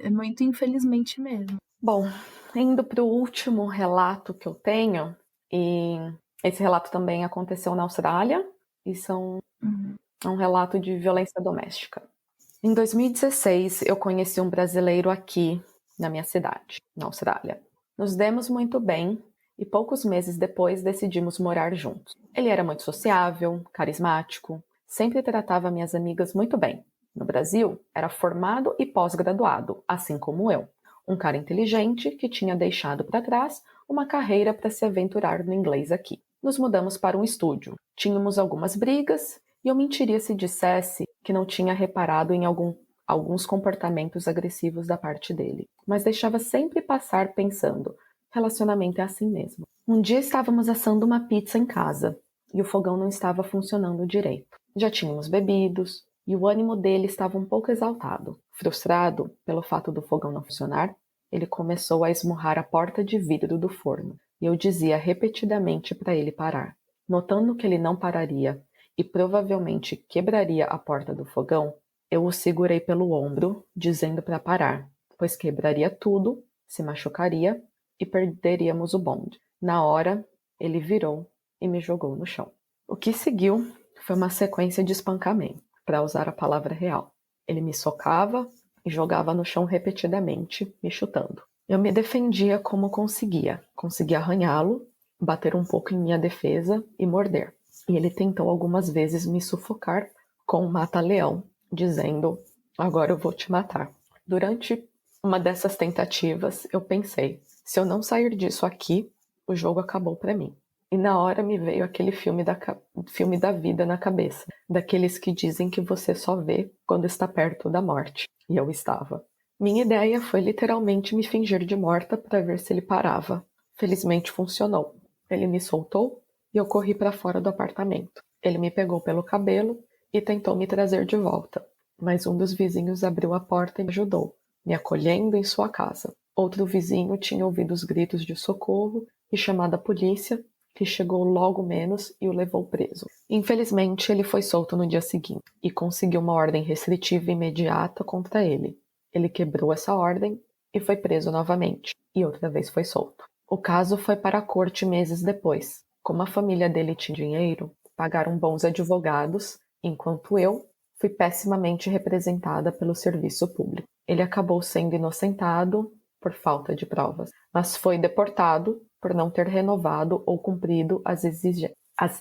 [SPEAKER 4] muito infelizmente mesmo.
[SPEAKER 3] Bom, indo para o último relato que eu tenho, e esse relato também aconteceu na Austrália, e é um relato de violência doméstica. Em 2016, eu conheci um brasileiro aqui, na minha cidade, na Austrália. Nos demos muito bem e poucos meses depois decidimos morar juntos. Ele era muito sociável, carismático, sempre tratava minhas amigas muito bem. No Brasil, era formado e pós-graduado, assim como eu. Um cara inteligente que tinha deixado para trás uma carreira para se aventurar no inglês aqui. Nos mudamos para um estúdio. Tínhamos algumas brigas e eu mentiria se dissesse que não tinha reparado em alguns comportamentos agressivos da parte dele. Mas deixava sempre passar pensando, relacionamento é assim mesmo. Um dia estávamos assando uma pizza em casa e o fogão não estava funcionando direito. Já tínhamos bebidos e o ânimo dele estava um pouco exaltado. Frustrado pelo fato do fogão não funcionar, ele começou a esmurrar a porta de vidro do forno e eu dizia repetidamente para ele parar. Notando que ele não pararia e provavelmente quebraria a porta do fogão, eu o segurei pelo ombro, dizendo para parar, pois quebraria tudo, se machucaria e perderíamos o bonde. Na hora, ele virou e me jogou no chão. O que seguiu foi uma sequência de espancamento, para usar a palavra real. Ele me socava e jogava no chão repetidamente, me chutando. Eu me defendia como conseguia. Conseguia arranhá-lo, bater um pouco em minha defesa e morder. E ele tentou algumas vezes me sufocar com um mata-leão, dizendo: agora eu vou te matar. Durante uma dessas tentativas, eu pensei: se eu não sair disso aqui, o jogo acabou para mim. E na hora me veio aquele filme da vida na cabeça, daqueles que dizem que você só vê quando está perto da morte. E eu estava. Minha ideia foi literalmente me fingir de morta para ver se ele parava. Felizmente funcionou. Ele me soltou e eu corri para fora do apartamento. Ele me pegou pelo cabelo e tentou me trazer de volta, mas um dos vizinhos abriu a porta e me ajudou, me acolhendo em sua casa. Outro vizinho tinha ouvido os gritos de socorro e chamado a polícia, que chegou logo menos e o levou preso. Infelizmente, ele foi solto no dia seguinte e conseguiu uma ordem restritiva imediata contra ele. Ele quebrou essa ordem e foi preso novamente, e outra vez foi solto. O caso foi para a corte meses depois. Como a família dele tinha dinheiro, pagaram bons advogados, enquanto eu fui pessimamente representada pelo serviço público. Ele acabou sendo inocentado por falta de provas, mas foi deportado por não ter renovado ou cumprido as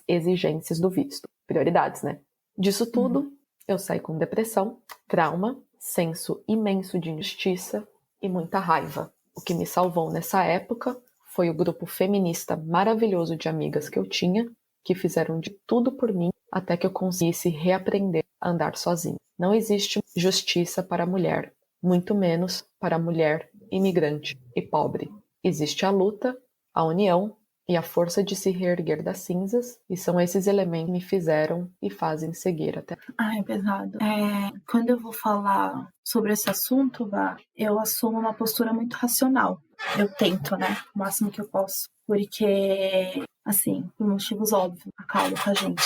[SPEAKER 3] exigências do visto. Prioridades, né? Disso tudo, eu saí com depressão, trauma, senso imenso de injustiça e muita raiva. O que me salvou nessa época foi o grupo feminista maravilhoso de amigas que eu tinha, que fizeram de tudo por mim até que eu conseguisse reaprender a andar sozinha. Não existe justiça para a mulher, muito menos para a mulher imigrante e pobre. Existe a luta, a união e a força de se reerguer das cinzas, e são esses elementos que me fizeram e fazem seguir até.
[SPEAKER 4] Ai, pesado. Quando eu vou falar sobre esse assunto, eu assumo uma postura muito racional. Eu tento, né? O máximo que eu posso. Porque, assim, por motivos óbvios, acaba com a gente.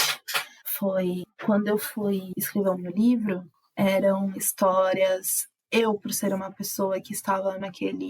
[SPEAKER 4] Foi quando eu fui escrever o meu livro, eram histórias. Eu, por ser uma pessoa que estava naquele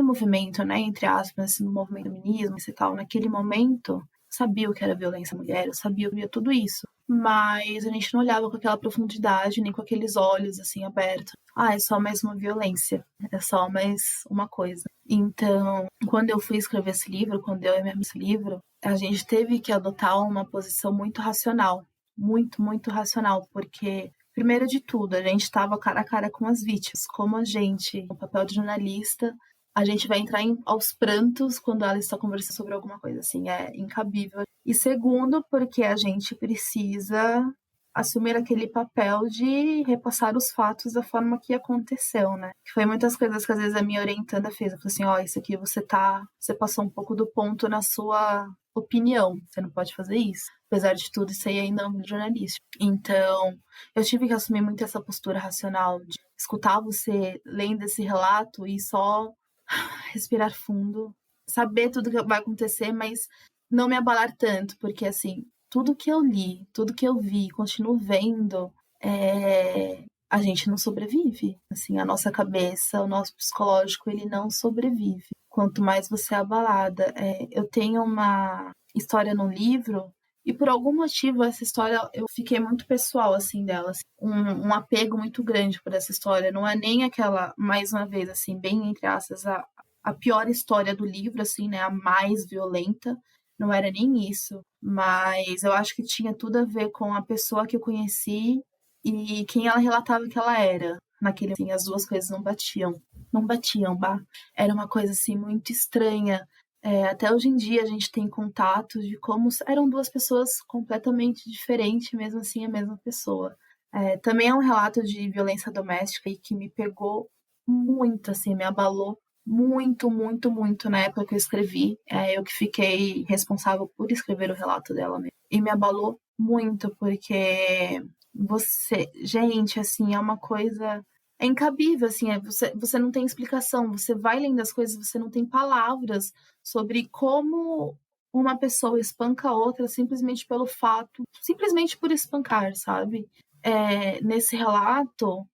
[SPEAKER 4] movimento, né, entre aspas, assim, no movimento feminismo e tal, naquele momento, sabia o que era violência à mulher, eu sabia tudo isso. Mas a gente não olhava com aquela profundidade, nem com aqueles olhos, assim, abertos. É só mais uma violência, é só mais uma coisa. Então, quando eu fui escrever esse livro, quando eu e esse livro, a gente teve que adotar uma posição muito racional. Muito, muito racional, porque primeiro de tudo, a gente estava cara a cara com as vítimas. Como a gente, no papel de jornalista, a gente vai entrar aos prantos quando ela está conversando sobre alguma coisa, assim, é incabível. E segundo, porque a gente precisa assumir aquele papel de repassar os fatos da forma que aconteceu, né? Que foi muitas coisas que às vezes a minha orientanda fez. Eu falei assim, isso aqui você passou um pouco do ponto na sua opinião, você não pode fazer isso. Apesar de tudo, isso aí ainda é um jornalista. Então, eu tive que assumir muito essa postura racional de escutar você lendo esse relato e só respirar fundo, saber tudo que vai acontecer, mas não me abalar tanto, porque assim, tudo que eu li, tudo que eu vi, continuo vendo, a gente não sobrevive. Assim, a nossa cabeça, o nosso psicológico, ele não sobrevive. Quanto mais você é abalada. Eu tenho uma história no livro, e por algum motivo essa história, eu fiquei muito pessoal, assim, dela. Assim, um apego muito grande por essa história. Não é nem aquela, mais uma vez, assim, bem entre aspas, a pior história do livro, assim, né? A mais violenta. Não era nem isso. Mas eu acho que tinha tudo a ver com a pessoa que eu conheci e quem ela relatava que ela era. Naquele, assim, as duas coisas não batiam. Não batiam, Era uma coisa, assim, muito estranha. Até hoje em dia a gente tem contato de como eram duas pessoas completamente diferentes, mesmo assim a mesma pessoa. Também é um relato de violência doméstica e que me pegou muito, assim, me abalou muito, muito, muito na época que eu escrevi. Eu que fiquei responsável por escrever o relato dela mesmo. E me abalou muito, porque gente, assim, é uma coisa... É incabível, assim, você não tem explicação, você vai lendo as coisas, você não tem palavras sobre como uma pessoa espanca a outra simplesmente pelo fato, simplesmente por espancar, sabe? Nesse relato,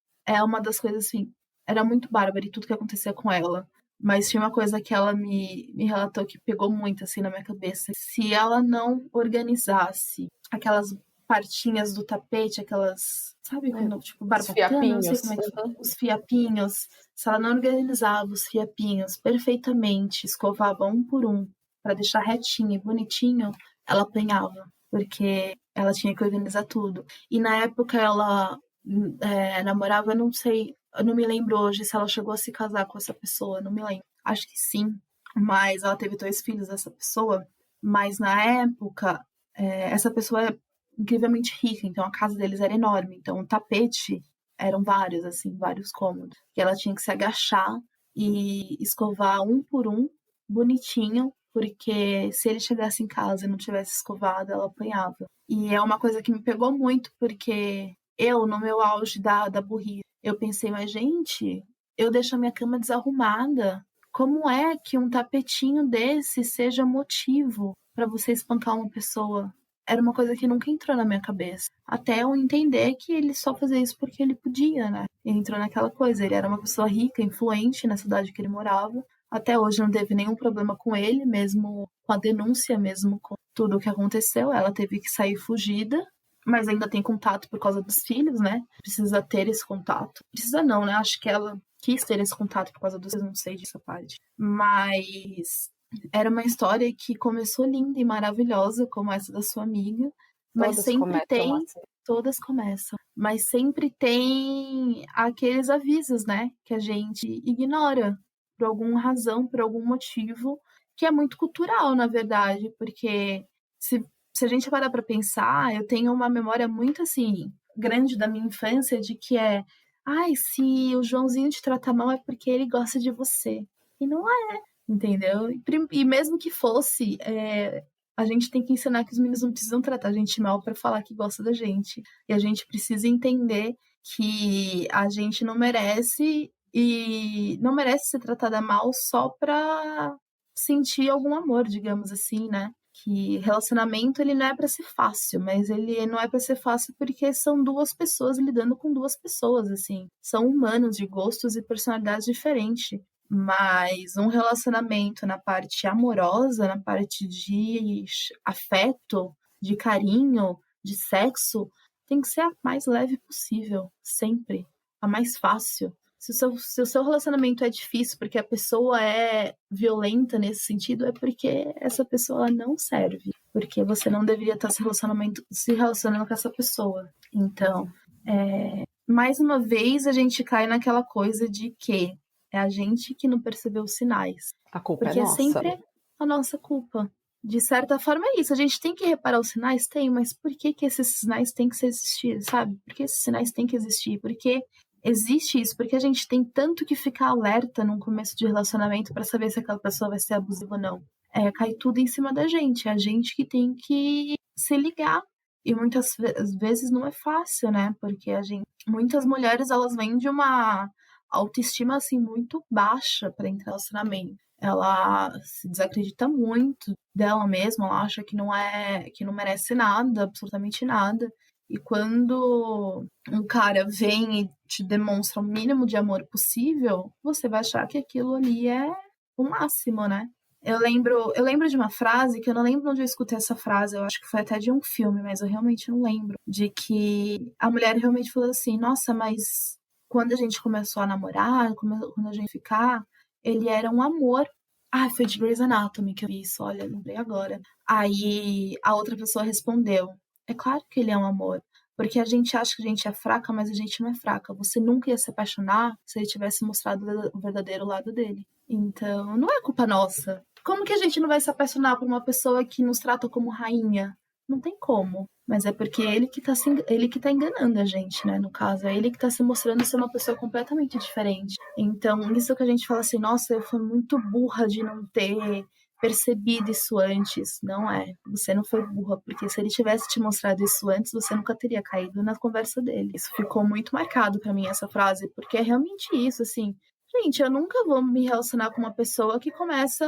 [SPEAKER 4] uma das coisas, assim, era muito bárbaro e tudo que acontecia com ela, mas tinha uma coisa que ela me relatou que pegou muito, assim, na minha cabeça. Se ela não organizasse aquelas partinhas do tapete, aquelas, sabe, quando, tipo,
[SPEAKER 3] Os
[SPEAKER 4] barbacana, não sei
[SPEAKER 3] fiapinhos.
[SPEAKER 4] como é que fala, os fiapinhos, se ela não organizava os fiapinhos perfeitamente, escovava um por um, para deixar retinho e bonitinho, ela apanhava, porque ela tinha que organizar tudo. E na época ela namorava, eu não sei, eu não me lembro hoje se ela chegou a se casar com essa pessoa, não me lembro. Acho que sim, mas ela teve 2 filhos, essa pessoa, mas na época, essa pessoa é incrivelmente rica, então a casa deles era enorme, então o tapete eram vários, assim, vários cômodos, e ela tinha que se agachar e escovar um por um, bonitinho, porque se ele chegasse em casa e não tivesse escovado, ela apanhava. E é uma coisa que me pegou muito, porque eu, no meu auge da burrice, eu pensei, mas gente, eu deixo a minha cama desarrumada, como é que um tapetinho desse seja motivo para você espancar uma pessoa? Era uma coisa que nunca entrou na minha cabeça. Até eu entender que ele só fazia isso porque ele podia, né? Ele entrou naquela coisa. Ele era uma pessoa rica, influente na cidade que ele morava. Até hoje não teve nenhum problema com ele, mesmo com a denúncia, mesmo com tudo o que aconteceu. Ela teve que sair fugida, mas ainda tem contato por causa dos filhos, né? Precisa ter esse contato. Precisa não, né? Acho que ela quis ter esse contato por causa dos filhos, não sei dessa parte. Mas era uma história que começou linda e maravilhosa, como essa da sua amiga, mas
[SPEAKER 3] Todas
[SPEAKER 4] sempre
[SPEAKER 3] começam
[SPEAKER 4] tem,
[SPEAKER 3] assim.
[SPEAKER 4] todas começam, mas sempre tem aqueles avisos, né, que a gente ignora por alguma razão, por algum motivo, que é muito cultural, na verdade, porque se a gente parar para pensar, eu tenho uma memória muito assim grande da minha infância de que ai, se o Joãozinho te trata mal é porque ele gosta de você. E não é, entendeu? E mesmo que fosse, a gente tem que ensinar que os meninos não precisam tratar a gente mal para falar que gosta da gente. E a gente precisa entender que a gente não merece e não merece ser tratada mal só pra sentir algum amor, digamos assim, né? Que relacionamento ele não é para ser fácil, mas ele não é para ser fácil porque são 2 pessoas lidando com 2 pessoas, assim. São humanos de gostos e personalidades diferentes. Mas um relacionamento na parte amorosa, na parte de afeto, de carinho, de sexo, tem que ser a mais leve possível, sempre. A mais fácil. Se o seu relacionamento é difícil porque a pessoa é violenta nesse sentido, é porque essa pessoa não serve. Porque você não deveria estar se relacionando com essa pessoa. Então, mais uma vez a gente cai naquela coisa de que é a gente que não percebeu os sinais.
[SPEAKER 3] A culpa
[SPEAKER 4] Porque
[SPEAKER 3] é
[SPEAKER 4] é
[SPEAKER 3] nossa.
[SPEAKER 4] sempre a nossa culpa. De certa forma é isso. A gente tem que reparar os sinais? Tem, mas por que esses sinais têm que existir, sabe? Por que esses sinais têm que existir? Porque existe isso? Porque a gente tem tanto que ficar alerta num começo de relacionamento para saber se aquela pessoa vai ser abusiva ou não. Cai tudo em cima da gente. É a gente que tem que se ligar. E muitas vezes não é fácil, né? Porque muitas mulheres, elas vêm de uma autoestima, assim, muito baixa para entrar no relacionamento. Ela se desacredita muito dela mesma, ela acha que não merece nada, absolutamente nada. E quando um cara vem e te demonstra o mínimo de amor possível, você vai achar que aquilo ali é o máximo, né? Eu lembro de uma frase, que eu não lembro onde eu escutei essa frase, eu acho que foi até de um filme, mas eu realmente não lembro. De que a mulher realmente falou assim, nossa, mas quando a gente começou a namorar, quando a gente ficar, ele era um amor. Ah, foi de Grey's Anatomy que eu vi isso, olha, lembrei agora. Aí a outra pessoa respondeu, é claro que ele é um amor. Porque a gente acha que a gente é fraca, mas a gente não é fraca. Você nunca ia se apaixonar se ele tivesse mostrado o verdadeiro lado dele. Então, não é culpa nossa. Como que a gente não vai se apaixonar por uma pessoa que nos trata como rainha? Não tem como. Mas é porque ele que tá enganando a gente, né? No caso, é ele que tá se mostrando ser uma pessoa completamente diferente. Então, isso que a gente fala assim, nossa, eu fui muito burra de não ter percebido isso antes. Não é. Você não foi burra, porque se ele tivesse te mostrado isso antes, você nunca teria caído na conversa dele. Isso ficou muito marcado pra mim, essa frase, porque é realmente isso, assim. Gente, eu nunca vou me relacionar com uma pessoa que começa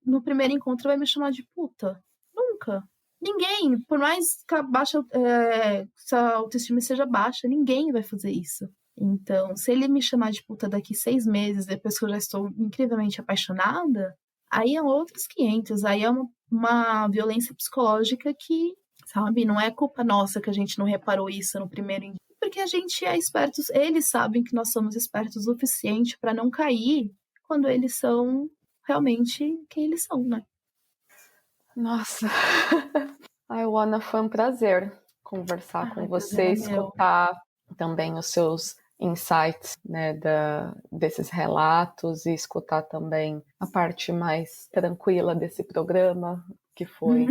[SPEAKER 4] no primeiro encontro vai me chamar de puta. Nunca. Ninguém, por mais que a autoestima seja baixa, ninguém vai fazer isso. Então, se ele me chamar de puta daqui 6 meses, depois que eu já estou incrivelmente apaixonada, aí é outros 500. Aí é uma violência psicológica que, sabe, não é culpa nossa que a gente não reparou isso no primeiro encontro. Porque a gente é esperto, eles sabem que nós somos espertos o suficiente para não cair quando eles são realmente quem eles são, né?
[SPEAKER 3] Nossa, ai, Ana, foi um prazer conversar com você,
[SPEAKER 4] prazer é meu.
[SPEAKER 3] escutar também os seus insights, né, desses relatos e escutar também a parte mais tranquila desse programa, que foi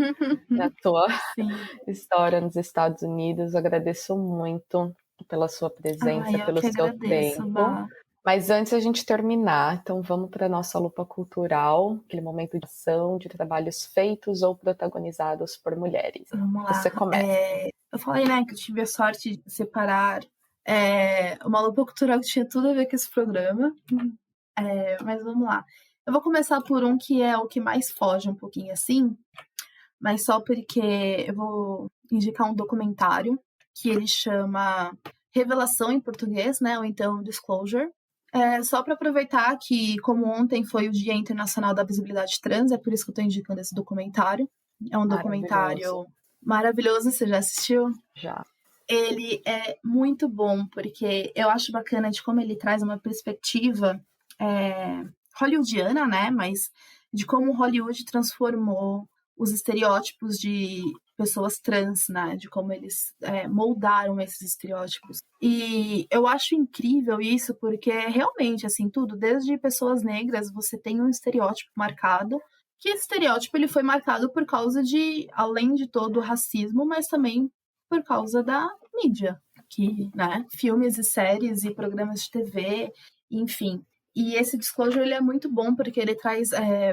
[SPEAKER 3] a tua
[SPEAKER 4] Sim.
[SPEAKER 3] história nos Estados Unidos. Agradeço muito pela sua presença,
[SPEAKER 4] Ai, eu
[SPEAKER 3] pelo
[SPEAKER 4] que
[SPEAKER 3] seu
[SPEAKER 4] agradeço,
[SPEAKER 3] tempo.
[SPEAKER 4] Bá.
[SPEAKER 3] Mas antes a gente terminar, então vamos para a nossa lupa cultural, aquele momento de ação, de trabalhos feitos ou protagonizados por mulheres.
[SPEAKER 4] Vamos lá.
[SPEAKER 3] Você começa.
[SPEAKER 4] Eu falei, né, que eu tive a sorte de separar uma lupa cultural que tinha tudo a ver com esse programa. Mas vamos lá. Eu vou começar por um que é o que mais foge um pouquinho assim, mas só porque eu vou indicar um documentário que ele chama Revelação em português, né, ou então Disclosure. Só para aproveitar que, como ontem foi o Dia Internacional da Visibilidade Trans, é por isso que eu estou indicando esse documentário. É um documentário maravilhoso, você já assistiu?
[SPEAKER 3] Já.
[SPEAKER 4] Ele é muito bom, porque eu acho bacana de como ele traz uma perspectiva hollywoodiana, né? Mas de como Hollywood transformou os estereótipos de pessoas trans, né? De como eles moldaram esses estereótipos. E eu acho incrível isso, porque realmente, assim, tudo, desde pessoas negras, você tem um estereótipo marcado, que esse estereótipo ele foi marcado por causa de, além de todo o racismo, mas também por causa da mídia, que, né, filmes e séries e programas de TV, enfim. E esse Disclosure ele é muito bom porque ele traz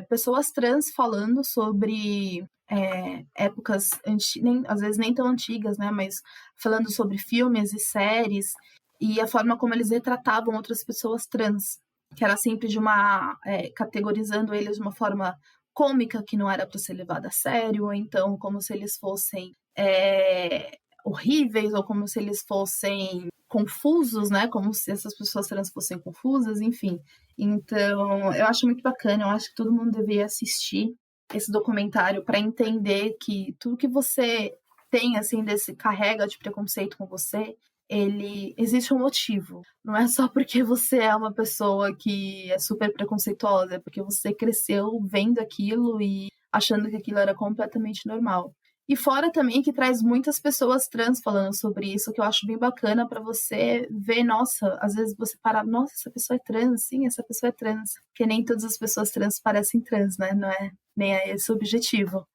[SPEAKER 4] pessoas trans falando sobre épocas, às vezes nem tão antigas, né, mas falando sobre filmes e séries e a forma como eles retratavam outras pessoas trans, que era sempre categorizando eles de uma forma cômica que não era para ser levada a sério, ou então como se eles fossem horríveis, ou como se eles fossem confusos, né? Como se essas pessoas trans fossem confusas, enfim. Então, eu acho muito bacana, eu acho que todo mundo deveria assistir esse documentário para entender que tudo que você tem, assim, carrega de preconceito com você, existe um motivo. Não é só porque você é uma pessoa que é super preconceituosa, é porque você cresceu vendo aquilo e achando que aquilo era completamente normal. E fora também que traz muitas pessoas trans falando sobre isso, que eu acho bem bacana para você ver, nossa, às vezes você para, nossa, essa pessoa é trans, sim, essa pessoa é trans. Porque nem todas as pessoas trans parecem trans, né? Não é nem é esse o objetivo.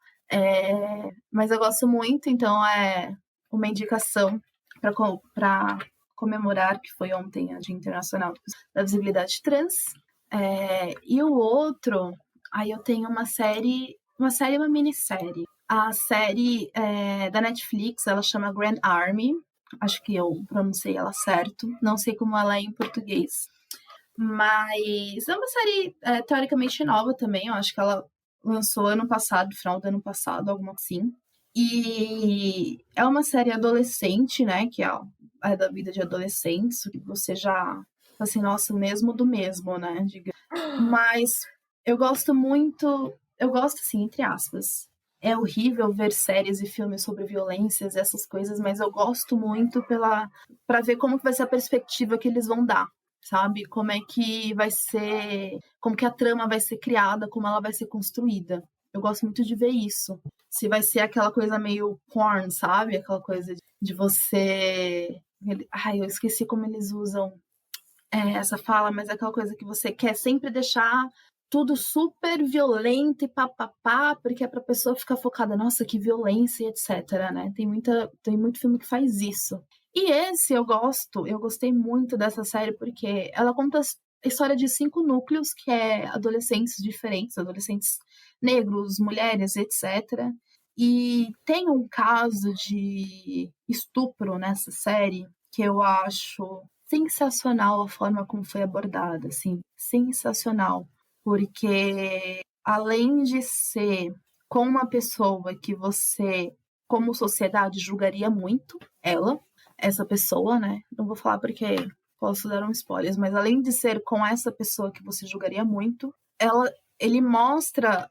[SPEAKER 4] Mas eu gosto muito, então é uma indicação para comemorar, que foi ontem a Dia Internacional da Visibilidade Trans. E o outro, aí eu tenho uma uma minissérie. A série da Netflix, ela chama Grand Army. Acho que eu pronunciei ela certo. Não sei como ela é em português. Mas é uma série teoricamente nova também. Eu acho que ela lançou ano passado, final do ano passado, alguma assim. E é uma série adolescente, né? Que é da vida de adolescentes. Que você já... Assim, nossa, o mesmo do mesmo, né? Mas eu gosto muito... Eu gosto, assim, entre aspas. É horrível ver séries e filmes sobre violências e essas coisas, mas eu gosto muito para ver como que vai ser a perspectiva que eles vão dar, sabe? Como é que vai ser, como que a trama vai ser criada, como ela vai ser construída. Eu gosto muito de ver isso. Se vai ser aquela coisa meio porn, sabe? Aquela coisa de você... Ai, eu esqueci como eles usam essa fala, mas é aquela coisa que você quer sempre deixar tudo super violento e papapá, porque é pra pessoa ficar focada, nossa, que violência e etc, né? Tem muito filme que faz isso. E esse eu gostei muito dessa série, porque ela conta a história de 5 núcleos, que é adolescentes diferentes, adolescentes negros, mulheres, etc. E tem um caso de estupro nessa série que eu acho sensacional a forma como foi abordada, assim, sensacional. Porque além de ser com uma pessoa que você, como sociedade, julgaria muito essa pessoa, né? Não vou falar porque posso dar um spoiler, mas além de ser com essa pessoa que você julgaria muito, ele mostra,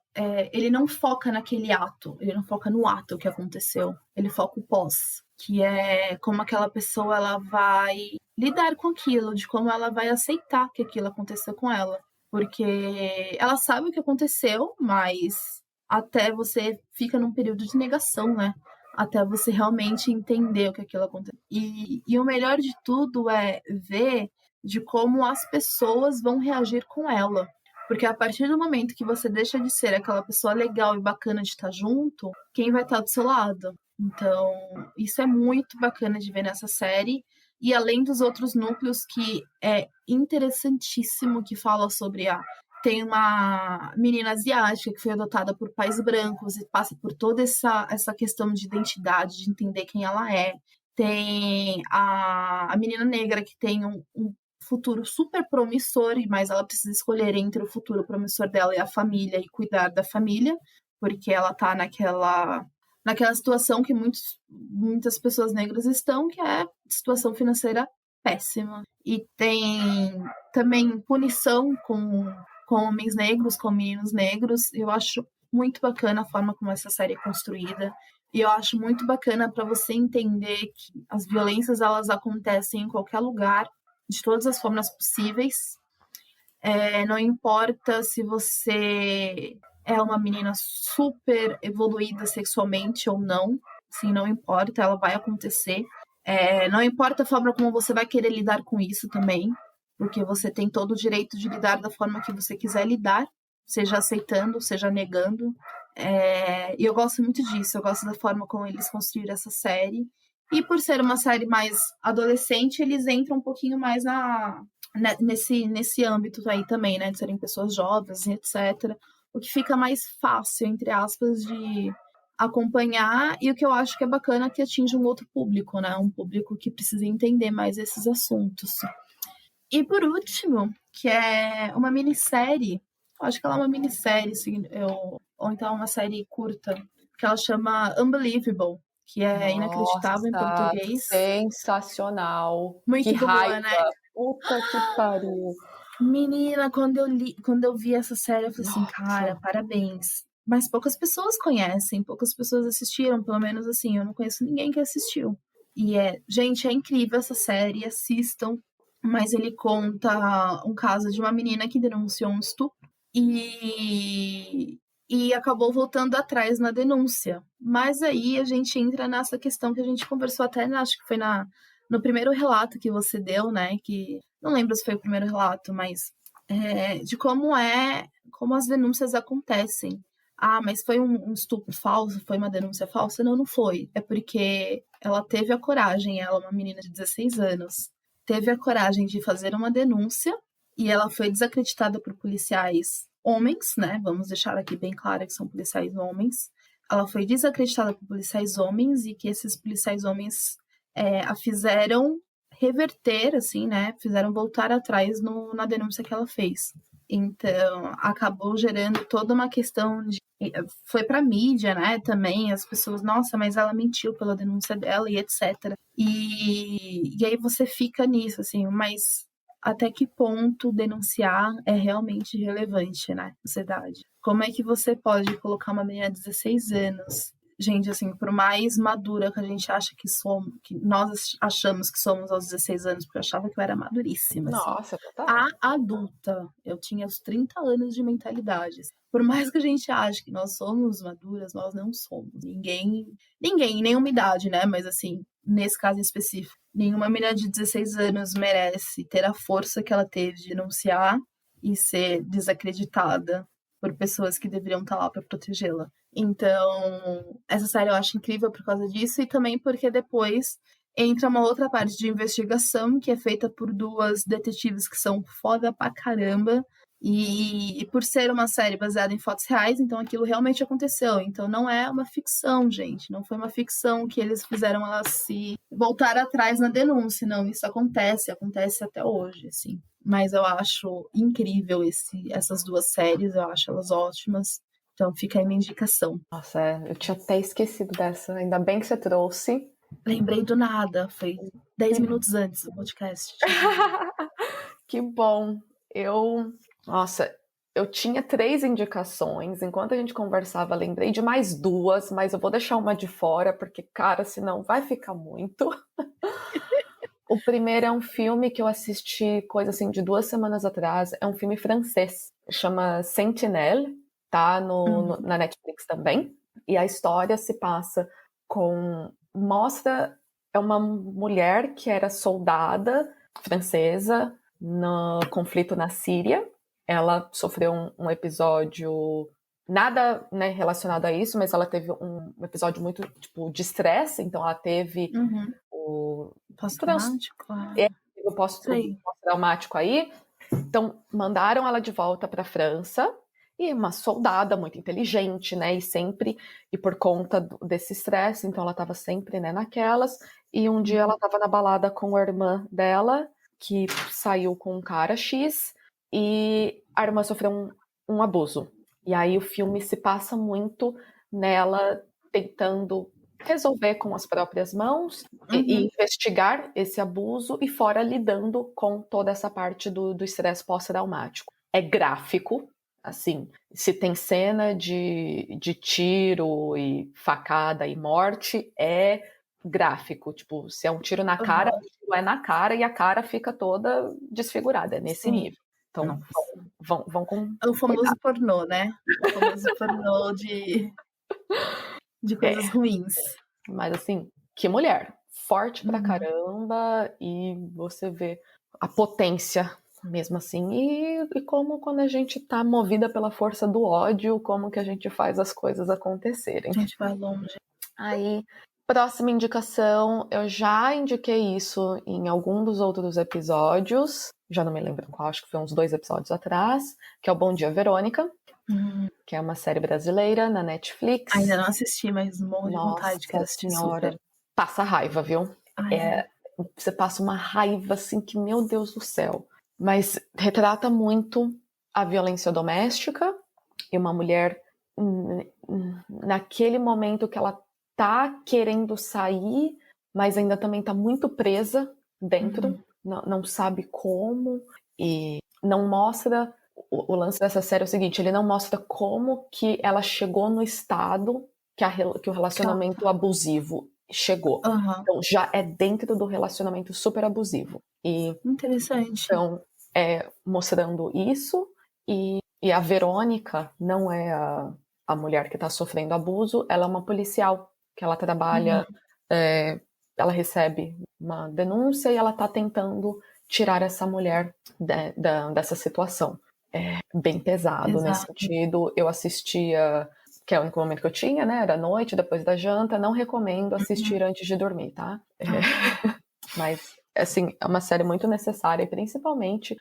[SPEAKER 4] ele não foca naquele ato, ele não foca no ato que aconteceu, ele foca o pós, que é como aquela pessoa ela vai lidar com aquilo, de como ela vai aceitar que aquilo aconteceu com ela. Porque ela sabe o que aconteceu, mas até você fica num período de negação, né? Até você realmente entender o que aquilo aconteceu. E o melhor de tudo é ver de como as pessoas vão reagir com ela. Porque a partir do momento que você deixa de ser aquela pessoa legal e bacana de estar junto, quem vai estar do seu lado? Então, isso é muito bacana de ver nessa série. E além dos outros núcleos que é interessantíssimo, que fala sobre tem uma menina asiática que foi adotada por pais brancos e passa por toda essa questão de identidade, de entender quem ela é. Tem a menina negra que tem um futuro super promissor, mas ela precisa escolher entre o futuro promissor dela e a família e cuidar da família, porque ela tá naquela situação que muitas pessoas negras estão, que é situação financeira péssima. E tem também punição com homens negros, com meninos negros. Eu acho muito bacana a forma como essa série é construída. E eu acho muito bacana para você entender que as violências elas acontecem em qualquer lugar, de todas as formas possíveis. Não importa se você é uma menina super evoluída sexualmente ou não, sim, não importa, ela vai acontecer. Não importa a forma como você vai querer lidar com isso também, porque você tem todo o direito de lidar da forma que você quiser lidar, seja aceitando, seja negando. E eu gosto muito disso, eu gosto da forma como eles construíram essa série. E por ser uma série mais adolescente, eles entram um pouquinho mais nesse âmbito aí também, né? De serem pessoas jovens e etc. O que fica mais fácil, entre aspas, de acompanhar. E o que eu acho que é bacana é que atinge um outro público, né? Um público que precisa entender mais esses assuntos. E por último, que é uma minissérie. Eu acho que ela é uma minissérie, assim, ou então uma série curta, que ela chama Unbelievable, que é inacreditável em português.
[SPEAKER 3] Sensacional.
[SPEAKER 4] Muito
[SPEAKER 3] que
[SPEAKER 4] boa,
[SPEAKER 3] raiva.
[SPEAKER 4] né?
[SPEAKER 3] Puta que pariu.
[SPEAKER 4] Menina, quando eu vi essa série, eu falei assim, cara, parabéns. Mas poucas pessoas conhecem, poucas pessoas assistiram, pelo menos assim, eu não conheço ninguém que assistiu. E gente, é incrível essa série, assistam. Mas ele conta um caso de uma menina que denunciou um estupro e acabou voltando atrás na denúncia. Mas aí a gente entra nessa questão que a gente conversou até, acho que foi no primeiro relato que você deu, né? Que não lembro se foi o primeiro relato, mas de como as denúncias acontecem. Ah, mas foi um estupro falso? Foi uma denúncia falsa? Não, não foi. É porque ela teve a coragem, ela, uma menina de 16 anos, teve a coragem de fazer uma denúncia e ela foi desacreditada por policiais homens, né? Vamos deixar aqui bem claro que são policiais homens. Ela foi desacreditada por policiais homens e que esses policiais homens a fizeram reverter, assim, né? Fizeram voltar atrás na denúncia que ela fez. Então, acabou gerando toda uma questão de... Foi pra mídia, né, também, as pessoas, nossa, mas ela mentiu pela denúncia dela e etc. E aí você fica nisso, assim, mas até que ponto denunciar é realmente relevante, né, na sociedade? Como é que você pode colocar uma menina de 16 anos... Gente, assim, por mais madura que a gente acha que somos, que nós achamos que somos aos 16 anos, porque eu achava que eu era maduríssima.
[SPEAKER 3] Nossa,
[SPEAKER 4] assim.
[SPEAKER 3] total.
[SPEAKER 4] A adulta, eu tinha os 30 anos de mentalidade. Por mais que a gente ache que nós somos maduras, nós não somos. Ninguém, nenhuma idade, né? Mas assim, nesse caso em específico, nenhuma menina de 16 anos merece ter a força que ela teve de denunciar e ser desacreditada por pessoas que deveriam estar lá para protegê-la. Então, essa série eu acho incrível por causa disso e também porque depois entra uma outra parte de investigação que é feita por duas detetives que são foda pra caramba. E por ser uma série baseada em fatos reais, então aquilo realmente aconteceu. Então não é uma ficção, gente. Não foi uma ficção que eles fizeram ela se voltar atrás na denúncia. Não, isso acontece até hoje, assim. Mas eu acho incrível essas duas séries, eu acho elas ótimas. Então fica aí minha indicação.
[SPEAKER 3] Nossa, eu tinha até esquecido dessa. Ainda bem que você trouxe.
[SPEAKER 4] Lembrei do nada, foi 10 minutos antes do podcast.
[SPEAKER 3] Que bom. Nossa, eu tinha 3 indicações. Enquanto a gente conversava, lembrei de mais 2, mas eu vou deixar uma de fora, porque, cara, senão vai ficar muito. O primeiro é um filme que eu assisti, coisa assim, de 2 semanas atrás. É um filme francês. Chama Sentinelle, tá na Netflix também. E a história se passa é uma mulher que era soldada francesa no conflito na Síria. Ela sofreu um episódio, nada, né, relacionado a isso, mas ela teve um episódio muito, tipo, de estresse. Então ela teve o
[SPEAKER 4] Pós-traumático?
[SPEAKER 3] o pós-traumático aí. Então mandaram ela de volta para a França. E uma soldada muito inteligente, né? E por conta desse estresse, então ela estava sempre, né, naquelas. E um dia ela estava na balada com a irmã dela, que saiu com um cara X, e a irmã sofreu um abuso. E aí o filme se passa muito nela tentando resolver com as próprias mãos e investigar esse abuso, e fora lidando com toda essa parte do estresse pós-traumático. É gráfico. Assim, se tem cena de tiro e facada e morte, é gráfico. Tipo, se é um tiro na cara, o tiro é na cara e a cara fica toda desfigurada. É nesse nível. Então, vão com...
[SPEAKER 4] É o famoso pornô, né? O famoso pornô de coisas ruins.
[SPEAKER 3] Mas, assim, que mulher. Forte pra caramba, e você vê a potência mesmo assim, e como quando a gente tá movida pela força do ódio, como que a gente faz as coisas acontecerem.
[SPEAKER 4] A gente vai longe.
[SPEAKER 3] Aí, próxima indicação, eu já indiquei isso em algum dos outros episódios, já não me lembro qual, acho que foi uns 2 episódios atrás, que é o Bom Dia, Verônica, que é uma série brasileira na Netflix.
[SPEAKER 4] Ainda não assisti, mas morro de vontade de assistir.
[SPEAKER 3] Senhora, super. Passa raiva, viu? Você passa uma raiva assim que, meu Deus do céu. Mas retrata muito a violência doméstica e uma mulher naquele momento que ela tá querendo sair, mas ainda também tá muito presa dentro, não sabe como, e não mostra... O lance dessa série é o seguinte, ele não mostra como que ela chegou no estado que o relacionamento abusivo chegou. Então já é dentro do relacionamento super abusivo.
[SPEAKER 4] Interessante.
[SPEAKER 3] Então, mostrando isso, e a Verônica não é a mulher que está sofrendo abuso, ela é uma policial, que ela trabalha, ela recebe uma denúncia e ela está tentando tirar essa mulher dessa situação. É bem pesado. Nesse sentido. Eu assistia, que é o único momento que eu tinha, né? Era à noite, depois da janta. Não recomendo assistir antes de dormir, tá? Mas, assim, é uma série muito necessária, principalmente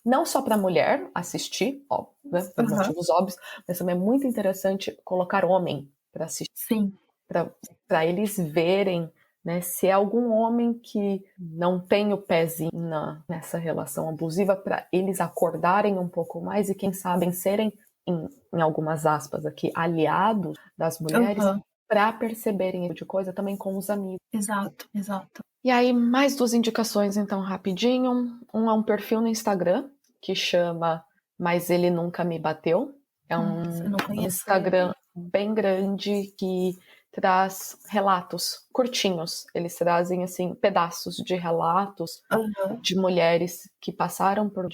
[SPEAKER 3] não só para mulher assistir, ó, né, por motivos óbvios, mas também é muito interessante colocar homem para assistir.
[SPEAKER 4] Sim.
[SPEAKER 3] Para eles verem, né, se é algum homem que não tem o pezinho nessa relação abusiva, para eles acordarem um pouco mais e, quem sabe, serem, em algumas aspas aqui, aliados das mulheres, para perceberem esse tipo de coisa também com os amigos.
[SPEAKER 4] Exato.
[SPEAKER 3] E aí, mais 2 indicações, então, rapidinho. Um é um perfil no Instagram, que chama Mas Ele Nunca Me Bateu. É um Instagram bem grande que traz relatos curtinhos. Eles trazem, assim, pedaços de relatos de mulheres que passaram por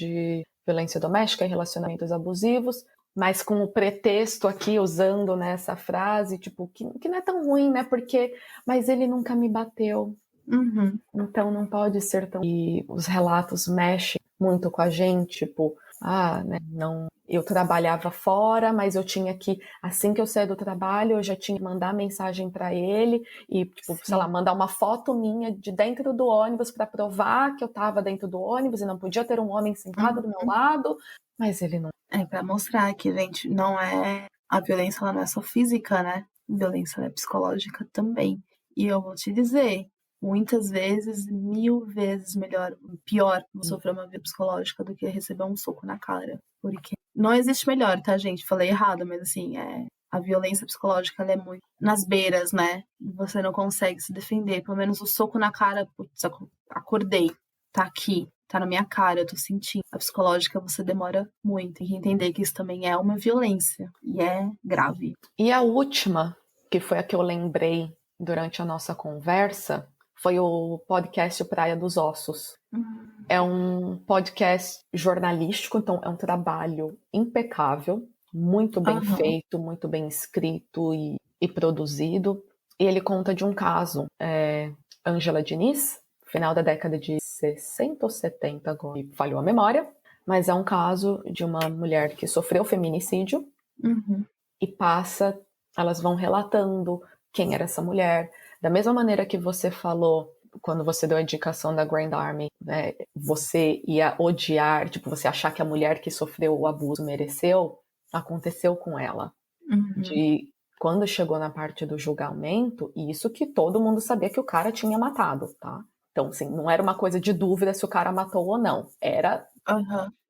[SPEAKER 3] violência doméstica e relacionamentos abusivos, mas com o pretexto aqui, usando, né, essa frase, tipo, que não é tão ruim, né, mas ele nunca me bateu. Então não pode ser tão... E os relatos mexem muito com a gente, tipo, né, não, eu trabalhava fora, mas eu tinha que, assim que eu saía do trabalho, eu já tinha que mandar mensagem para ele e, tipo, sei lá, mandar uma foto minha de dentro do ônibus para provar que eu estava dentro do ônibus e não podia ter um homem sentado do meu lado, mas ele não.
[SPEAKER 4] É pra mostrar que, gente, não é... A violência, ela não é só física, né? A violência, ela é psicológica também. E eu vou te dizer, muitas vezes, 1000 vezes pior sofrer uma violência psicológica do que receber um soco na cara. Porque não existe melhor, tá, gente? Falei errado, mas assim, a violência psicológica, ela é muito nas beiras, né? Você não consegue se defender. Pelo menos o soco na cara, putz, acordei, tá aqui. Tá na minha cara, eu tô sentindo. A psicológica, você demora muito. Tem que entender que isso também é uma violência. E é grave.
[SPEAKER 3] E a última, que foi a que eu lembrei durante a nossa conversa, foi o podcast Praia dos Ossos. É um podcast jornalístico, então é um trabalho impecável, muito bem feito, muito bem escrito e produzido. E ele conta de um caso, Ângela Diniz, final da década de 60 ou 70, agora falhou a memória, mas é um caso de uma mulher que sofreu feminicídio e elas vão relatando quem era essa mulher. Da mesma maneira que você falou, quando você deu a indicação da Grand Army, né, você ia odiar, tipo, você achar que a mulher que sofreu o abuso mereceu, aconteceu com ela. De quando chegou na parte do julgamento, isso que todo mundo sabia que o cara tinha matado, tá? Então, assim, não era uma coisa de dúvida se o cara matou ou não. Era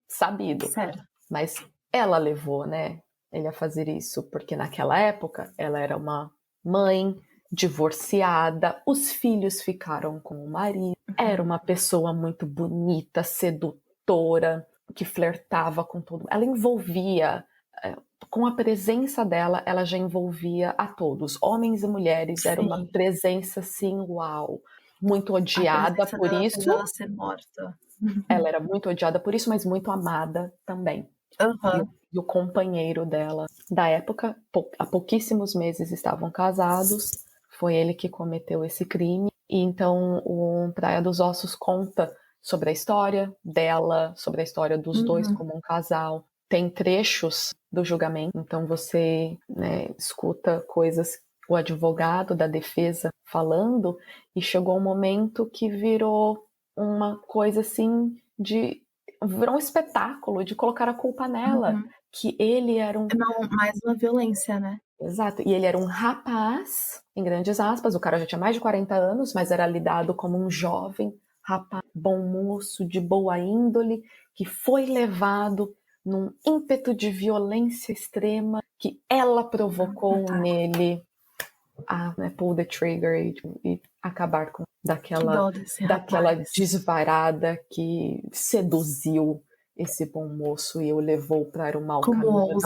[SPEAKER 3] sabido.
[SPEAKER 4] Sério.
[SPEAKER 3] Mas ela levou, né, ele a fazer isso, porque naquela época ela era uma mãe divorciada, os filhos ficaram com o marido, era uma pessoa muito bonita, sedutora, que flertava com todo mundo. Ela envolvia, com a presença dela, ela já envolvia a todos, homens e mulheres. Era uma presença, assim, uau, muito odiada por isso.
[SPEAKER 4] Fez ela ser morta.
[SPEAKER 3] Ela era muito odiada por isso, mas muito amada também. E o companheiro dela da época, há pouquíssimos meses estavam casados, foi ele que cometeu esse crime. E então o Praia dos Ossos conta sobre a história dela, sobre a história dos dois como um casal. Tem trechos do julgamento, então você, né, escuta coisas, o advogado da defesa falando, e chegou um momento que virou uma coisa assim virou um espetáculo de colocar a culpa nela, que ele era
[SPEAKER 4] Não, mais uma violência, né?
[SPEAKER 3] Exato, e ele era um rapaz, em grandes aspas, o cara já tinha mais de 40 anos, mas era lidado como um jovem rapaz, bom moço, de boa índole, que foi levado num ímpeto de violência extrema que ela provocou nele a, né, pull the trigger e acabar com daquela desvarada que seduziu esse bom moço e o levou para o mau caminho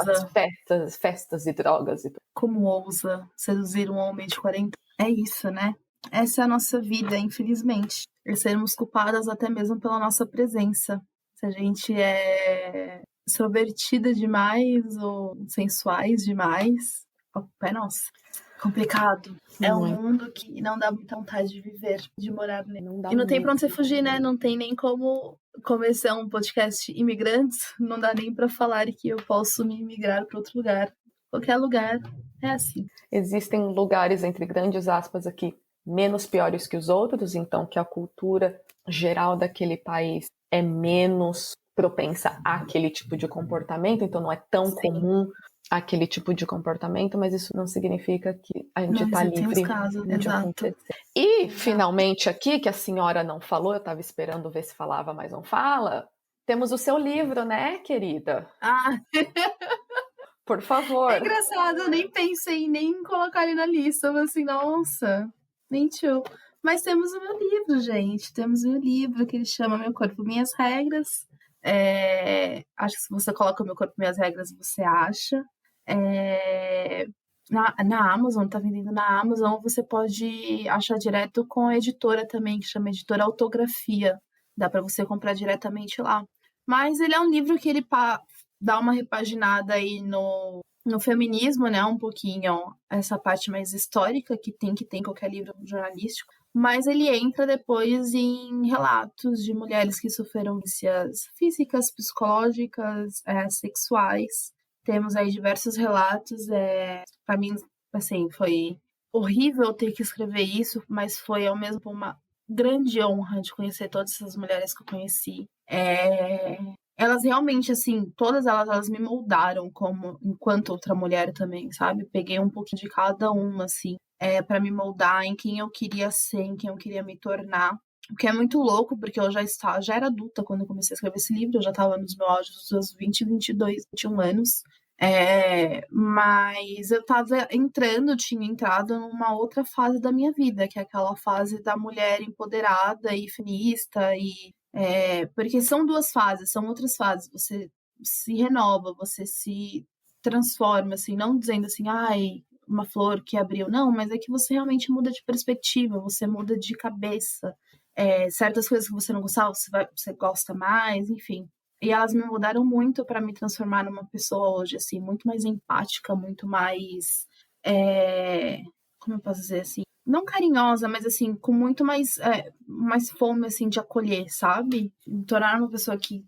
[SPEAKER 3] das festas e drogas.
[SPEAKER 4] Como ousa seduzir um homem de 40? É isso, né? Essa é a nossa vida, infelizmente. E sermos culpadas até mesmo pela nossa presença. Se a gente é extrovertida demais ou sensuais demais, a culpa é nossa. Complicado. É um mundo que não dá muita vontade de viver, de morar nele. E não tem pra onde você fugir, né? Não tem nem como começar um podcast imigrantes. Não dá nem pra falar que eu posso me migrar pra outro lugar. Qualquer lugar é assim.
[SPEAKER 3] Existem lugares, entre grandes aspas aqui, menos piores que os outros, então que a cultura geral daquele país é menos propensa àquele tipo de comportamento, então não é tão comum aquele tipo de comportamento, mas isso não significa que a gente está livre de acontecer. E, finalmente, aqui, que a senhora não falou, eu estava esperando ver se falava, mas não fala, temos o seu livro, né, querida? Por favor.
[SPEAKER 4] É engraçado, eu nem pensei nem em colocar ele na lista, eu falei assim, nossa, mentiu. Mas temos o meu livro, gente, temos o meu livro que ele chama Meu Corpo, Minhas Regras. Acho que se você coloca Meu Corpo, Minhas Regras, você acha. Na Amazon, tá vendendo na Amazon, você pode achar direto com a editora também, que chama Editora Autografia. Dá pra você comprar diretamente lá. Mas ele é um livro que ele dá uma repaginada aí no feminismo, né? Um pouquinho essa parte mais histórica que tem qualquer livro jornalístico. mas ele entra depois em relatos de mulheres que sofreram violências físicas, psicológicas, sexuais. Temos aí diversos relatos. Para mim, assim, foi horrível ter que escrever isso, mas foi ao mesmo tempo uma grande honra de conhecer todas essas mulheres que eu conheci. Elas realmente, assim, todas elas me moldaram como enquanto outra mulher também, sabe? Peguei um pouquinho de cada uma, assim, para me moldar em quem eu queria ser, em quem eu queria me tornar. O que é muito louco, porque eu já era adulta quando eu comecei a escrever esse livro, eu já estava nos meus 20, 22, 21 anos. Mas eu tinha entrado numa outra fase da minha vida, que é aquela fase da mulher empoderada e feminista, porque são duas fases, são outras fases. Você se renova, você se transforma, assim, não dizendo assim, ai, uma flor que abriu, não, mas é que você realmente muda de perspectiva, você muda de cabeça. Certas coisas que você não gostava, você gosta mais, enfim. E elas me mudaram muito para me transformar numa pessoa hoje, assim, muito mais empática, muito mais. Como eu posso dizer assim? Não carinhosa, mas assim, com muito mais fome, assim, de acolher, sabe? Me tornar uma pessoa que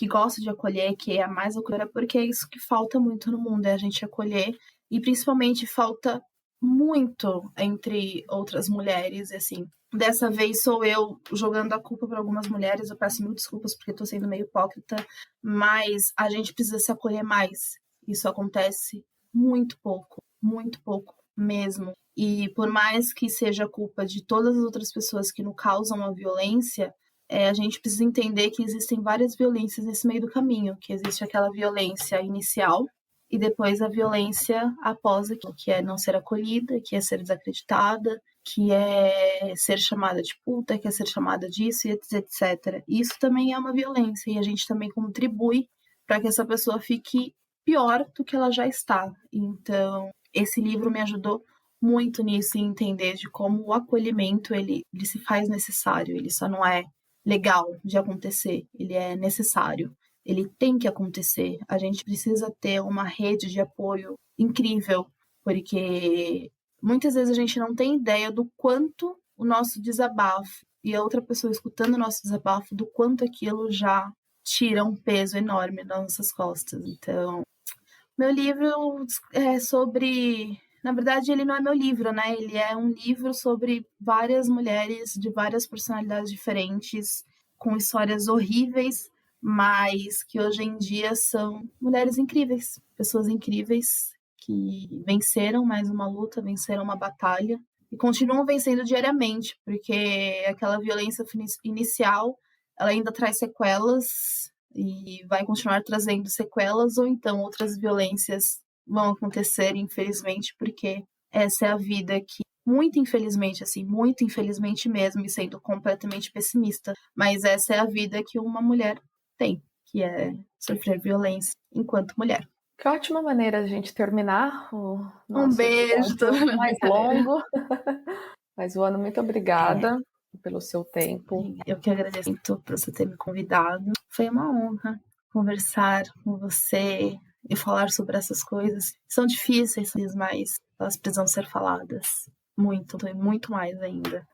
[SPEAKER 4] gosta de acolher, que é mais acolhedora, porque é isso que falta muito no mundo, é a gente acolher. E principalmente falta muito entre outras mulheres, assim. Dessa vez sou eu jogando a culpa para algumas mulheres, eu peço mil desculpas porque estou sendo meio hipócrita, mas a gente precisa se acolher mais. Isso acontece muito pouco mesmo. E por mais que seja culpa de todas as outras pessoas que nos causam a violência, a gente precisa entender que existem várias violências nesse meio do caminho, que existe aquela violência inicial e depois a violência após aquilo, que é não ser acolhida, que é ser desacreditada, que é ser chamada de puta, que é ser chamada disso, etc. Isso também é uma violência e a gente também contribui para que essa pessoa fique pior do que ela já está. Então, esse livro me ajudou muito nisso, em entender de como o acolhimento ele se faz necessário, ele só não é legal de acontecer, ele é necessário. Ele tem que acontecer. A gente precisa ter uma rede de apoio incrível, porque muitas vezes a gente não tem ideia do quanto o nosso desabafo e a outra pessoa escutando o nosso desabafo, do quanto aquilo já tira um peso enorme das nossas costas. Então, meu livro é sobre... Na verdade, ele não é meu livro, né? Ele é um livro sobre várias mulheres de várias personalidades diferentes, com histórias horríveis, mas que hoje em dia são mulheres incríveis, pessoas incríveis que venceram mais uma luta, venceram uma batalha e continuam vencendo diariamente, porque aquela violência inicial, ela ainda traz sequelas e vai continuar trazendo sequelas, ou então outras violências vão acontecer, infelizmente, porque essa é a vida que, muito infelizmente, assim, muito infelizmente mesmo, e sendo completamente pessimista, mas essa é a vida que uma mulher tem, que é sofrer violência enquanto mulher.
[SPEAKER 3] Que ótima maneira de a gente terminar o
[SPEAKER 4] Um
[SPEAKER 3] nosso
[SPEAKER 4] beijo,
[SPEAKER 3] episódio mais longo. Mas, Luana, muito obrigada pelo seu tempo.
[SPEAKER 4] Eu que agradeço muito por você ter me convidado. Foi uma honra conversar com você e falar sobre essas coisas. São difíceis, mas elas precisam ser faladas. Muito, e muito mais ainda.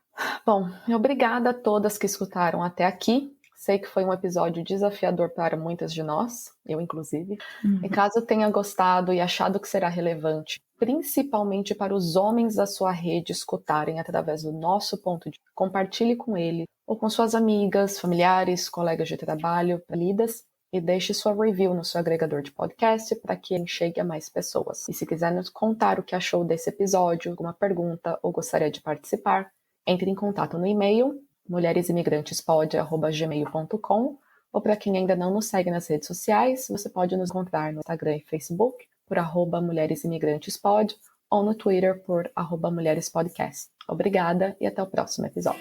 [SPEAKER 3] Bom, obrigada a todas que escutaram até aqui. Sei que foi um episódio desafiador para muitas de nós, eu inclusive. E caso tenha gostado e achado que será relevante, principalmente para os homens da sua rede escutarem através do nosso ponto de vista, compartilhe com ele ou com suas amigas, familiares, colegas de trabalho, lidas, e deixe sua review no seu agregador de podcast para que ele chegue a mais pessoas. E se quiser nos contar o que achou desse episódio, alguma pergunta ou gostaria de participar, entre em contato no e-mail mulheresimigrantespod@gmail.com, ou para quem ainda não nos segue nas redes sociais, você pode nos encontrar no Instagram e Facebook por @mulheresimigrantespod ou no Twitter por @mulherespodcast. Obrigada e até o próximo episódio.